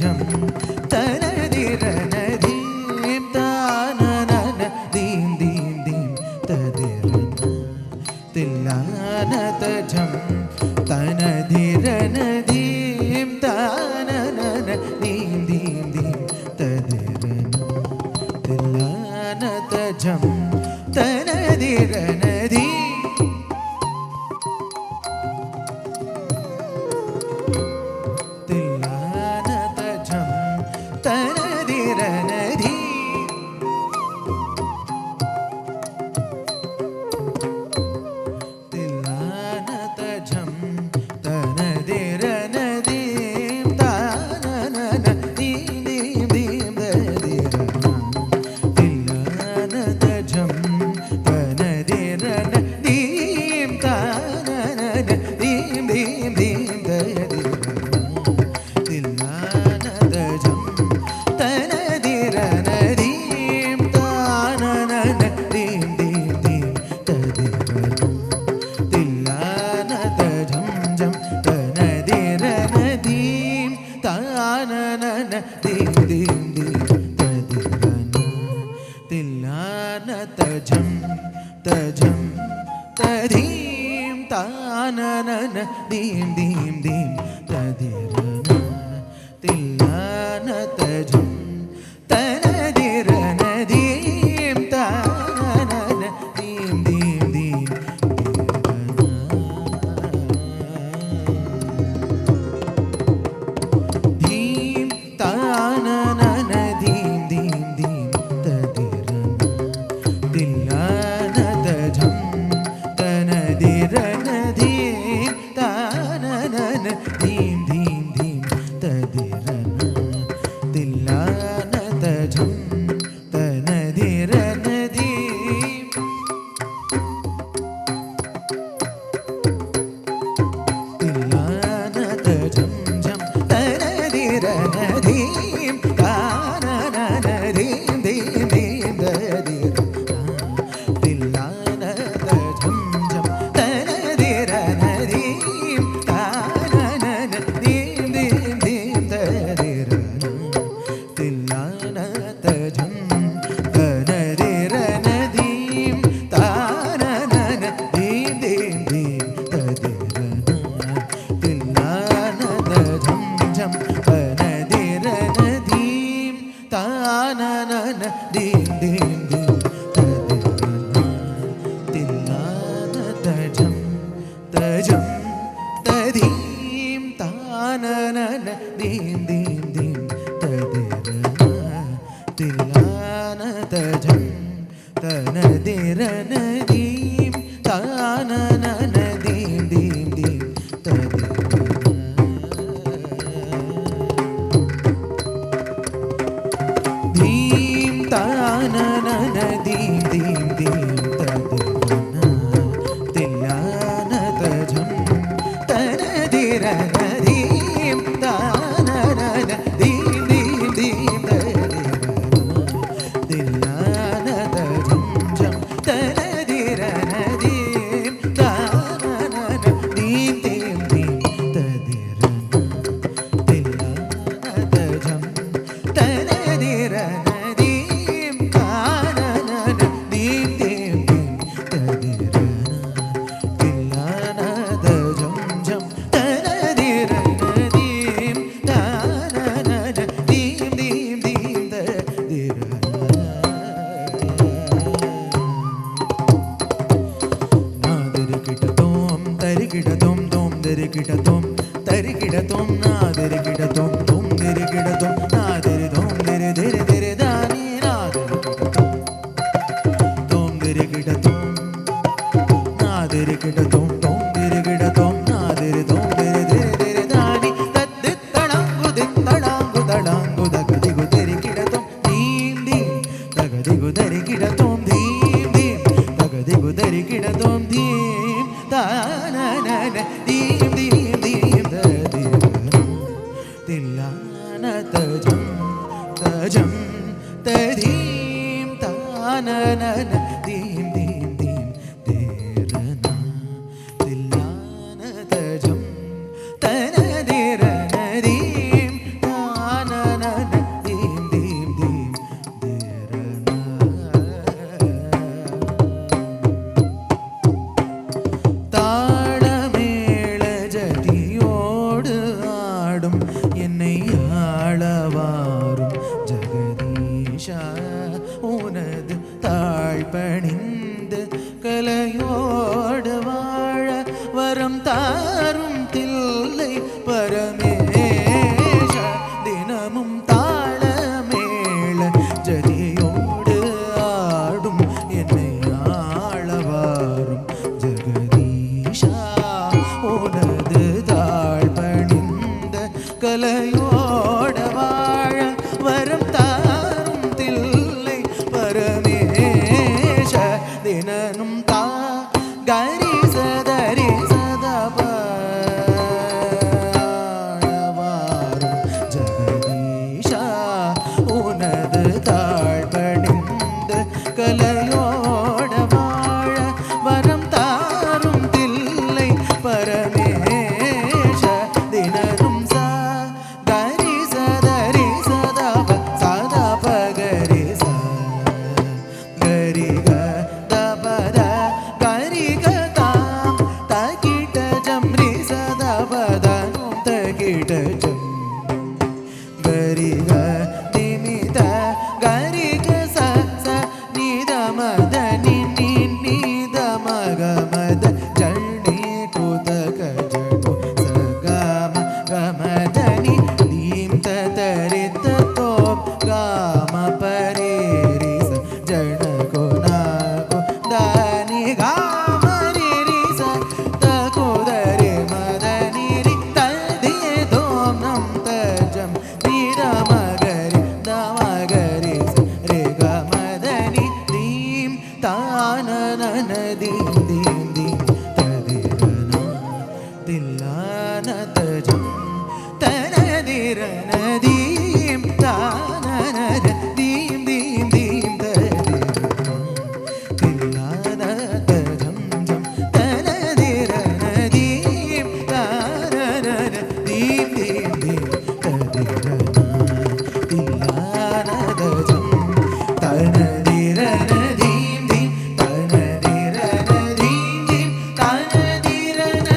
jam tanadira nadim tanana dim dim dim tadirana tillanata jam tanadira nadim tanana dim dim dim tadirana tillanata jam tanadira nadim பரமேஷ தினமும் தாளமேள ஜதியோடு ஆடும் என்னை ஆளவாரும் ஜெகதீஷா உனது தாழ் பணிந்த கலையோட வாழ வரம் தாரும் தில்லை பரமேஷ தினனும் தா கரி சதரி சதபாழவாரும் ஜெகதீஷா உனது தாழ் பணிந்த கலையோட வாழ வரம் தாரும் தில்லை பரமேஷ தினரும் சா கரி சதரி சதப சதப கரி ச கரி க தபத கரி க தாம் தகிட ஜம்ரி சதபதனும் தகிட ஜம் கரி க நிமித கரி க ச ச நித மத நி நி நித மக மத ஜண்ணி குதக ஜடு ச க ம க மத நி தீம் த தரி த தோம் க ம பரி ரி ச ஜன கோ நா கோ த நி க ம ரி ரி ச த கோ த ரி ம த நி ரி த தி தோம் நம் த ஜம் ni da ma ga ri da ma ga ri sa re ga ma da ni dim ta na na na dim dim dim ta di ra na dillana ta jam ta na di ra na dim ta na na ra dim dim dim ta di ra na dillana ta jam jam ta na di ra na dim ta na na ra dim dim dim ta di ra na dillana ta jam ta na di ra na dim dim ta na di ra na dim dim ta na di ra na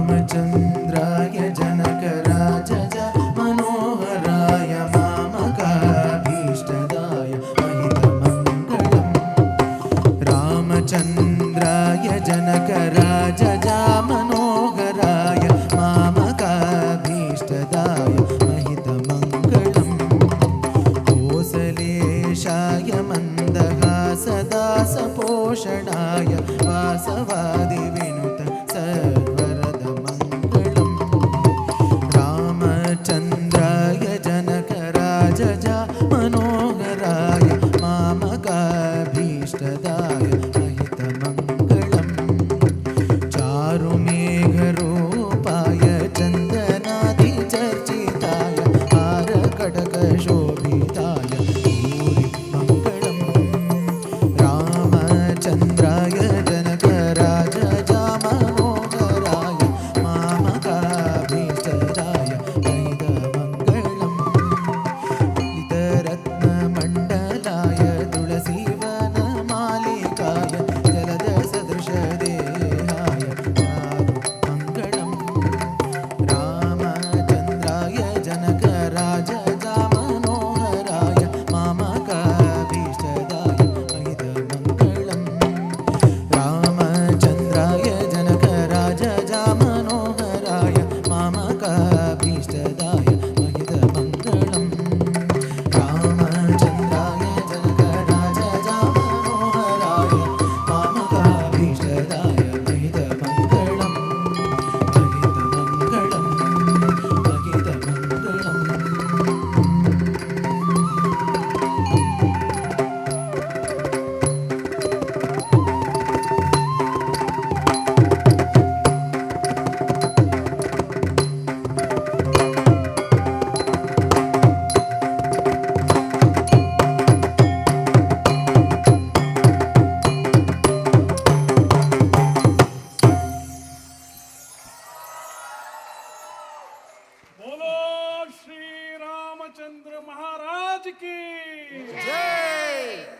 रामचन्द्राय जनकराजज Manoharrai मामकाभीष्टदाय महितमङ्गलम् रामचन्द्राय जनकराजज Manoharrai मामकाभीष्टदाय महितमङ्गलम् कोसलेशाय मन्दहासदासपोषणाय वासवादिविनुत सर्वरदमङ्गलम् रामचन्द्राय जनकराजज Manoharrai मामकाभीष्टदाय महितमङ्गलम् चारुमेघरूपाय चन्दनादिचर्चिताय हारकटकशोभिताय भूरिमङ्गलम् रामचन्द्राय जनकराजज Manoharrai मामकाभीष्टदाय महितमङ्गलम् लितरत्नमण्डलाय तुलसीवनमालिकाय जलदसदृशदेहाय मङ्गलम् रामचन्द्राय जनकराजज मनोहराय मामकाभीष्टदाय महितमङ्गलम् रामचन्द्राय जनकराजज मनोहराय मामकाभीष्टदाय महितमङ्गलम् रामचन्द्राय जनकराजज मनोहराय मामकाभीष्टदाय महितमङ्गलम् महितमङ्गलम् मात की जय।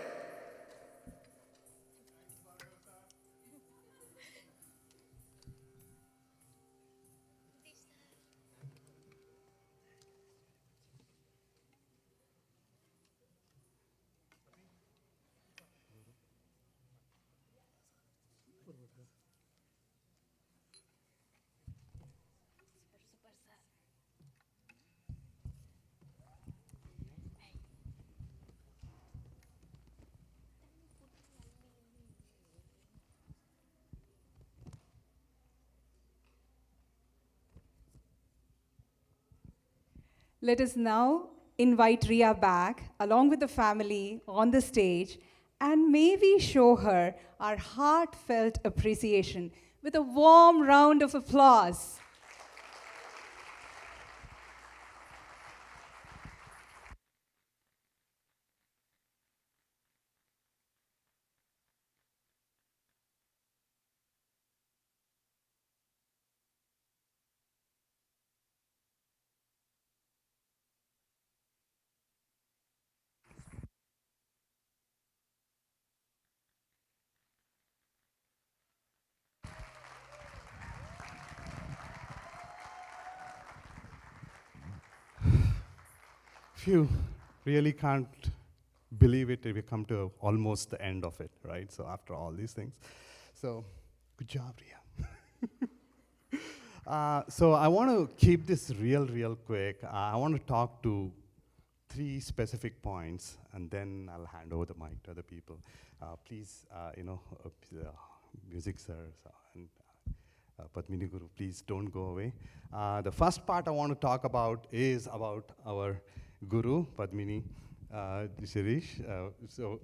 Let us now invite Ria back along with the family on the stage, and may we show her our heartfelt appreciation with a warm round of applause. Phew, really can't believe it. We come to almost the end of it, right? So after all these things. So good job, Ria. So I want to keep this real quick. I want to talk to 3 specific points, and then I'll hand over the mic to other people. Please, music sir and Padmini Guru, please don't go away. The first part I want to talk about is about our Guru, Padmini Shirish. So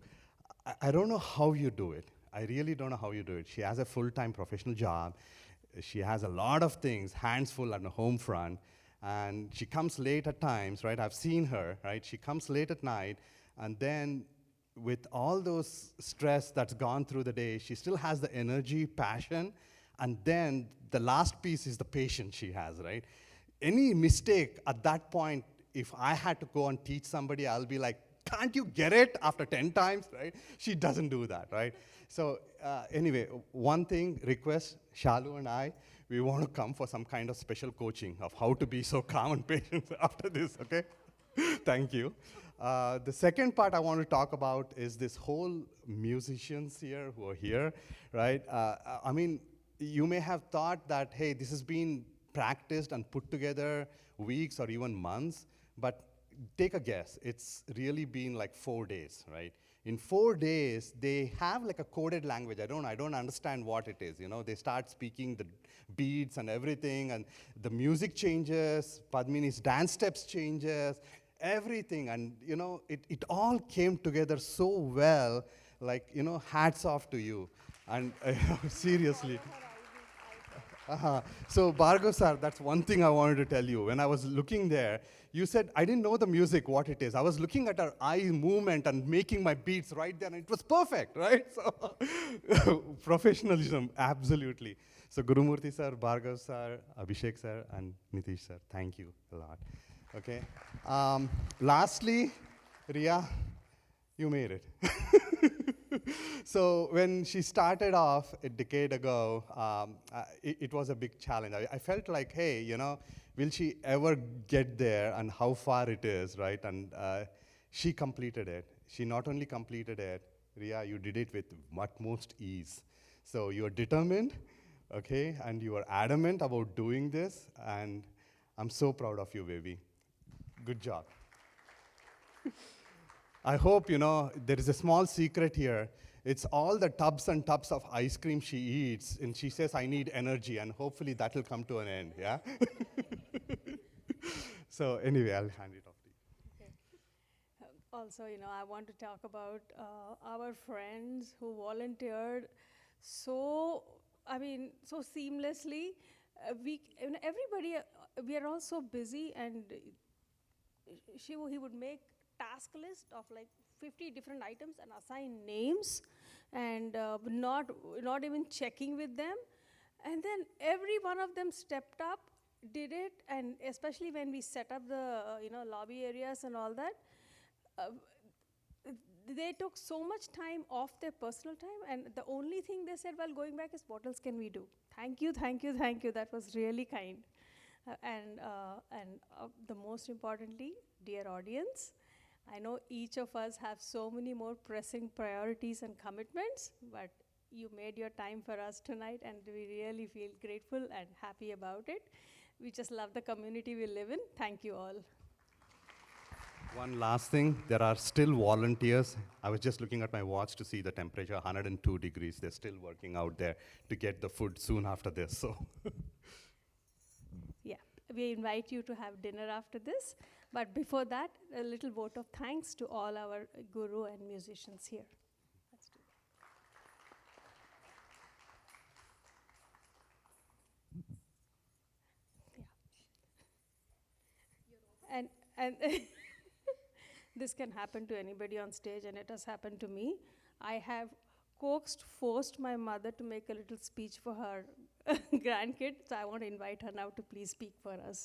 I don't know how you do it. I really don't know how you do it. She has a full-time professional job. She has a lot of things, hands full on the home front, and she comes late at times, right? I've seen her, right? She comes late at night, and then with all those stress that's gone through the day, she still has the energy, passion, and then the last piece is the patience she has, right? Any mistake at that point, if I had to go and teach somebody, I'll be like, can't you get it after 10 times, right? She doesn't do that, right? So anyway, one thing, request, Shalu and I, we want to come for some kind of special coaching of how to be so calm and patient after this, okay? Thank you. The second part I want to talk about is this whole musicians here who are here, right? I mean, you may have thought that, hey, this has been practiced and put together weeks or even months, but take a guess. It's really been like 4 days, right? In 4 days, they have like a coded language. I don't understand what it is. You know, they start speaking the beats and everything, and the music changes. Padmini's dance steps changes, everything, and you know, it all came together so well. Like, you know, hats off to you. And seriously. So Bhargav sir, that's one thing I wanted to tell you. When I was looking there, you said, I didn't know the music, what it is. I was looking at her eye movement and making my beats right there, and it was perfect, right? So professionalism, absolutely. So Gurumurthy sir, Bhargav sir, Abhishek sir, and Nitish sir, thank you a lot. Okay. Lastly, Ria, you made it. So when she started off a decade ago, it was a big challenge. I felt like, hey, you know, will she ever get there, and how far it is, right? And she completed it. She not only completed it, Ria, you did it with utmost ease. So you're determined, okay, and you are adamant about doing this, and I'm so proud of you, baby. Good job. I hope, you know, there is a small secret here. It's all the tubs and tubs of ice cream she eats, and she says, I need energy, and hopefully that will come to an end, yeah? So anyway, I'll hand it off to you. Okay. Also, you know, I want to talk about our friends who volunteered so seamlessly. Everybody, we are all so busy, and he would make task list of like 50 different items and assign names, and not even checking with them. And then every one of them stepped up, did it, and especially when we set up the lobby areas and all that, they took so much time off their personal time, and the only thing they said while going back is, what else can we do? Thank you, thank you, thank you. That was really kind. The most importantly, dear audience, I know each of us have so many more pressing priorities and commitments, but you made your time for us tonight, and we really feel grateful and happy about it. We just love the community we live in. Thank you all. One last thing, there are still volunteers. I was just looking at my watch to see the temperature, 102 degrees. They're still working out there to get the food soon after this. So, yeah, we invite you to have dinner after this. But before that, a little vote of thanks to all our guru and musicians here. Let's do that. Yeah. And this can happen to anybody on stage, and it has happened to me. I have forced my mother to make a little speech for her grandkid, so I want to invite her now to please speak for us.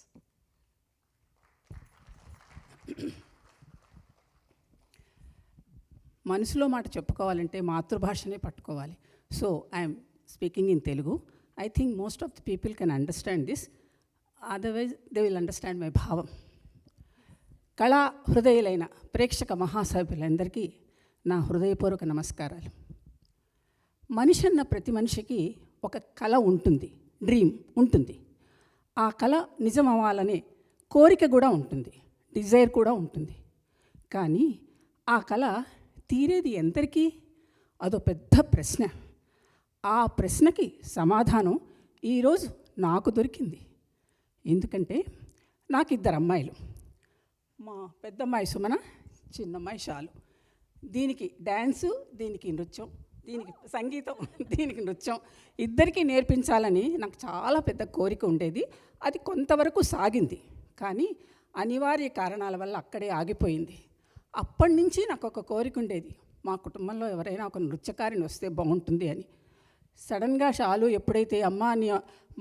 మనసులో మాట చెప్పుకోవాలంటే మాతృభాషనే పట్టుకోవాలి. So I'm speaking in Telugu. I think most of the people can understand this, otherwise they will understand my భావం. కళా హృదయులైన ప్రేక్షక మహాసభ్యులందరికీ నా హృదయపూర్వక నమస్కారాలు. మనిషి అన్న ప్రతి మనిషికి ఒక కళ ఉంటుంది, డ్రీమ్ ఉంటుంది. ఆ కళ నిజం అవ్వాలనే కోరిక కూడా ఉంటుంది, డిజైర్ కూడా ఉంటుంది. కానీ ఆ కళ తీరేది ఎందరికీ? అదో పెద్ద ప్రశ్న. ఆ ప్రశ్నకి సమాధానం ఈరోజు నాకు దొరికింది. ఎందుకంటే నాకు 2 అమ్మాయిలు. మా పెద్దమ్మాయి సుమన, చిన్నమ్మాయి షాలు. దీనికి డ్యాన్సు, దీనికి నృత్యం, దీనికి సంగీతం, దీనికి నృత్యం ఇద్దరికీ నేర్పించాలని నాకు చాలా పెద్ద కోరిక ఉండేది. అది కొంతవరకు సాగింది, కానీ అనివార్య కారణాల వల్ల అక్కడే ఆగిపోయింది. అప్పటి నుంచి నాకు ఒక కోరిక ఉండేది, మా కుటుంబంలో ఎవరైనా ఒక నృత్యకారిని వస్తే బాగుంటుంది అని. సడన్గా షాలు ఎప్పుడైతే అమ్మ నీ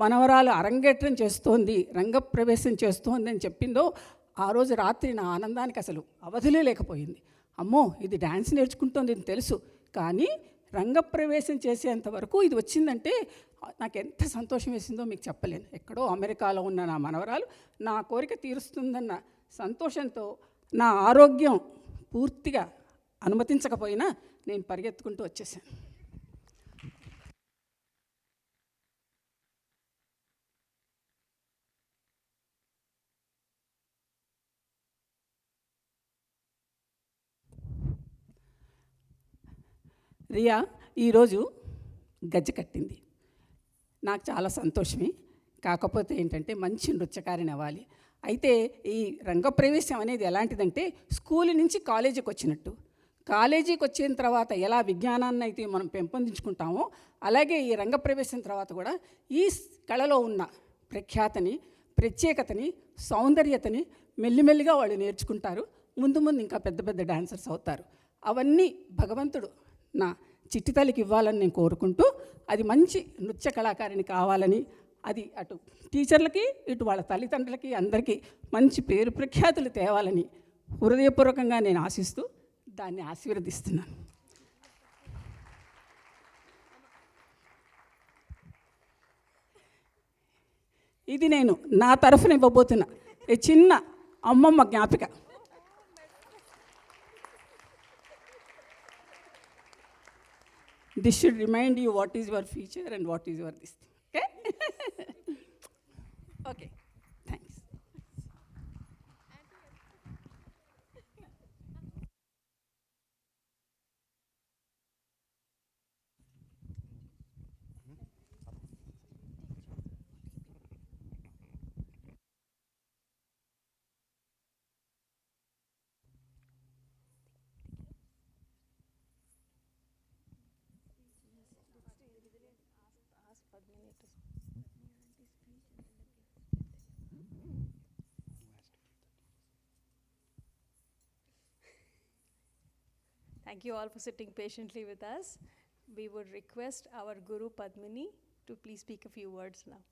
మనవరాలు అరంగేట్రం చేస్తోంది, రంగప్రవేశం చేస్తోంది అని చెప్పిందో, ఆ రోజు రాత్రి నా ఆనందానికి అసలు అవధులే లేకపోయింది. అమ్మో, ఇది డ్యాన్స్ నేర్చుకుంటోంది ఇది తెలుసు, కానీ రంగప్రవేశం చేసేంతవరకు ఇది వచ్చిందంటే నాకు ఎంత సంతోషం వేసిందో మీకు చెప్పలేను. ఎక్కడో అమెరికాలో ఉన్న నా మనవరాలు నా కోరిక తీరుస్తుందన్న సంతోషంతో నా ఆరోగ్యం పూర్తిగా అనుమతించకపోయినా నేను పరిగెత్తుకుంటూ వచ్చేసాను. రియా ఈరోజు గజ్జె కట్టింది, నాకు చాలా సంతోషమే. కాకపోతే ఏంటంటే మంచి నృత్యకారిని అవ్వాలి. అయితే ఈ రంగప్రవేశం అనేది ఎలాంటిదంటే స్కూల్ నుంచి కాలేజీకి వచ్చినట్టు. కాలేజీకి వచ్చిన తర్వాత ఎలా విజ్ఞానాన్ని అయితే మనం పెంపొందించుకుంటామో, అలాగే ఈ రంగప్రవేశం తర్వాత కూడా ఈ కళలో ఉన్న ప్రఖ్యాతని, ప్రత్యేకతని, సౌందర్యతని మెల్లిమెల్లిగా వాళ్ళు నేర్చుకుంటారు. ముందు ముందు ఇంకా పెద్ద పెద్ద డాన్సర్స్ అవుతారు. అవన్నీ భగవంతుడు నా చిట్టి తల్లికి ఇవ్వాలని నేను కోరుకుంటూ, అది మంచి నృత్య కళాకారిణి కావాలని, అది అటు టీచర్లకి ఇటు వాళ్ళ తల్లిదండ్రులకి అందరికీ మంచి పేరు ప్రఖ్యాతులు తేవాలని హృదయపూర్వకంగా నేను ఆశిస్తూ దాన్ని ఆశీర్వదిస్తున్నాను. ఇది నేను నా తరఫున ఇవ్వబోతున్న ఈ చిన్న అమ్మమ్మ జ్ఞాపిక. This should remind you what is your future and what is your this thing. Okay? Okay, thanks. Thank you all for sitting patiently with us. We would request our Guru Padmini to please speak a few words now.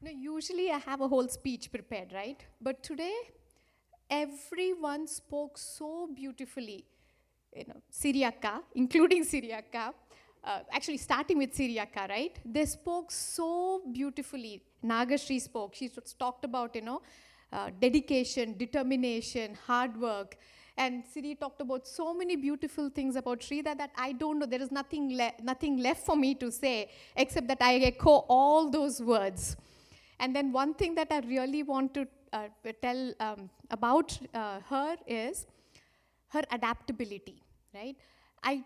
No, usually I have a whole speech prepared, right? But today, everyone spoke so beautifully. Siriaka, including Siriaka, actually starting with Siriaka, right? They spoke so beautifully. Nagashri spoke. She talked about, dedication, determination, hard work. And Siri talked about so many beautiful things about Shrida that I don't know. There is nothing left for me to say except that I echo all those words. And then one thing that I really want to tell about her is her adaptability, right? I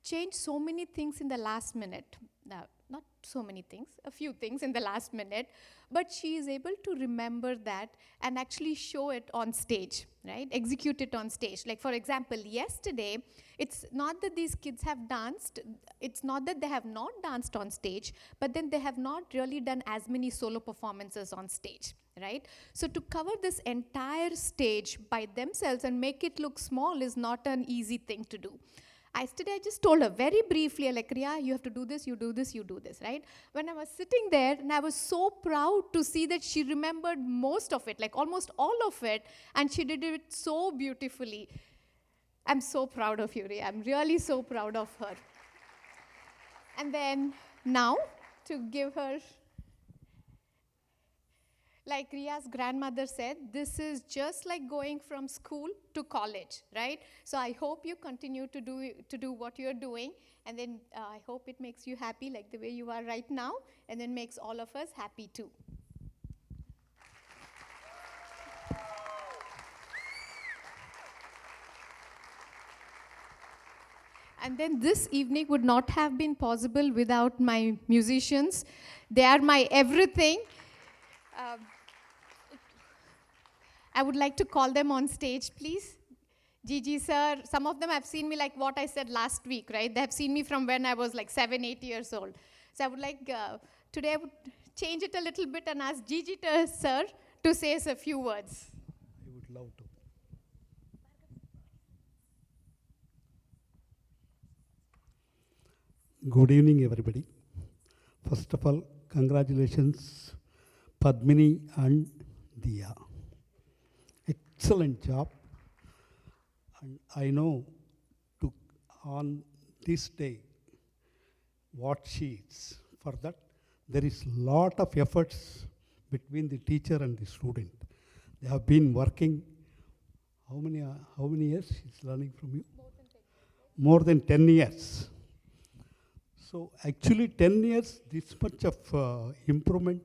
changed so many things in the last minute. Not so many things, a few things in the last minute, but she is able to remember that and actually show it on stage, right? Execute it on stage. Like for example, yesterday, it's not that these kids have danced, it's not that they have not danced on stage, but then they have not really done as many solo performances on stage, right? So to cover this entire stage by themselves and make it look small is not an easy thing to do. Yesterday, I just told her very briefly, like, Ria, you have to do this, you do this, you do this, right? When I was sitting there, and I was so proud to see that she remembered most of it, like almost all of it, and she did it so beautifully. I'm so proud of you, Ria. I'm really so proud of her. And then now, to give her, like Ria's grandmother said, this is just like going from school to college, right? So I hope you continue to do what you're doing, and then I hope it makes you happy like the way you are right now, and then makes all of us happy too. And then this evening would not have been possible without my musicians. They are my everything. I would like to call them on stage, please. Gigi sir, some of them have seen me like what I said last week, right? They have seen me from when I was like 7, 8 years old. So I would like, today I would change it a little bit and ask Gigi sir to say us a few words. I would love to. Good evening, everybody. First of all, congratulations, Padmini and Diya. Excellent job. And I know on this day what she is. For that, there is lot of efforts between the teacher and the student. They have been working, how many years she's learning from you? More than 10 years. So actually 10 years, this much of improvement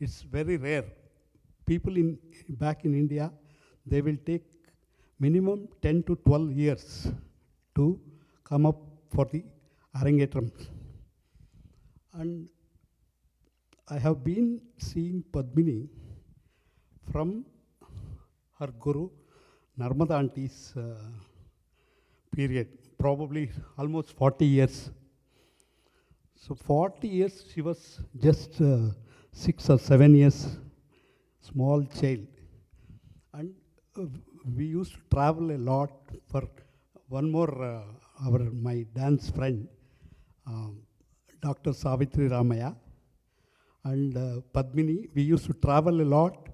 is very rare. People back in India, they will take minimum 10 to 12 years to come up for the Arangetram. And I have been seeing Padmini from her guru, Narmada Auntie's period, probably almost 40 years. So 40 years, she was just 6 or 7 years, small child. And we used to travel a lot for one more, my dance friend, Dr. Savitri Ramaya and Padmini. We used to travel a lot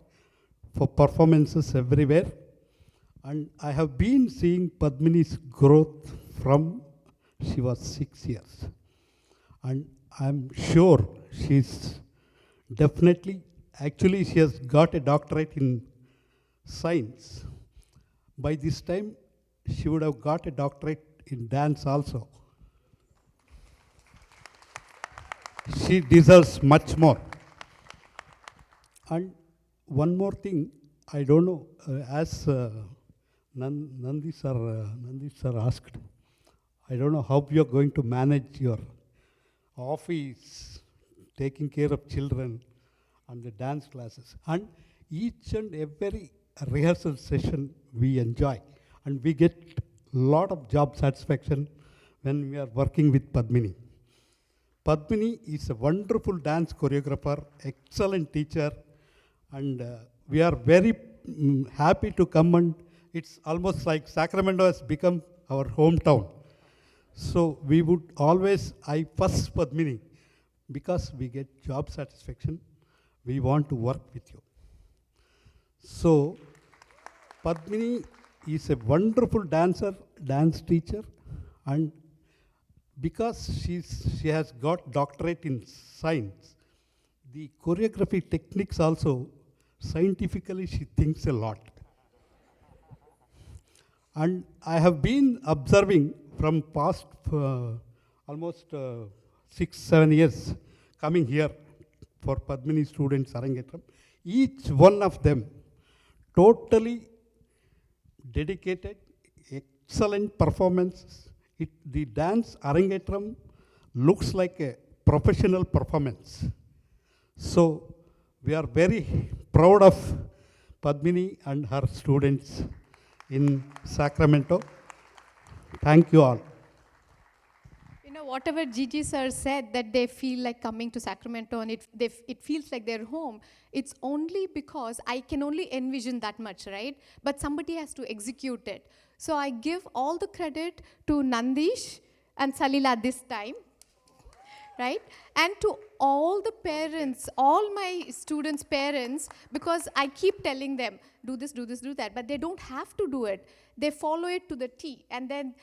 for performances everywhere. And I have been seeing Padmini's growth from she was 6 years. And I'm sure she's definitely, actually she has got a doctorate in science. By this time, she would have got a doctorate in dance also. She deserves much more. And one more thing, I don't know, as Nandi sir asked, I don't know how you're going to manage your office, taking care of children and the dance classes. And each and every rehearsal session we enjoy. And we get a lot of job satisfaction when we are working with Padmini. Padmini is a wonderful dance choreographer, excellent teacher, and we are very happy to come, and it's almost like Sacramento has become our hometown. So we would always, I fuss Padmini because we get job satisfaction. we want to work with you. So, Padmini is a wonderful dancer, dance teacher, and because she has got doctorate in science, the choreography techniques also, scientifically she thinks a lot. And I have been observing from past almost 6-7 years coming here for Padmini students Arangetram, each one of them totally dedicated, excellent performances. The dance Arangetram looks like a professional performance. So we are very proud of Padmini and her students in Sacramento. Thank you all. You know, whatever Gigi sir said, that they feel like coming to Sacramento and it feels like their home, it's only because I can only envision that much, right? But somebody has to execute it. So I give all the credit to Nandish and Salila this time, right? And to all the parents, all my students' parents, because I keep telling them, do this, do this, do that, but they don't have to do it. They follow it to the T, and then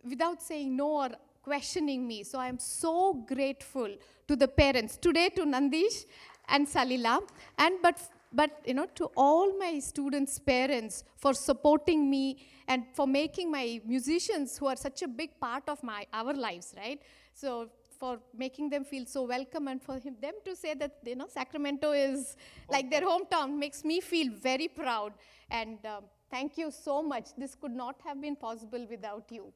without saying no or questioning me. So I'm so grateful to the parents. Today to Nandish and Salila, and but you know, to all my students' parents for supporting me and for making my musicians, who are such a big part of our lives, right? So for making them feel so welcome, and for them to say that, you know, Sacramento is like their hometown makes me feel very proud. And thank you so much. This could not have been possible without you.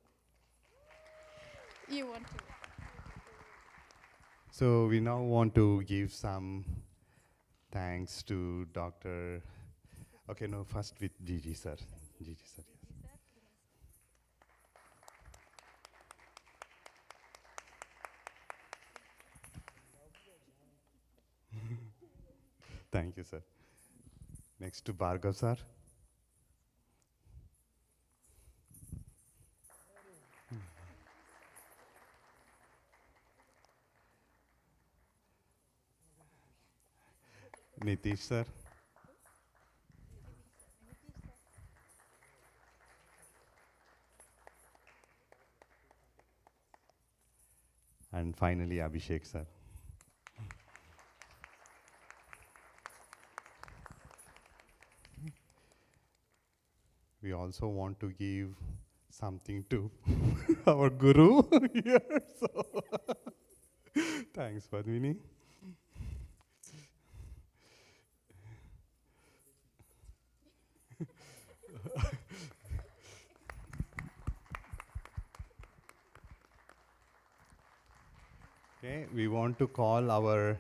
You want to? So we now want to give some thanks to Dr. Okay, no, first with Gigi sir. Gigi sir, yes. Thank you, sir. Next to Bhargav sir. Nitish sir. And finally Abhishek sir. We also want to give something to our guru here. So thanks, Padmini. Okay, we want to call our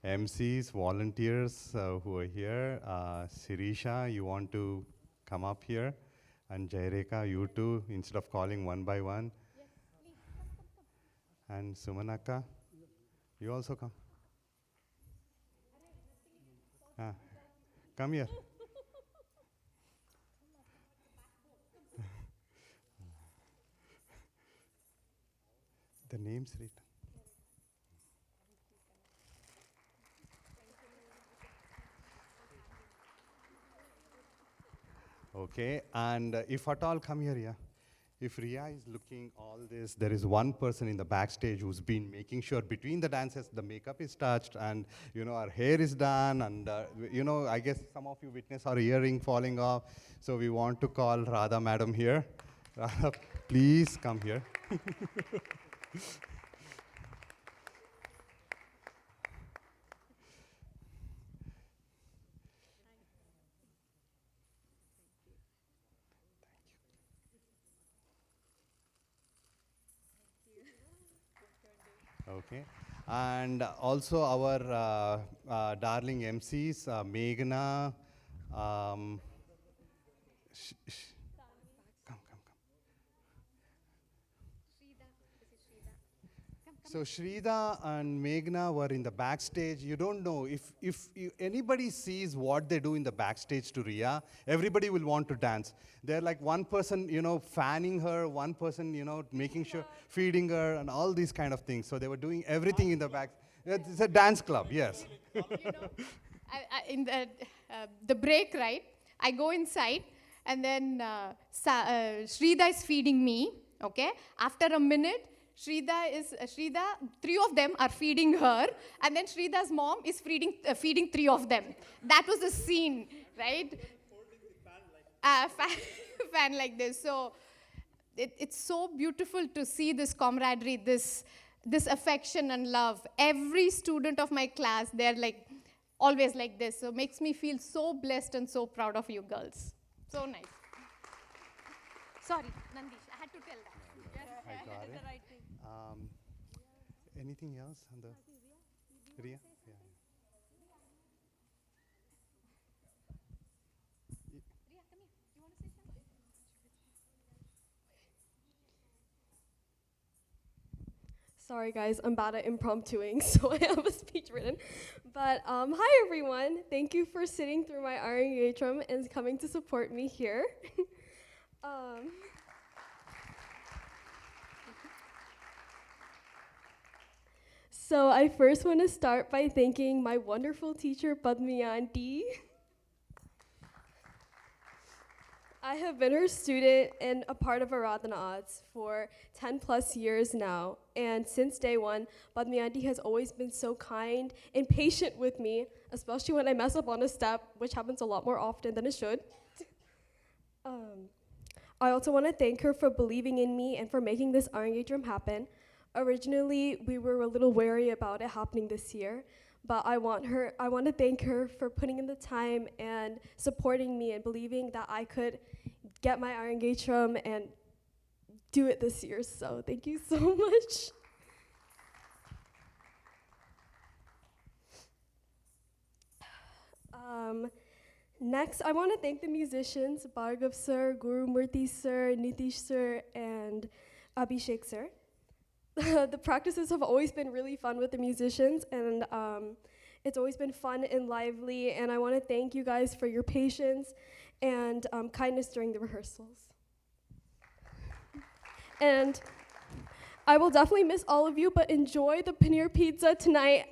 MCs, volunteers who are here. Sirisha, you want to come up here? And Jaireka, you too, instead of calling one by one. Yes, please, come. And Sumanaka, you also come. Come here. The name's written. Okay, and if at all, come here, yeah. If Ria is looking all this, there is one person in the backstage who's been making sure between the dances the makeup is touched and, you know, our hair is done, and, you know, I guess some of you witness our earring falling off. So we want to call Radha madam here. Radha, please come here. Okay, and also our darling MCs, Meghna, come. So Shrida and Meghna were in the backstage. You don't know, if anybody sees what they do in the backstage to Ria, everybody will want to dance. They're like one person, you know, fanning her, one person, you know, making sure, feeding her, and all these kind of things. So they were doing everything in the back. It's a dance club, yes. in the break, right? I go inside, and then Shrida is feeding me, okay? After a minute, Shrida, three of them are feeding her, and then Shrida's mom is feeding three of them. That was the scene, right? Fan like this. So it's so beautiful to see this camaraderie, this affection and love. Every student of my class, they're like always like this. So it makes me feel so blessed and so proud of you girls. So nice. Sorry, Nandish, I had to tell that. I got it. Anything else on the Ria? Yeah. Sorry guys, I'm bad at impromptuing, so I have a speech written. But hi everyone, thank you for sitting through my Arangetram and coming to support me here. So I first want to start by thanking my wonderful teacher, Padmi Auntie. I have been her student and a part of Aradhana for 10 plus years now. And since day one, Padmi Auntie has always been so kind and patient with me, especially when I mess up on a step, which happens a lot more often than it should. I also want to thank her for believing in me and for making this Arangetram happen. Originally, we were a little wary about it happening this year, but I want to thank her for putting in the time and supporting me and believing that I could get my Arangetram and do it this year. So thank you so much. Next, I want to thank the musicians, Bhargav sir, Guru Murthy sir, Nitish sir, and Abhishek sir. The practices have always been really fun with the musicians, and it's always been fun and lively, and I want to thank you guys for your patience and kindness during the rehearsals. And I will definitely miss all of you, but enjoy the paneer pizza tonight.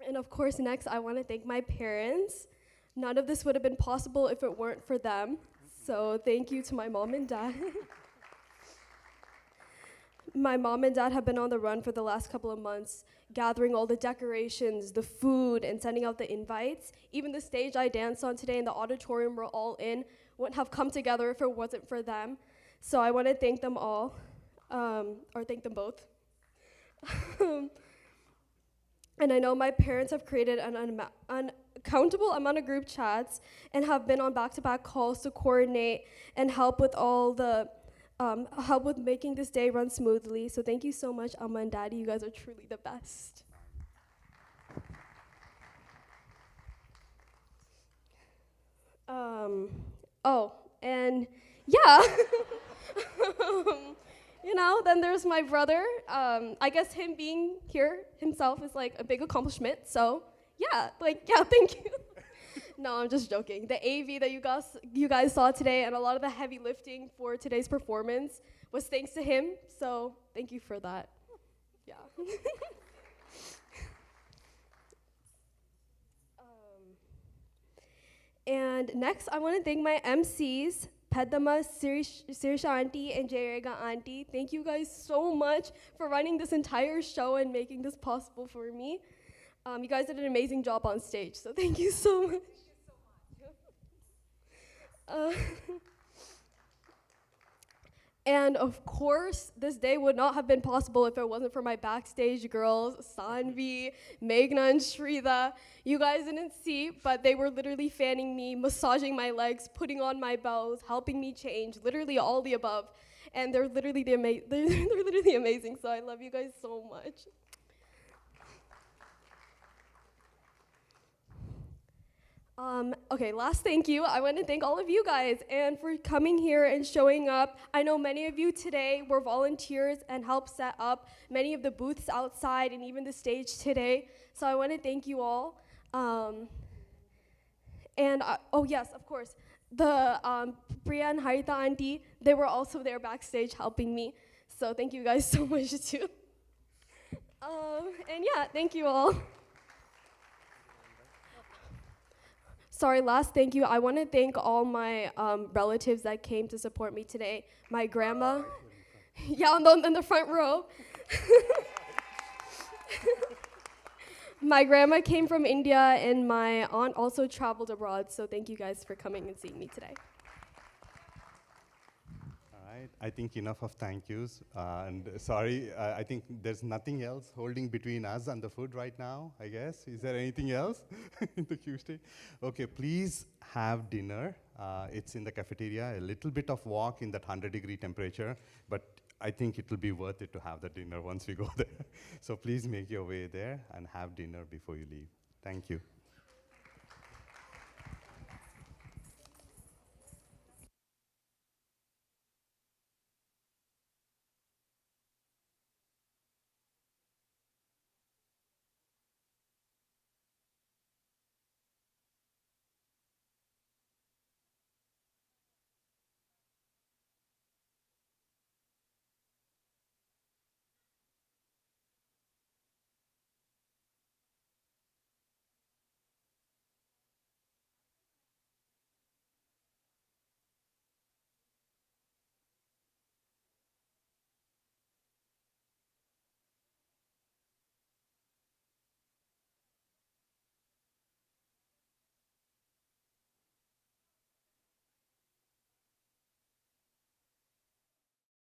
And of course, next, I want to thank my parents. None of this would have been possible if it weren't for them. So thank you to my mom and dad. My mom and dad have been on the run for the last couple of months, gathering all the decorations, the food, and sending out the invites. Even the stage I danced on today and the auditorium we're all in wouldn't have come together if it wasn't for them. So I want to thank them all, or thank them both. And I know my parents have created an uncountable amount of group chats and have been on back-to-back calls to coordinate and help with all the help with making this day run smoothly. So thank you so much, Amma and Daddy. You guys are truly the best. Oh, and yeah. You know, then there's my brother. I guess him being here himself is like a big accomplishment. So yeah, thank you. No, I'm just joking. The AV that you guys saw today and a lot of the heavy lifting for today's performance was thanks to him. So thank you for that. Yeah. And next, I want to thank my MCs, Pedama, Sirisha Auntie, and Jayarega Auntie. Thank you guys so much for running this entire show and making this possible for me. You guys did an amazing job on stage, so thank you so much. And of course, this day would not have been possible if it wasn't for my backstage girls, Sanvi, Meghna, and Shrida. You guys didn't see, but they were literally fanning me, massaging my legs, putting on my bells, helping me change, literally all the above. And they're literally they're literally amazing, so I love you guys so much. Okay, last thank you. I want to thank all of you guys and for coming here and showing up. I know many of you today were volunteers and helped set up many of the booths outside and even the stage today. So I want to thank you all. Oh yes, of course, the Priya and Harita auntie, they were also there backstage helping me. So thank you guys so much too. And yeah, thank you all. Sorry, last thank you. I want to thank all my relatives that came to support me today. My grandma, yeah, in the front row. My grandma came from India, and my aunt also traveled abroad, so thank you guys for coming and seeing me today. All right, I think enough of thank yous. And sorry, I think there's nothing else holding between us and the food right now, I guess. Is there anything else in the queue stage? Okay, please have dinner. It's in the cafeteria, a little bit of walk in that 100-degree temperature, but I think it will be worth it to have the dinner once we go there. So please make your way there and have dinner before you leave. Thank you.